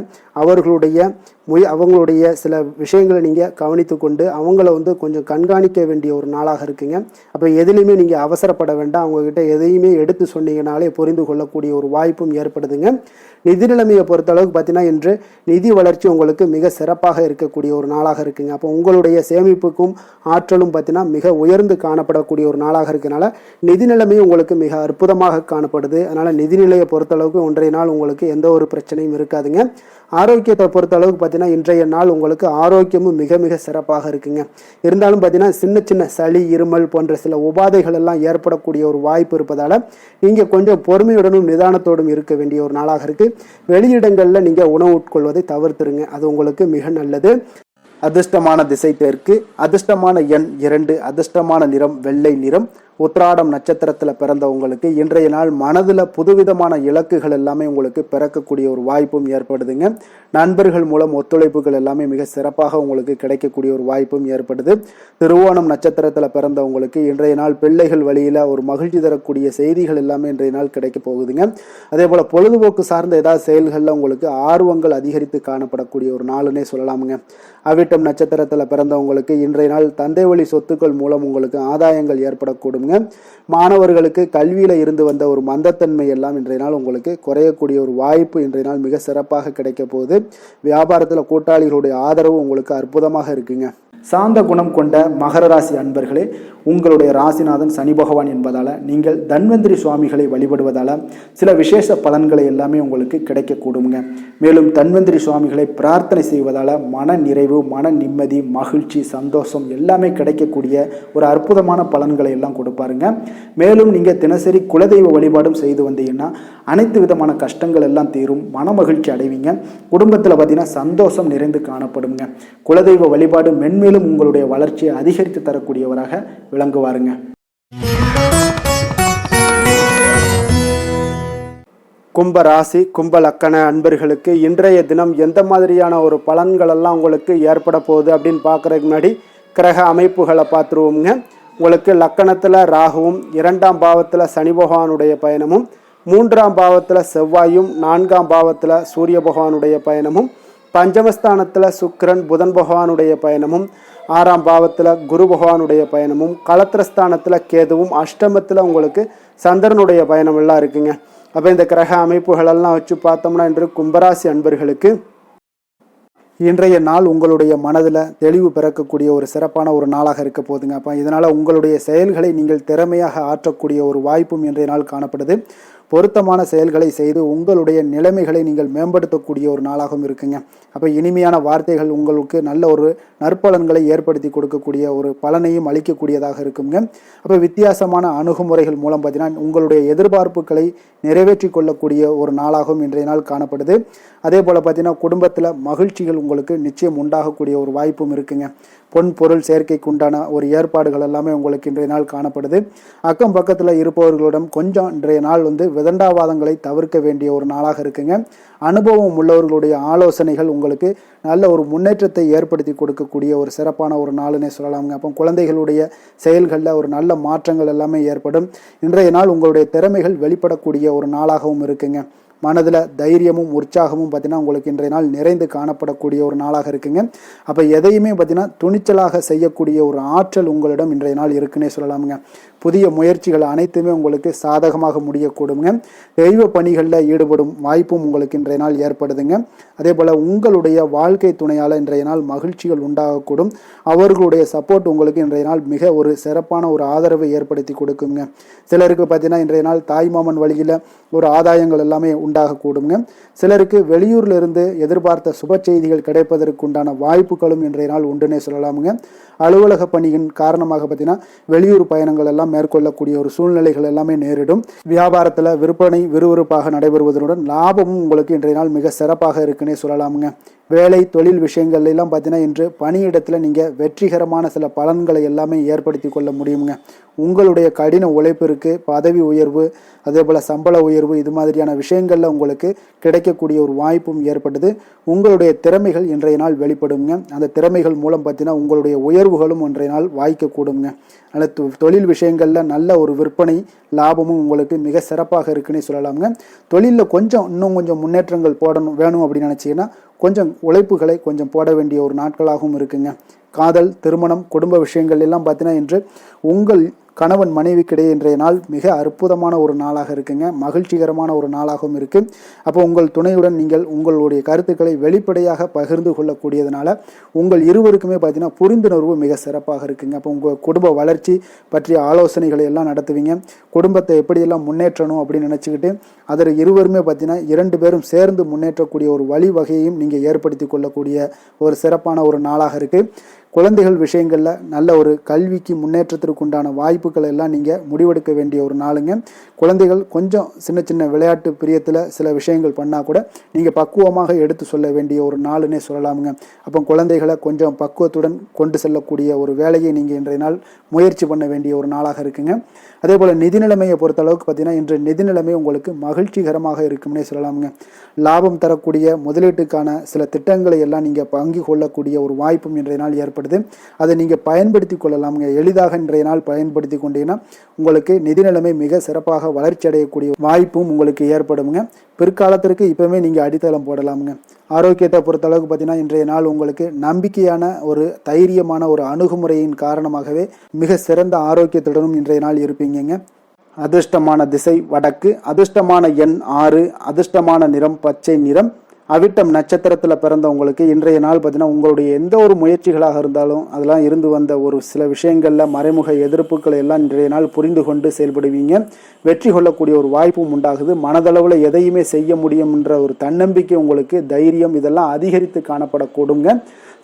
அவங்களுடைய சில விஷயங்களை நீங்கள் கவனித்து கொண்டு அவங்கள கொஞ்சம் கண்காணிக்க வேண்டிய ஒரு நாளாக இருக்குங்க. அப்போ எதுலையுமே நீங்கள் அவசரப்பட வேண்டாம். அவங்கக்கிட்ட எதையுமே எடுத்து சொன்னீங்கனாலே புரிந்து கொள்ளக்கூடிய ஒரு வாய்ப்பும் ஏற்படுதுங்க. நிதி நிலைமையை பொறுத்தளவுக்கு பார்த்தீங்கன்னா இன்று நிதி வளர்ச்சி உங்களுக்கு மிக சிறப்பாக இருக்கக்கூடிய ஒரு நாளாக இருக்குங்க. அப்போ உங்களுடைய சேமிப்புக்கும் ஆற்றலும் பார்த்தீங்கன்னா மிக உயர்ந்து காணப்படக்கூடிய ஒரு நாளாக இருக்கனால நிதி நிலைமையும் உங்களுக்கு மிக அற்புதமாக காணப்படுது. அதனால் நிதி நிலையை பொறுத்தளவுக்கு இன்றைய நாள் உங்களுக்கு எந்த ஒரு பிரச்சனையும் இருக்காதுங்க. ஆரோக்கியத்தை பொறுத்த அளவுக்கு பார்த்தீங்கன்னா இன்றைய நாள் உங்களுக்கு ஆரோக்கியமும் மிக மிக சிறப்பாக இருக்குங்க. இருந்தாலும் பார்த்தீங்கன்னா சின்ன சின்ன சளி, இருமல் போன்ற சில உபாதைகள் எல்லாம் ஏற்படக்கூடிய ஒரு வாய்ப்பு இருப்பதால் நீங்கள் கொஞ்சம் பொறுமையுடனும் நிதானத்தோடும் இருக்க வேண்டிய ஒரு நாளாக இருக்குது. வெளியிடங்களில் நீங்கள் உணவு உட்கொள்வதை தவிர்த்துருங்க, அது உங்களுக்கு மிக நல்லது. அதிர்ஷ்டமான திசை தெற்கு, அதிர்ஷ்டமான எண் 2, அதிர்ஷ்டமான நிறம் வெள்ளை நிறம். உத்திராடம் நட்சத்திரத்தில் பிறந்த உங்களுக்கு இன்றைய நாள் மனதில் புதுவிதமான இலக்குகள் எல்லாமே உங்களுக்கு பிறக்கக்கூடிய ஒரு வாய்ப்பும் ஏற்படுதுங்க. நண்பர்கள் மூலம் ஒத்துழைப்புகள் எல்லாமே மிக சிறப்பாக உங்களுக்கு கிடைக்கக்கூடிய ஒரு வாய்ப்பும் ஏற்படுது. திருவோணம் நட்சத்திரத்தில் பிறந்த உங்களுக்கு இன்றைய நாள் பிள்ளைகள் வழியில் ஒரு மகிழ்ச்சி தரக்கூடிய செய்திகள் எல்லாமே இன்றைய நாள் கிடைக்க போகுதுங்க. அதே போல் பொழுதுபோக்கு சார்ந்த ஏதாவது செயல்களில் உங்களுக்கு ஆர்வங்கள் அதிகரித்து காணப்படக்கூடிய ஒரு நாளுன்னே சொல்லலாமுங்க. அவிட்டம் நட்சத்திரத்தில் பிறந்தவங்களுக்கு இன்றைய நாள் தந்தை வழி சொத்துக்கள் மூலம் உங்களுக்கு ஆதாயங்கள் ஏற்படக்கூடும். மாணவர்களுக்கு கல்வியில இருந்து வந்த ஒரு மந்தத்தன்மை எல்லாம் இன்றைய நாள் உங்களுக்கு குறையக்கூடிய ஒரு வாய்ப்பு இன்றைய நாள் மிக சிறப்பாக கிடைக்க போகுது. வியாபாரத்தில் கூட்டாளிகளுடைய ஆதரவு உங்களுக்கு அற்புதமாக இருக்குங்க. சாந்த குணம் கொண்ட மகர ராசி அன்பர்களே, உங்களுடைய ராசிநாதன் சனி பகவான் என்பதால் நீங்கள் தன்வந்திரி சுவாமிகளை வழிபடுவதால் சில விசேஷ பலன்களை எல்லாமே உங்களுக்கு கிடைக்கக்கூடுங்க. மேலும் தன்வந்திரி சுவாமிகளை பிரார்த்தனை செய்வதால் மன நிறைவு, மன நிம்மதி, மகிழ்ச்சி, சந்தோஷம் எல்லாமே கிடைக்கக்கூடிய ஒரு அற்புதமான பலன்களை எல்லாம் கொடுப்பாருங்க. மேலும் நீங்கள் தினசரி குலதெய்வ வழிபாடும் செய்து வந்தீங்கன்னா அனைத்து விதமான கஷ்டங்கள் எல்லாம் தீரும், மன மகிழ்ச்சி அடைவீங்க. குடும்பத்தில் பார்த்தீங்கன்னா சந்தோஷம் நிறைந்து காணப்படுங்க. குலதெய்வ வழிபாடு மென்மேலும் உங்களுடைய வளர்ச்சியை அதிகரித்து தரக்கூடியவராக விளங்குவாருங்க. கும்ப ராசி, கும்ப லக்கண அன்பர்களுக்கு இன்றைய தினம் எந்த மாதிரியான ஒரு பலன்கள் எல்லாம் உங்களுக்கு ஏற்பட போகுது அப்படின்னு பார்க்கறதுக்கு முன்னாடி கிரக அமைப்புகளை பார்த்துருவோங்க. உங்களுக்கு லக்கணத்தில் ராகுவும், 2ஆம் பாவத்தில் சனி பகவானுடைய பயணமும், 3ஆம் பாவத்தில் செவ்வாயும், 4ஆம் பாவத்தில் சூரிய பகவானுடைய பயணமும், பஞ்சமஸ்தானத்தில் சுக்கிரன் புதன் பகவானுடைய பயணமும், 6ஆம் பாவத்தில் குரு பகவானுடைய பயணமும், களத்திரஸ்தானத்தில் கேதுவும், அஷ்டமத்தில் உங்களுக்கு சந்திரனுடைய பயணம் எல்லாம் இருக்குங்க. அப்போ இந்த கிரக அமைப்புகளெல்லாம் வச்சு பார்த்தோம்னா இன்று கும்பராசி அன்பர்களுக்கு இன்றைய நாள் உங்களுடைய மனதில் தெளிவு பிறக்கக்கூடிய ஒரு சிறப்பான ஒரு நாளாக இருக்க போதுங்க. அப்போ இதனால் உங்களுடைய செயல்களை நீங்கள் திறமையாக ஆற்றக்கூடிய ஒரு வாய்ப்பும் இன்றைய நாள் காணப்படுது. பொருத்தமான செயல்களை செய்து உங்களுடைய நிலைமைகளை நீங்கள் மேம்படுத்தக்கூடிய ஒரு நாளாகவும் இருக்குங்க. அப்போ இனிமையான வார்த்தைகள் உங்களுக்கு நல்ல ஒரு நற்பலன்களை ஏற்படுத்தி கொடுக்கக்கூடிய ஒரு பலனையும் அளிக்கக்கூடியதாக இருக்குங்க. அப்போ வித்தியாசமான அணுகுமுறைகள் மூலம் பார்த்தீங்கன்னா உங்களுடைய எதிர்பார்ப்புகளை நிறைவேற்றி கொள்ளக்கூடிய ஒரு நாளாகவும் இன்றைய நாள் காணப்படுது. அதே போல் பார்த்தீங்கன்னா குடும்பத்தில் மகிழ்ச்சிகள் உங்களுக்கு நிச்சயம் உண்டாகக்கூடிய ஒரு வாய்ப்பும் இருக்குங்க. பொன் பொருள் சேர்க்கைக்கு உண்டான ஒரு ஏற்பாடுகள் எல்லாமே உங்களுக்கு இன்றைய நாள் காணப்படுது. அக்கம் பக்கத்தில் இருப்பவர்களிடம் கொஞ்சம் இன்றைய நாள் விதண்டாவாதங்களை தவிர்க்க வேண்டிய ஒரு நாளாக இருக்குங்க. அனுபவம் உள்ளவர்களுடைய ஆலோசனைகள் உங்களுக்கு நல்ல ஒரு முன்னேற்றத்தை ஏற்படுத்தி கொடுக்கக்கூடிய ஒரு சிறப்பான ஒரு நாளுன்னே சொல்லலாங்க. அப்போ குழந்தைகளுடைய செயல்களில் ஒரு நல்ல மாற்றங்கள் எல்லாமே ஏற்படும். இன்றைய நாள் உங்களுடைய திறமைகள் வெளிப்படக்கூடிய ஒரு நாளாகவும் இருக்குங்க. மனதில் தைரியமும் உற்சாகமும் பார்த்தீங்கன்னா உங்களுக்கு இன்றைய நாள் நிறைந்து காணப்படக்கூடிய ஒரு நாளாக இருக்குங்க. அப்போ எதையுமே பார்த்தீங்கன்னா துணிச்சலாக செய்யக்கூடிய ஒரு ஆற்றல் உங்களிடம் இன்றைய நாள் இருக்குன்னே சொல்லலாமுங்க. புதிய முயற்சிகள் அனைத்துமே உங்களுக்கு சாதகமாக முடியக்கூடுங்க. தெய்வ பணிகளில் ஈடுபடும் வாய்ப்பும் உங்களுக்கு இன்றைய நாள் ஏற்படுதுங்க. அதே போல் உங்களுடைய வாழ்க்கை துணையால் இன்றைய நாள் மகிழ்ச்சிகள் உண்டாகக்கூடும். அவர்களுடைய சப்போர்ட் உங்களுக்கு இன்றைய நாள் மிக ஒரு சிறப்பான ஒரு ஆதரவை ஏற்படுத்தி கொடுக்குங்க. சிலருக்கு பார்த்தீங்கன்னா இன்றைய நாள் தாய்மாமன் வழியில் ஒரு ஆதாயங்கள் எல்லாமே உண்டாகக்கூடுங்க. சிலருக்கு வெளியூர்ல இருந்து எதிர்பார்த்த சுப செய்திகள் கிடைப்பதற்கு உண்டான வாய்ப்புகளும் இன்றைய நாள் உண்டுன்னே சொல்லலாமுங்க. அலுவலக பணியின் காரணமாக பார்த்தீங்கன்னா வெளியூர் பயணங்கள் எல்லாம் மேற்கொள்ளக்கூடிய ஒரு சூழ்நிலைகள் எல்லாமே நேரிடும். வியாபாரத்தில் விற்பனை விறுவிறுப்பாக நடைபெறுவதனுடன் லாபமும் உங்களுக்கு இன்றைய நாள் மிக சிறப்பாக இருக்குன்னே சொல்லலாமுங்க. வேலை தொழில் விஷயங்கள்ல எல்லாம் பார்த்தீங்கன்னா இன்று பணியிடத்தில் நீங்கள் வெற்றிகரமான சில பலன்களை எல்லாமே ஏற்படுத்தி கொள்ள முடியுங்க. உங்களுடைய கடின உழைப்பிற்கு பதவி உயர்வு, அதே போல் சம்பள உயர்வு, இது மாதிரியான விஷயங்களில் உங்களுக்கு கிடைக்கக்கூடிய ஒரு வாய்ப்பும் ஏற்பட்டது. உங்களுடைய திறமைகள் இன்றைய நாள் வெளிப்படுங்க. அந்த திறமைகள் மூலம் பார்த்தீங்கன்னா உங்களுடைய உயர்வுகளும் இன்றைய நாள் வாய்க்கக்கூடுங்க. அல்லது தொழில் விஷயங்களில் நல்ல ஒரு விற்பனை லாபமும் உங்களுக்கு மிக சிறப்பாக இருக்குன்னு சொல்லலாமுங்க. தொழிலில் இன்னும் கொஞ்சம் முன்னேற்றங்கள் வேணும் அப்படின்னு நினச்சிங்கன்னா கொஞ்சம் உழைப்புகளை கொஞ்சம் போட வேண்டிய ஒரு நாட்களாகவும் இருக்குங்க. காதல், திருமணம், குடும்ப விஷயங்கள் எல்லாம் பார்த்தீங்கன்னா இன்று உங்கள் கணவன் மனைவிக்கிடையே இன்றைய நாள் மிக அற்புதமான ஒரு நாளாக இருக்குங்க. மகிழ்ச்சிகரமான ஒரு நாளாகவும் இருக்கு. அப்போ உங்கள் துணையுடன் நீங்கள் உங்களுடைய கருத்துக்களை வெளிப்படையாக பகிர்ந்து கொள்ளக்கூடியதுனால உங்கள் இருவருக்குமே பார்த்தீங்கன்னா புரிந்துணர்வு மிக சிறப்பாக இருக்குங்க. அப்போ உங்கள் குடும்ப வளர்ச்சி பற்றிய ஆலோசனைகளை எல்லாம் நடத்துவீங்க. குடும்பத்தை எப்படியெல்லாம் முன்னேற்றணும் அப்படின்னு நினச்சிக்கிட்டு அதில் இருவருமே பார்த்தீங்கன்னா 2 பேரும் சேர்ந்து முன்னேற்றக்கூடிய ஒரு வழிவகையையும் நீங்கள் ஏற்படுத்தி கொள்ளக்கூடிய ஒரு சிறப்பான ஒரு நாளாக இருக்கு. குழந்தைகள் விஷயங்களில் நல்ல ஒரு கல்விக்கு முன்னேற்றத்திற்கு உண்டான வாய்ப்புகள் எல்லாம் நீங்கள் முடிவெடுக்க வேண்டிய ஒரு நாளுங்க. குழந்தைகள் கொஞ்சம் சின்ன சின்ன விளையாட்டு பிரியத்தில் சில விஷயங்கள் பண்ணால் கூட நீங்கள் பக்குவமாக எடுத்து சொல்ல வேண்டிய ஒரு நாளுன்னே சொல்லலாமுங்க. அப்போ குழந்தைகளை கொஞ்சம் பக்குவத்துடன் கொண்டு செல்லக்கூடிய ஒரு வேலையை நீங்கள் இன்றைய நாள் முயற்சி பண்ண வேண்டிய ஒரு நாளாக இருக்குங்க. அதே போல் நிதி நிலைமையை பொறுத்த அளவுக்கு பார்த்தீங்கன்னா இன்று நிதி நிலைமை உங்களுக்கு மகிழ்ச்சிகரமாக இருக்கும்னே சொல்லலாமுங்க. லாபம் தரக்கூடிய முதலீட்டுக்கான சில திட்டங்களை எல்லாம் நீங்கள் பங்கு கொள்ளக்கூடிய ஒரு வாய்ப்பும் இன்றைய நாள் ஏற்படுது. அதை நீங்கள் பயன்படுத்தி கொள்ளலாமுங்க. எளிதாக இன்றைய நாள் பயன்படுத்தி கொண்டீங்கன்னா உங்களுக்கு நிதி நிலைமை மிக சிறப்பாக வளர்ச்சி அடையக்கூடிய வாய்ப்பும் உங்களுக்கு ஏற்படுங்க. பிற்காலத்திற்கு இப்பவுமே நீங்கள் அடித்தளம் போடலாமுங்க. ஆரோக்கியத்தை பொறுத்த அளவுக்கு பார்த்தீங்கன்னா இன்றைய நாள் உங்களுக்கு நம்பிக்கையான ஒரு தைரியமான ஒரு அணுகுமுறையின் காரணமாகவே மிக சிறந்த ஆரோக்கியத்துடனும் இன்றைய நாள் இருப்பீங்க. அதிர்ஷ்டமான திசை வடக்கு, அதிர்ஷ்டமான எண் 6, அதிர்ஷ்டமான நிறம் பச்சை நிறம். அவிட்டம் நட்சத்திரத்தில் பிறந்தவங்களுக்கு இன்றைய நாள் பார்த்தீங்கன்னா உங்களுடைய எந்த ஒரு முயற்சிகளாக இருந்தாலும் அதெல்லாம் இருந்து வந்த ஒரு சில விஷயங்களில் மறைமுக எதிர்ப்புகளை எல்லாம் இன்றைய நாள் புரிந்து கொண்டு செயல்படுவீங்க. வெற்றி கொள்ளக்கூடிய ஒரு வாய்ப்பும் உண்டாகுது. மனதளவில் எதையுமே செய்ய முடியும் என்ற ஒரு தன்னம்பிக்கை உங்களுக்கு, தைரியம் இதெல்லாம் அதிகரித்து காணப்படக்கூடுங்க.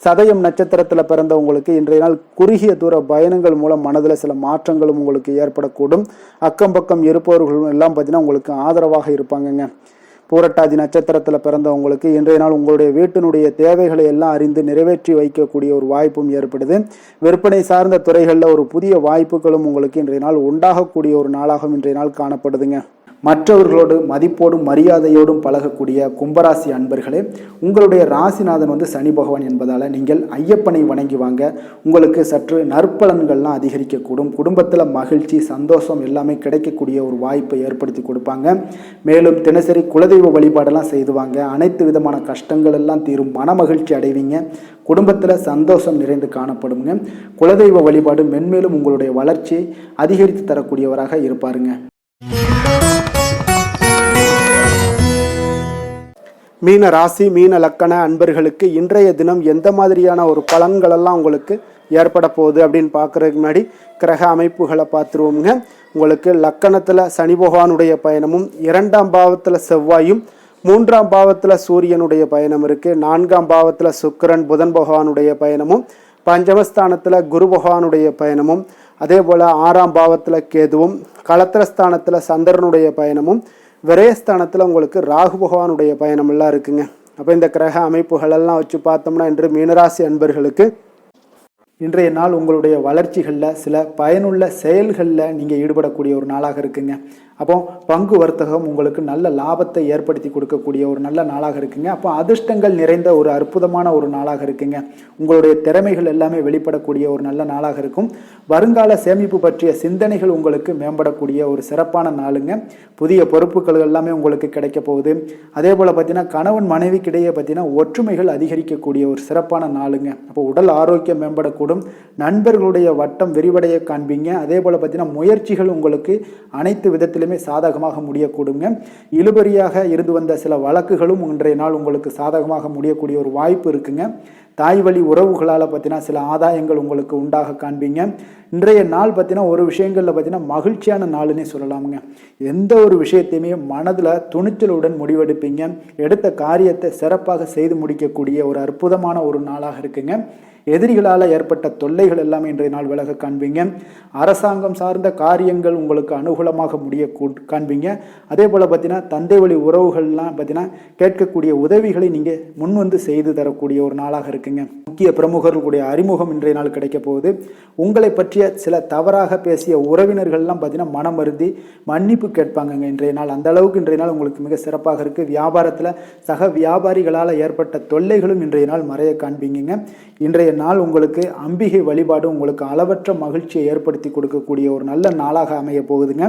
சதயம் நட்சத்திரத்தில் பிறந்தவங்களுக்கு இன்றைய நாள் குறுகிய தூர பயணங்கள் மூலம் மனதில் சில மாற்றங்களும் உங்களுக்கு ஏற்படக்கூடும். அக்கம் பக்கம் இருப்பவர்களும் எல்லாம் பார்த்தீங்கன்னா உங்களுக்கு ஆதரவாக இருப்பாங்கங்க. பூரட்டாதி நட்சத்திரத்தில் பிறந்தவங்களுக்கு இன்றைய நாள் உங்களுடைய வீட்டினுடைய தேவைகளை எல்லாம் அறிந்து நிறைவேற்றி வைக்கக்கூடிய ஒரு வாய்ப்பும் ஏற்படுது. விற்பனை சார்ந்த துறைகளில் ஒரு புதிய வாய்ப்புகளும் உங்களுக்கு இன்றைய நாள் உண்டாகக்கூடிய ஒரு நாளாகவும் இன்றைய நாள் காணப்படுதுங்க. மற்றவர்களோடு மதிப்போடும் மரியாதையோடும் பழகக்கூடிய கும்பராசி அன்பர்களே, உங்களுடைய ராசிநாதன் சனி பகவான் என்பதால் நீங்கள் ஐயப்பனை வணங்கி வாங்க. உங்களுக்கு சற்று நற்பலன்கள்லாம் அதிகரிக்கக்கூடும். குடும்பத்தில் மகிழ்ச்சி, சந்தோஷம் எல்லாமே கிடைக்கக்கூடிய ஒரு வாய்ப்பை ஏற்படுத்தி கொடுப்பாங்க. மேலும் தினசரி குலதெய்வ வழிபாடெல்லாம் செய்துவாங்க. அனைத்து விதமான கஷ்டங்கள் எல்லாம் தீரும். மன மகிழ்ச்சி அடைவீங்க. குடும்பத்தில் சந்தோஷம் நிறைந்து காணப்படுங்க. குலதெய்வ வழிபாடு மென்மேலும் உங்களுடைய வளர்ச்சியை அதிகரித்து தரக்கூடியவராக இருப்பாருங்க. மீன ராசி மீன லக்கண அன்பர்களுக்கு இன்றைய தினம் எந்த மாதிரியான ஒரு பலன்களெல்லாம் உங்களுக்கு ஏற்பட போகுது அப்படின்னு பார்க்குறதுக்கு முன்னாடி கிரக அமைப்புகளை பார்த்துருவோங்க. உங்களுக்கு லக்கணத்தில் சனி பகவானுடைய பயணமும், 2ஆம் பாவத்தில் செவ்வாயும், 3ஆம் பாவத்தில் சூரியனுடைய பயணம் இருக்குது. 4ஆம் பாவத்தில் சுக்கிரன் புதன் பகவானுடைய பயணமும், பஞ்சமஸ்தானத்தில் குரு பகவானுடைய பயணமும், அதே போல் 6ஆம் பாவத்தில் கேதுவும், களத்திரஸ்தானத்தில் சந்திரனுடைய பயணமும், விரயஸ்தானத்தில் உங்களுக்கு ராகு பகவானுடைய பயணமெல்லாம் இருக்குங்க. அப்போ இந்த கிரக அமைப்புகளெல்லாம் வச்சு பார்த்தோம்னா இன்று மீனராசி அன்பர்களுக்கு இன்றைய நாள் உங்களுடைய வளர்ச்சிகளில் சில பயனுள்ள செயல்களில் நீங்கள் ஈடுபடக்கூடிய ஒரு நாளாக இருக்குங்க. அப்போ பங்கு வர்த்தகம் உங்களுக்கு நல்ல லாபத்தை ஏற்படுத்தி கொடுக்கக்கூடிய ஒரு நல்ல நாளாக இருக்குங்க. அப்போ அதிர்ஷ்டங்கள் நிறைந்த ஒரு அற்புதமான ஒரு நாளாக இருக்குங்க. உங்களுடைய திறமைகள் எல்லாமே வெளிப்படக்கூடிய ஒரு நல்ல நாளாக இருக்கும். வருங்கால சேமிப்பு பற்றிய சிந்தனைகள் உங்களுக்கு மேம்படக்கூடிய ஒரு சிறப்பான நாளுங்க. புதிய பொறுப்புகள் எல்லாமே உங்களுக்கு கிடைக்க போகுது. அதே போல் பார்த்தீங்கன்னா கணவன் மனைவிக்கிடையே பார்த்தீங்கன்னா ஒற்றுமைகள் அதிகரிக்கக்கூடிய ஒரு சிறப்பான நாளுங்க. அப்போ உடல் ஆரோக்கியம் மேம்படக்கூடும். நண்பர்களுடைய வட்டம் விரிவடைய காண்பீங்க. அதே போல் பார்த்தீங்கன்னா முயற்சிகள் உங்களுக்கு அனைத்து விதத்திலுமே சாதகமாக முடியக்கூடுங்க. இழுபறியாக இருந்து வந்த சில வழக்குகளும் இன்றைய நாள் உங்களுக்கு சாதகமாக முடியக்கூடிய ஒரு வாய்ப்பு இருக்குங்க. தாய் வழி உறவுகளால் பார்த்தீங்கன்னா சில ஆதாயங்கள் உங்களுக்கு உண்டாக காண்பீங்க. இன்றைய நாள் பார்த்தீங்கன்னா ஒரு விஷயங்களில் பார்த்தீங்கன்னா மகிழ்ச்சியான நாளுன்னே சொல்லலாமுங்க. எந்த ஒரு விஷயத்தையுமே மனதில் துணிச்சலுடன் முடிவெடுப்பீங்க. எடுத்த காரியத்தை சிறப்பாக செய்து முடிக்கக்கூடிய ஒரு அற்புதமான ஒரு நாளாக இருக்குங்க. எதிரிகளால் ஏற்பட்ட தொல்லைகள் எல்லாமே இன்றைய நாள் விலக காண்பீங்க. அரசாங்கம் சார்ந்த காரியங்கள் உங்களுக்கு அனுகூலமாக முடிய காண்பீங்க. அதே போல் பார்த்தீங்கன்னா தந்தை வழி உறவுகள்லாம் பார்த்தீங்கன்னா கேட்கக்கூடிய உதவிகளை நீங்கள் முன்வந்து செய்து தரக்கூடிய ஒரு நாளாக இருக்குங்க. முக்கிய பிரமுகர்களுடைய அறிமுகம் இன்றைய நாள் கிடைக்க போகுது. உங்களை பற்றிய சில தவறாக பேசிய உறவினர்கள்லாம் பார்த்தீங்கன்னா மனம் வருந்தி மன்னிப்பு கேட்பாங்க இன்றைய நாள். அந்த அளவுக்கு இன்றைய நாள் உங்களுக்கு மிக சிறப்பாக இருக்குது. வியாபாரத்தில் சக வியாபாரிகளால் ஏற்பட்ட தொல்லைகளும் இன்றைய நாள் மறைய காண்பீங்க. இன்றைய நாள் உங்களுக்கு அம்பிகை வழிபாடு உங்களுக்கு அளவற்ற மகிழ்ச்சியை ஏற்படுத்தி கொடுக்கக்கூடிய ஒரு நல்ல நாளாக அமைய போகுதுங்க.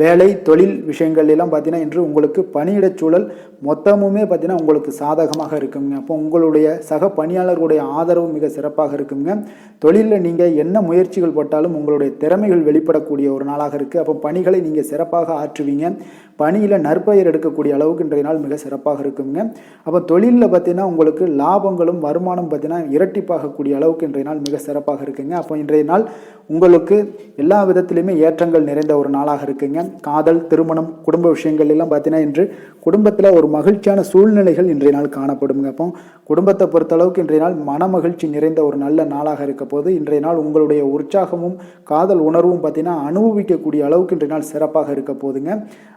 வேலை தொழில் விஷயங்கள் எல்லாம் பார்த்தீங்கன்னா இன்று உங்களுக்கு பணியிடச் சூழல் மொத்தமுமே பார்த்தீங்கன்னா உங்களுக்கு சாதகமாக இருக்குங்க. அப்போ உங்களுடைய சக பணியாளர்களுடைய ஆதரவு மிக சிறப்பாக இருக்குங்க. தொழிலில் நீங்கள் என்ன முயற்சிகள் போட்டாலும் உங்களுடைய திறமைகள் வெளிப்படக்கூடிய ஒரு நாளாக இருக்குது. அப்போ பணிகளை நீங்கள் சிறப்பாக ஆற்றுவீங்க. பணியில் நற்பெயர் எடுக்கக்கூடிய அளவுக்கு இன்றைய நாள் மிக சிறப்பாக இருக்குங்க. அப்போ தொழிலில் பார்த்தீங்கன்னா உங்களுக்கு லாபங்களும் வருமானம் பார்த்தீங்கன்னா இரட்டிப்பாகக்கூடிய அளவுக்கு இன்றைய நாள் மிக சிறப்பாக இருக்குங்க. அப்போ இன்றைய நாள் உங்களுக்கு எல்லா விதத்திலையுமே ஏற்றங்கள் நிறைந்த ஒரு நாளாக இருக்குங்க. காதல், திருமணம், குடும்ப விஷயங்கள் எல்லாம் பார்த்தீங்கன்னா இன்று குடும்பத்தில் ஒரு மகிழ்ச்சியான சூழ்நிலைகள் இன்றைய நாள் காணப்படுங்க. அப்போ குடும்பத்தை பொறுத்தளவுக்கு இன்றைய நாள் மன மகிழ்ச்சி நிறைந்த ஒரு நல்ல நாளாக இருக்க போது இன்றைய நாள் உங்களுடைய உற்சாகமும் காதல் உணர்வும் பார்த்தீங்கன்னா அனுபவிக்கக்கூடிய அளவுக்கு இன்றைய நாள் சிறப்பாக இருக்க போதுங்க.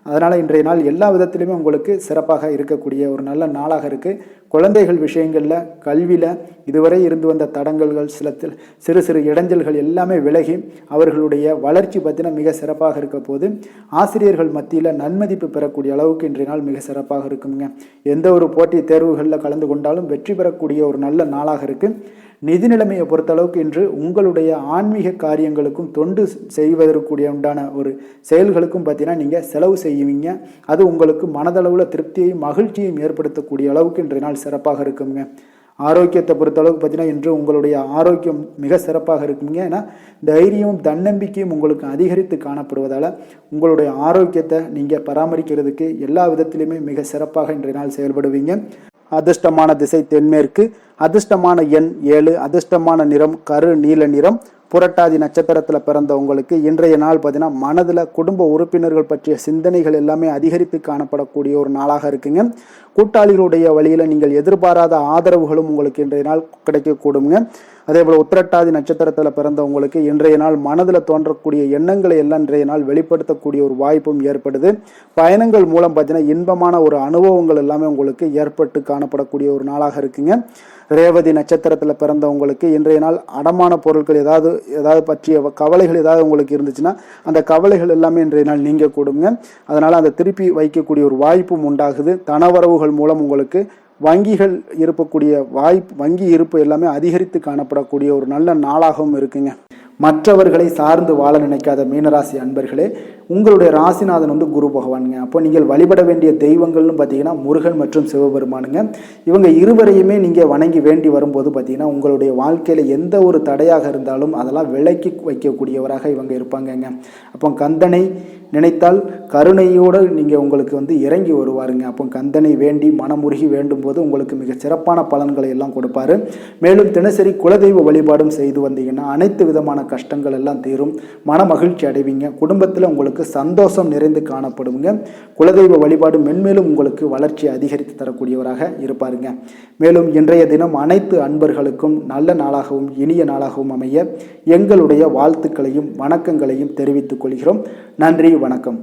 அதனால் இன்றைய நாள் எல்லா விதத்திலுமே உங்களுக்கு சிறப்பாக இருக்கக்கூடிய ஒரு நல்ல நாளாக இருக்குது. குழந்தைகள் விஷயங்களில் கல்வியில் இதுவரை இருந்து வந்த தடங்கல்கள் சில சிறு சிறு இடைஞ்சல்கள் எல்லாமே விலகி அவர்களுடைய வளர்ச்சி பார்த்தீங்கன்னா மிக சிறப்பாக இருக்க போது ஆசிரியர்கள் மத்தியில் நன்மதிப்பு பெறக்கூடிய அளவுக்கு இன்றைய நாள் மிக சிறப்பாக இருக்குங்க. எந்த ஒரு போட்டி தேர்வுகளில் கலந்து கொண்டாலும் வெற்றி பெறக்கூடிய ஒரு நல்ல நாளாக இருக்குது. நிதி நிலைமையை பொறுத்தளவுக்கு இன்று உங்களுடைய ஆன்மீக காரியங்களுக்கும் தொண்டு செய்வதற்குரிய உண்டான ஒரு செயல்களுக்கும் பார்த்தீங்கன்னா நீங்கள் செலவு செய்வீங்க. அது உங்களுக்கு மனதளவில் திருப்தியையும் மகிழ்ச்சியையும் ஏற்படுத்தக்கூடிய அளவுக்கு இன்றைய நாள் சிறப்பாக இருக்குங்க. ஆரோக்கியத்தை பொறுத்தளவுக்கு பார்த்தீங்கன்னா இன்று உங்களுடைய ஆரோக்கியம் மிக சிறப்பாக இருக்குங்க. ஏன்னா தைரியமும் தன்னம்பிக்கையும் உங்களுக்கு அதிகரித்து காணப்படுவதால் உங்களுடைய ஆரோக்கியத்தை நீங்கள் பராமரிக்கிறதுக்கு எல்லா விதத்திலுமே மிக சிறப்பாக இன்றைய நாள் செயல்படுவீங்க. அதிர்ஷ்டமான திசை தென்மேற்கு, அதிர்ஷ்டமான எண் 7, அதிர்ஷ்டமான நிறம் கரு நீல நிறம். புரட்டாதி நட்சத்திரத்தில் பிறந்த உங்களுக்கு இன்றைய நாள் பார்த்தீங்கன்னா மனதில் குடும்ப உறுப்பினர்கள் பற்றிய சிந்தனைகள் எல்லாமே அதிகரித்து காணப்படக்கூடிய ஒரு நாளாக இருக்குங்க. கூட்டாளிகளுடைய வழியில் நீங்கள் எதிர்பாராத ஆதரவுகளும் உங்களுக்கு இன்றைய நாள் கிடைக்கக்கூடுங்க. அதே போல் உத்திரட்டாதி நட்சத்திரத்தில் பிறந்த உங்களுக்கு இன்றைய நாள் மனதில் தோன்றக்கூடிய எண்ணங்களை எல்லாம் இன்றைய நாள் வெளிப்படுத்தக்கூடிய ஒரு வாய்ப்பும் ஏற்படுது. பயணங்கள் மூலம் பார்த்தீங்கன்னா இன்பமான ஒரு அனுபவங்கள் எல்லாமே உங்களுக்கு ஏற்பட்டு காணப்படக்கூடிய ஒரு நாளாக இருக்குங்க. ரேவதி நட்சத்திரத்தில் பிறந்தவங்களுக்கு இன்றைய நாள் அடமான பொருட்கள் ஏதாவது பற்றிய கவலைகள் ஏதாவது உங்களுக்கு இருந்துச்சுன்னா அந்த கவலைகள் எல்லாமே இன்றைய நாள் நீங்க கொடுங்க. அதனால் அந்த திருப்பி வைக்கக்கூடிய ஒரு வாய்ப்பும் உண்டாகுது. தனவரவுகள் மூலம் உங்களுக்கு வங்கிகள் இருக்கக்கூடிய வங்கி இருப்பு எல்லாமே அதிகரித்து காணப்படக்கூடிய ஒரு நல்ல நாளாகவும் இருக்குங்க. மற்றவர்களை சார்ந்து வாழ நினைக்காத மீனராசி அன்பர்களே, உங்களுடைய ராசிநாதன் குரு பகவானுங்க. அப்போ நீங்கள் வழிபட வேண்டிய தெய்வங்கள்னு பார்த்தீங்கன்னா முருகன் மற்றும் சிவபெருமானுங்க. இவங்க இருவரையுமே நீங்கள் வணங்கி வேண்டி வரும்போது பார்த்தீங்கன்னா உங்களுடைய வாழ்க்கையில் எந்த ஒரு தடையாக இருந்தாலும் அதெல்லாம் விலக்கி வைக்கக்கூடியவராக இவங்க இருப்பாங்கங்க. அப்போ கந்தனை நினைத்தால் கருணையோடு நீங்கள் உங்களுக்கு இறங்கி வருவாருங்க. அப்போ கந்தனை வேண்டி மனமுருகி வேண்டும் போது உங்களுக்கு மிக சிறப்பான பலன்களை எல்லாம் கொடுப்பாரு. மேலும் தினசரி குலதெய்வ வழிபாடும் செய்து வந்தீங்கன்னா அனைத்து விதமான கஷ்டங்கள் எல்லாம் தீரும், மன மகிழ்ச்சி அடைவீங்க. குடும்பத்தில் உங்களுக்கு சந்தோஷம் நிறைந்து காணப்படுங்க. குலதெய்வ வழிபாடு மென்மேலும் உங்களுக்கு வளர்ச்சி அதிகரித்து தரக்கூடியவராக இருப்பாருங்க. மேலும் இன்றைய தினம் அனைத்து அன்பர்களுக்கும் நல்ல நாளாகவும் இனிய நாளாகவும் அமைய எங்களுடைய வாழ்த்துக்களையும் வணக்கங்களையும் தெரிவித்துக் கொள்கிறோம். நன்றி, வணக்கம்.